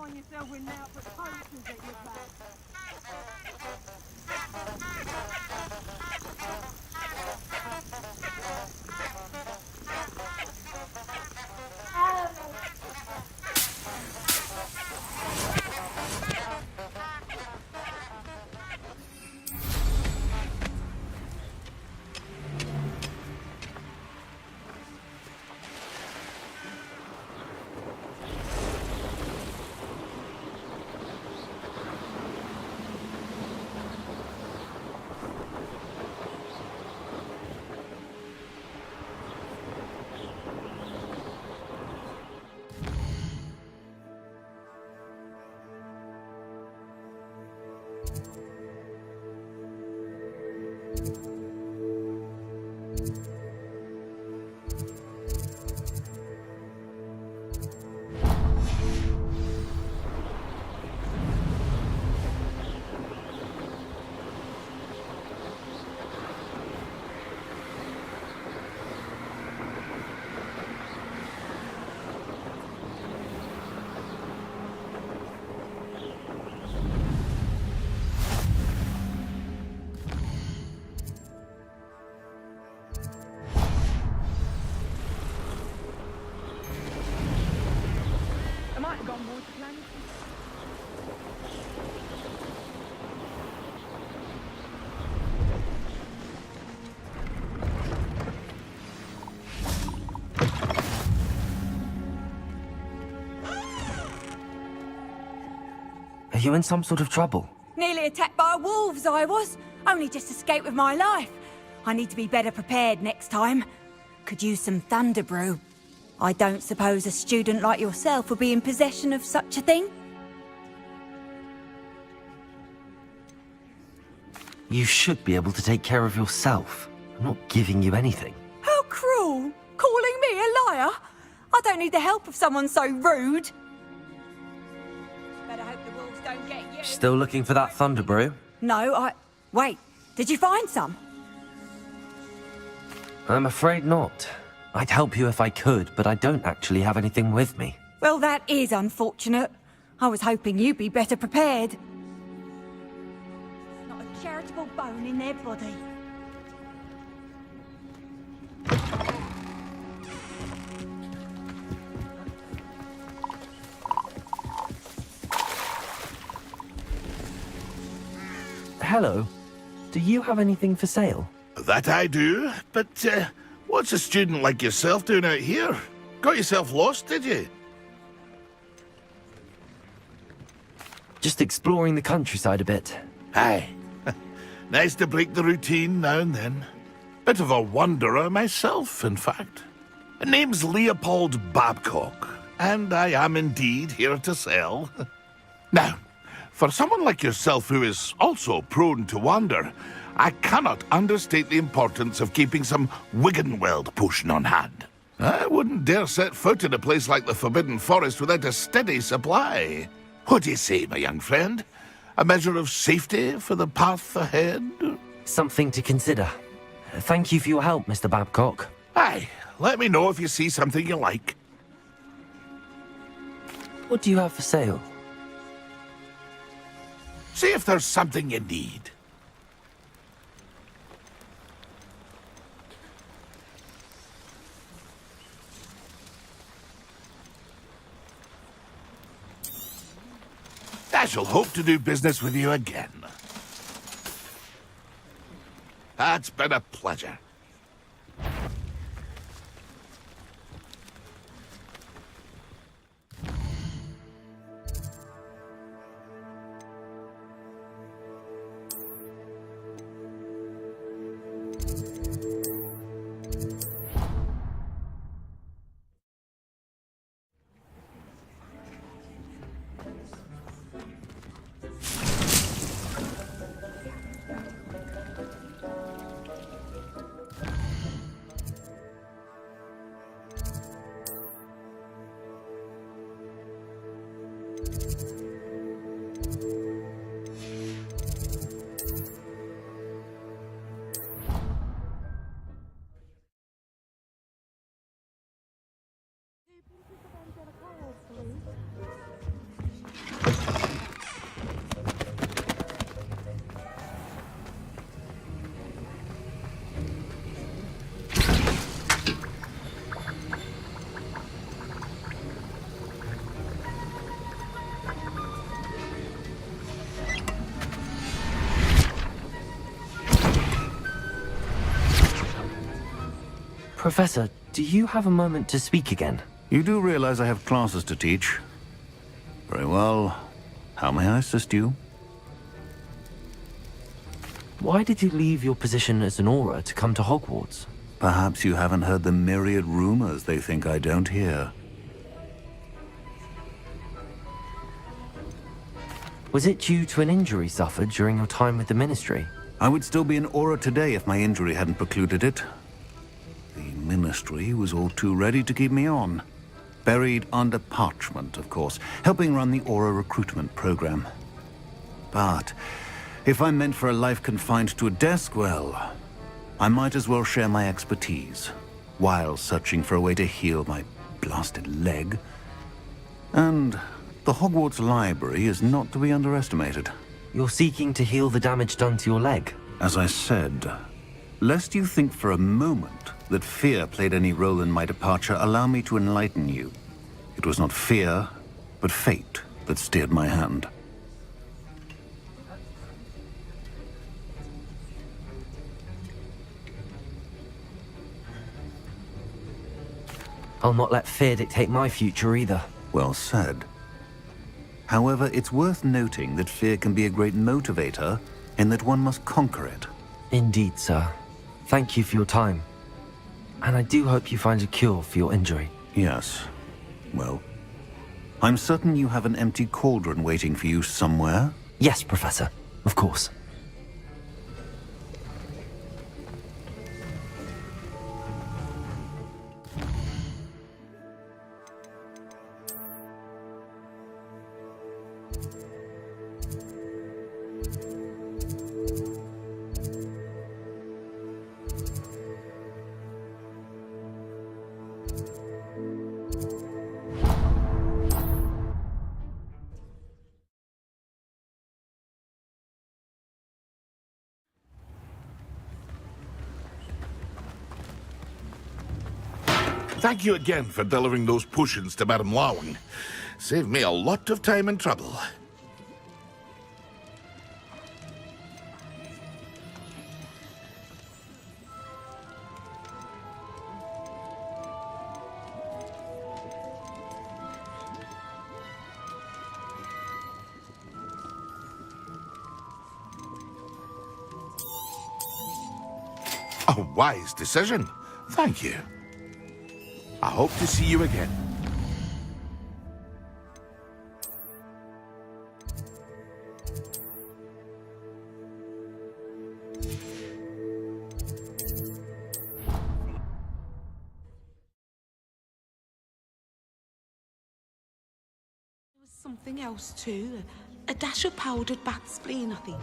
Speaker 8: find yourself with now for posters at your back. I might have gone more to plan.
Speaker 1: Are you in some sort of trouble?
Speaker 10: Nearly attacked by wolves, I was. Only just escaped with my life. I need to be better prepared next time. Could use some thunder brew. I don't suppose a student like yourself would be in possession of such a thing?
Speaker 1: You should be able to take care of yourself. I'm not giving you anything.
Speaker 10: How cruel! Calling me a liar? I don't need the help of someone so rude. Better hope the wolves don't get you.
Speaker 1: Still looking for that thunder brew?
Speaker 10: No, Wait, did you find some?
Speaker 1: I'm afraid not. I'd help you if I could, but I don't actually have anything with me.
Speaker 10: Well, that is unfortunate. I was hoping you'd be better prepared. Not a charitable bone in their body.
Speaker 1: Hello. Do you have anything for sale?
Speaker 19: That I do, but what's a student like yourself doing out here? Got yourself lost, did you?
Speaker 1: Just exploring the countryside a bit.
Speaker 19: Aye. Nice to break the routine now and then. Bit of a wanderer myself, in fact. Name's Leopold Babcock, and I am indeed here to sell. Now, for someone like yourself who is also prone to wander, I cannot understate the importance of keeping some Wiggenweld potion on hand. I wouldn't dare set foot in a place like the Forbidden Forest without a steady supply. What do you say, my young friend? A measure of safety for the path ahead?
Speaker 1: Something to consider. Thank you for your help, Mr. Babcock.
Speaker 19: Aye, let me know if you see something you like.
Speaker 1: What do you have for sale?
Speaker 19: See if there's something you need. I shall hope to do business with you again. It's been a pleasure.
Speaker 1: Professor, do you have a moment to speak again?
Speaker 9: You do realize I have classes to teach? Very well. How may I assist you?
Speaker 1: Why did you leave your position as an Auror to come to Hogwarts?
Speaker 9: Perhaps you haven't heard the myriad rumors they think I don't hear.
Speaker 1: Was it due to an injury suffered during your time with the Ministry?
Speaker 9: I would still be an Auror today if my injury hadn't precluded it. The Ministry was all too ready to keep me on. Buried under parchment, of course, helping run the Auror recruitment program. But if I'm meant for a life confined to a desk, well, I might as well share my expertise while searching for a way to heal my blasted leg. And the Hogwarts library is not to be underestimated.
Speaker 1: You're seeking to heal the damage done to your leg?
Speaker 9: As I said, lest you think for a moment that fear played any role in my departure, allow me to enlighten you. It was not fear, but fate that steered my hand.
Speaker 1: I'll not let fear dictate my future either.
Speaker 9: Well said. However, it's worth noting that fear can be a great motivator, and that one must conquer it.
Speaker 1: Indeed, sir. Thank you for your time. And I do hope you find a cure for your injury.
Speaker 9: Yes. Well, I'm certain you have an empty cauldron waiting for you somewhere.
Speaker 1: Yes, Professor. Of course.
Speaker 19: Thank you again for delivering those potions to Madame Lawing. Saved me a lot of time and trouble. A wise decision. Thank you. I hope to see you again.
Speaker 8: Something else too. A dash of powdered bat spleen, I think.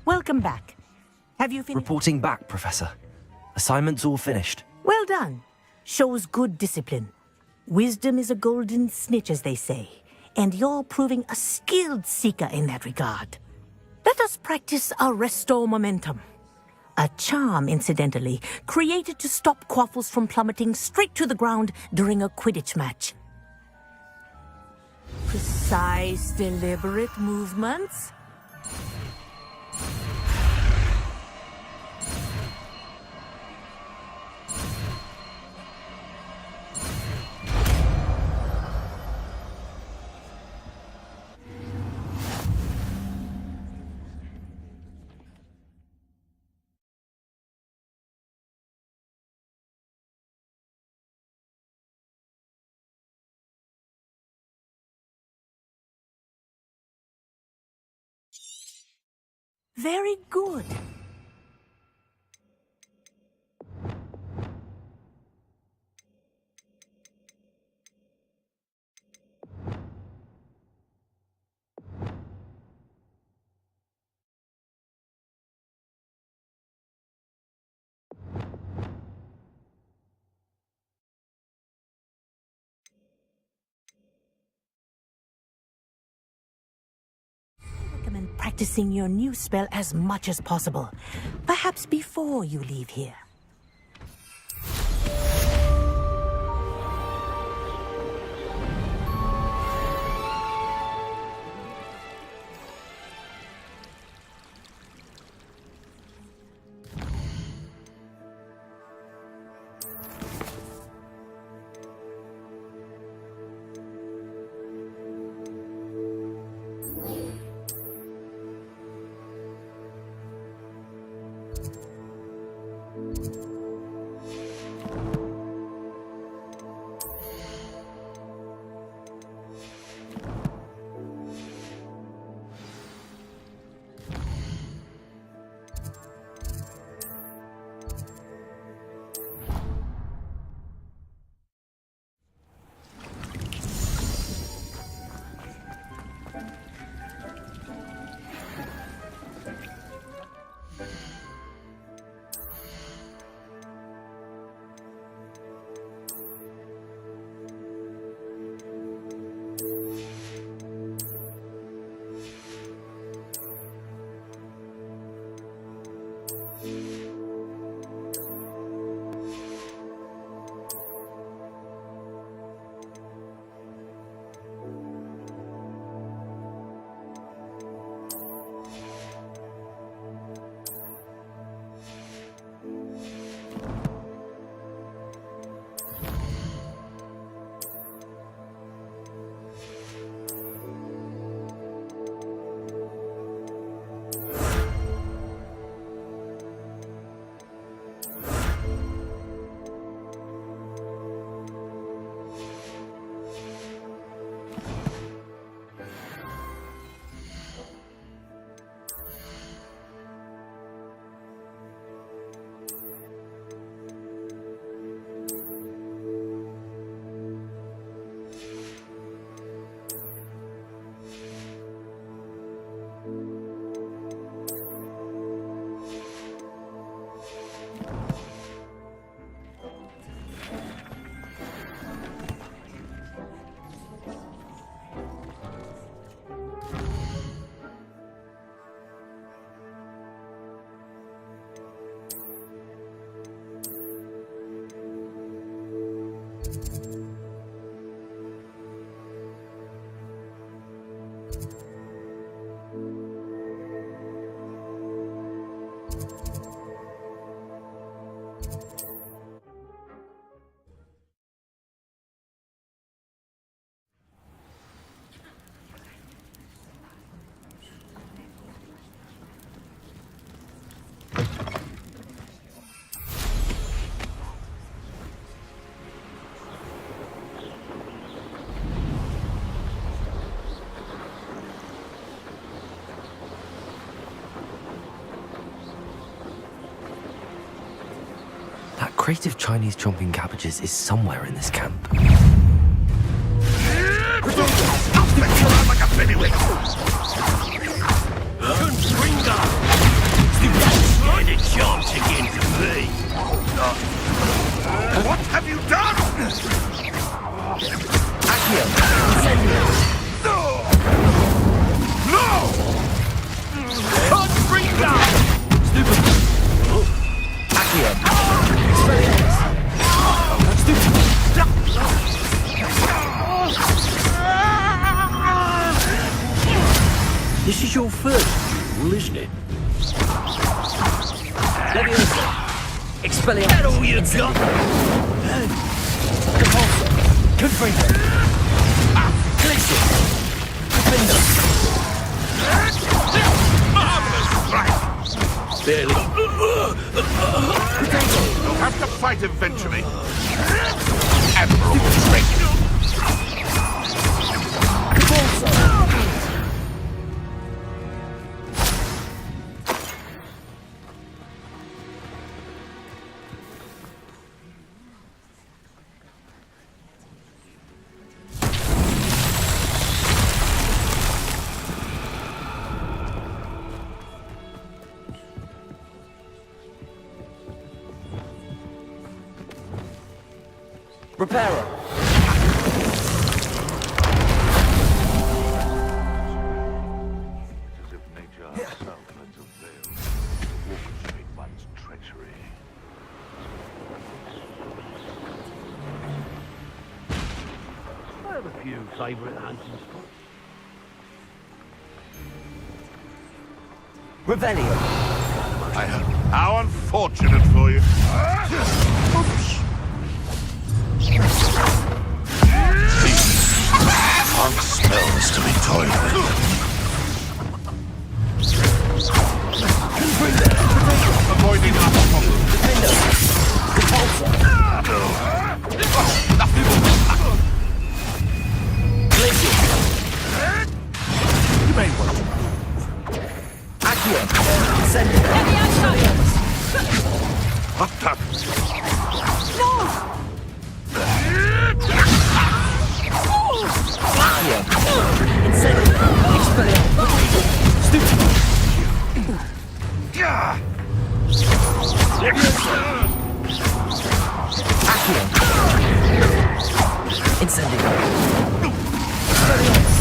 Speaker 14: Welcome back. Have you finished?
Speaker 1: Reporting back, Professor. Assignment's all finished.
Speaker 14: Well done. Shows good discipline. Wisdom is a golden snitch, as they say, and you're proving a skilled seeker in that regard. Let us practice our restore momentum. A charm, incidentally, created to stop quaffles from plummeting straight to the ground during a Quidditch match. Precise, deliberate movements. Very good. Recommend practicing your new spell as much as possible. Perhaps before you leave here.
Speaker 1: That crate of Chinese chomping cabbages is somewhere in this camp.
Speaker 15: What have you done?
Speaker 1: Accio!
Speaker 15: No! Confringa!
Speaker 1: Stupid! Accio! Expelliarmus! Stupid!
Speaker 13: This is your first duel, isn't it?
Speaker 1: Leviosa! Expelliarmus!
Speaker 15: That all you got?
Speaker 1: Repulsor! Confringo! Glacius! Defender!
Speaker 15: Marvelous strike!
Speaker 13: Barely.
Speaker 19: You'll have to fight eventually. Admirable strength.
Speaker 20: Reparo.
Speaker 19: As if nature herself lends a veil to orchestrate one's treachery.
Speaker 18: I have a few favourite hunting spots.
Speaker 20: Revelio.
Speaker 19: How unfortunate for you.
Speaker 15: Funk smells to be toyed with.
Speaker 19: Avoiding our problem.
Speaker 20: You may want to move. Accio. Send it.
Speaker 19: Attack.
Speaker 20: Accio. Incendio. Expelliarmus. Stupid. Accio. Incendio. Expelliarmus.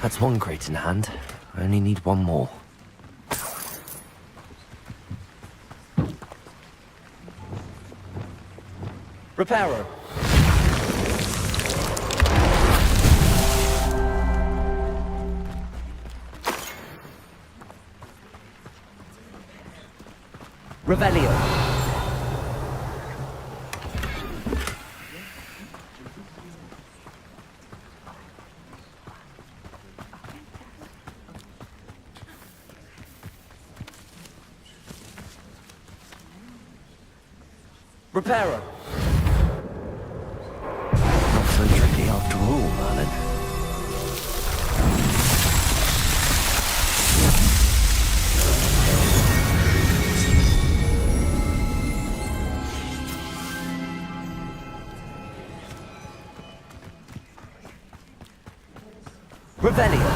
Speaker 1: That's one crate in hand. I only need one more.
Speaker 20: Reparo. Revelio. Reparo.
Speaker 1: Not so tricky after all, Merlin.
Speaker 20: Revelio.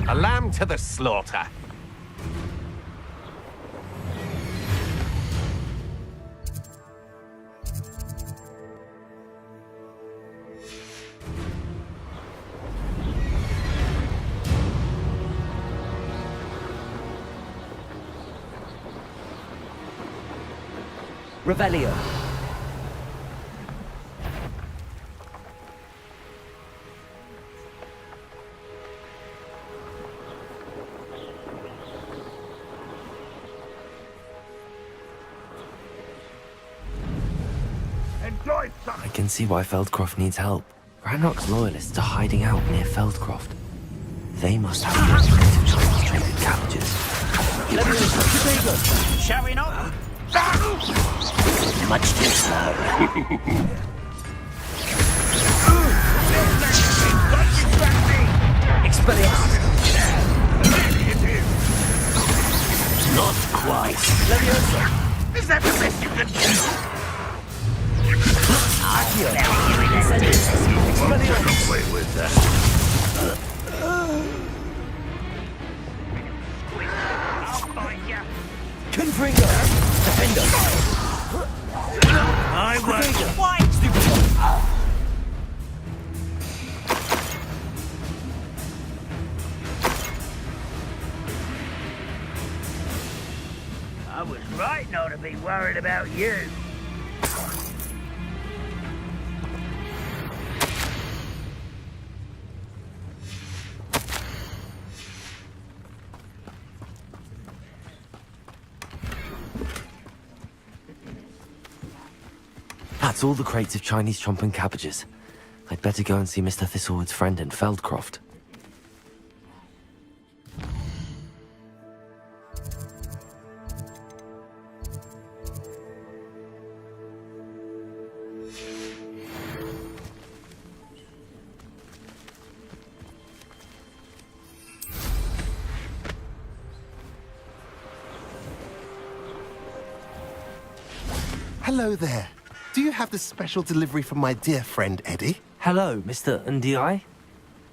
Speaker 15: A lamb to the slaughter.
Speaker 20: Revelio.
Speaker 1: I can see why Feldcroft needs help. Ranrock's loyalists are hiding out near Feldcroft. They must have the primitive concentrated cabbages.
Speaker 15: Shall we not?
Speaker 1: Much too slow.
Speaker 20: Expelliarmus.
Speaker 15: Not quite.
Speaker 20: Leviosa.
Speaker 15: Is that the best you can do?
Speaker 20: Accio. Expelliarmus.
Speaker 15: Away with that.
Speaker 20: Confringo. Defender.
Speaker 15: I won't.
Speaker 20: Why? Stupid.
Speaker 15: I was right not to be worried about you.
Speaker 1: That's all the crates of Chinese chomping cabbages. I'd better go and see Mr. Thistlewood's friend in Feldcroft.
Speaker 21: Hello there. Do you have the special delivery from my dear friend Eddie?
Speaker 1: Hello, Mr. Ndi?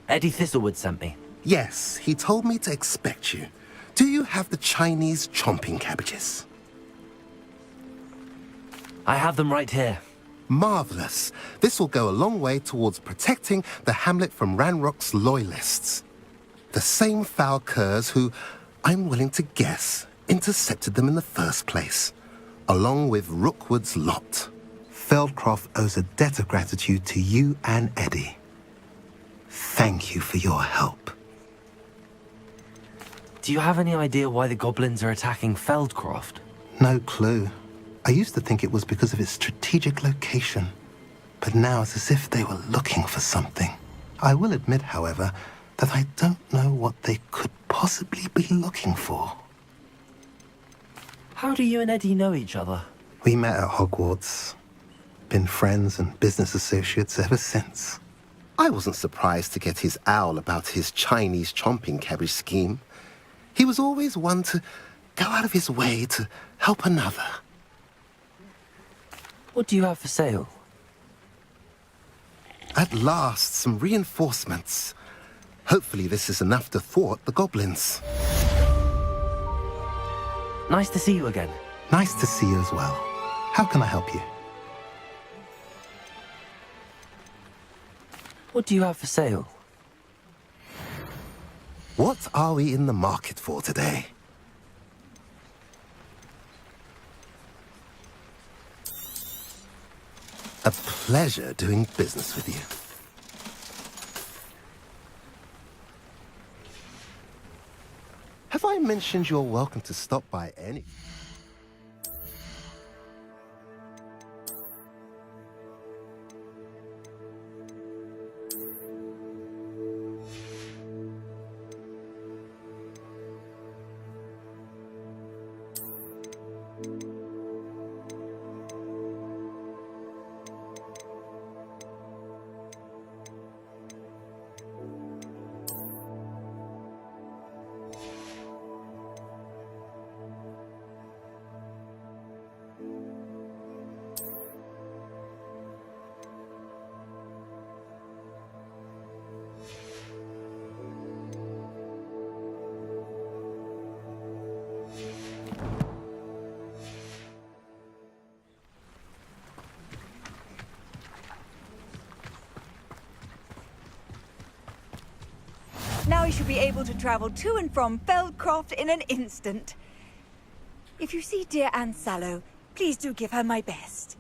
Speaker 1: Eddie Thistlewood sent me.
Speaker 21: Yes, he told me to expect you. Do you have the Chinese chomping cabbages?
Speaker 1: I have them right here.
Speaker 21: Marvelous. This will go a long way towards protecting the hamlet from Ranrock's loyalists. The same foul curs who, I'm willing to guess, intercepted them in the first place, along with Rookwood's lot. Feldcroft owes a debt of gratitude to you and Eddie. Thank you for your help.
Speaker 1: Do you have any idea why the goblins are attacking Feldcroft?
Speaker 21: No clue. I used to think it was because of its strategic location, but now it's as if they were looking for something. I will admit, however, that I don't know what they could possibly be looking for.
Speaker 1: How do you and Eddie know each other?
Speaker 21: We met at Hogwarts. Been friends and business associates ever since. I wasn't surprised to get his owl about his Chinese chomping cabbage scheme. He was always one to go out of his way to help another.
Speaker 1: What do you have for sale?
Speaker 21: At last, some reinforcements. Hopefully this is enough to thwart the goblins.
Speaker 1: Nice to see you again.
Speaker 21: Nice to see you as well. How can I help you?
Speaker 1: What do you have for sale?
Speaker 21: What are we in the market for today? A pleasure doing business with you. Have I mentioned you're welcome to stop by any...
Speaker 10: Now you should be able to travel to and from Feldcroft in an instant. If you see dear Anne Sallow, please do give her my best.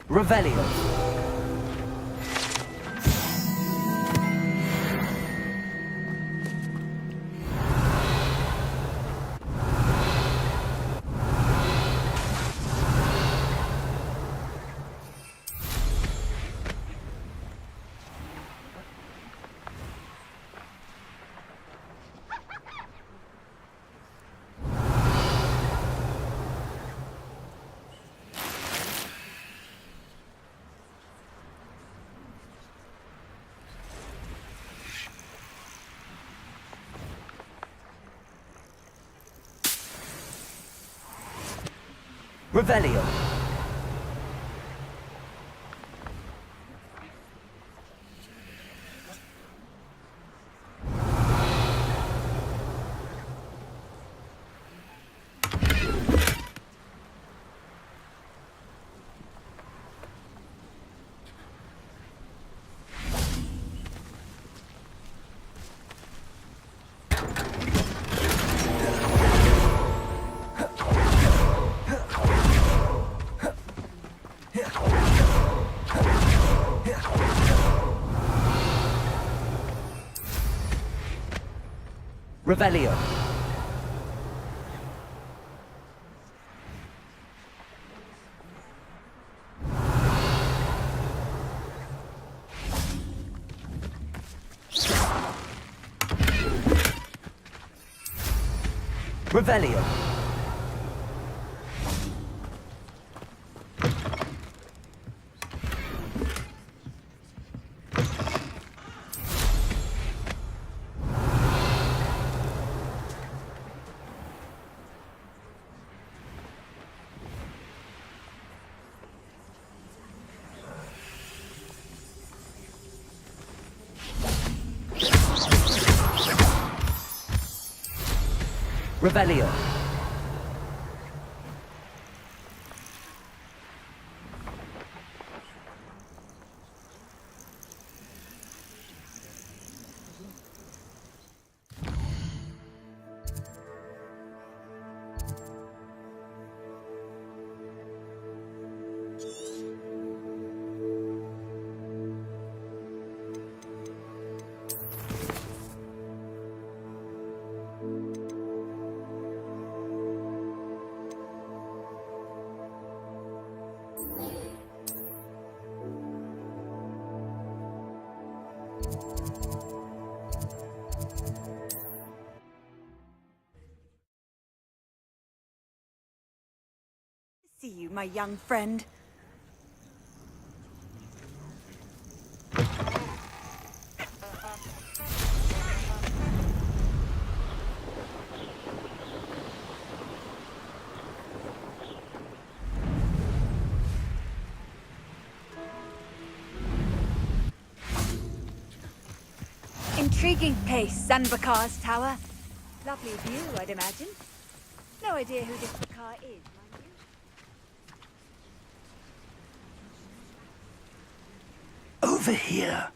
Speaker 1: Revelio. Revelio.
Speaker 5: Revelio. Revelio. Revelio.
Speaker 10: See you, my young friend. Intriguing place, Sanbakar's tower. Lovely view, I'd imagine. No idea who this Bakar is, mind you.
Speaker 12: Over here.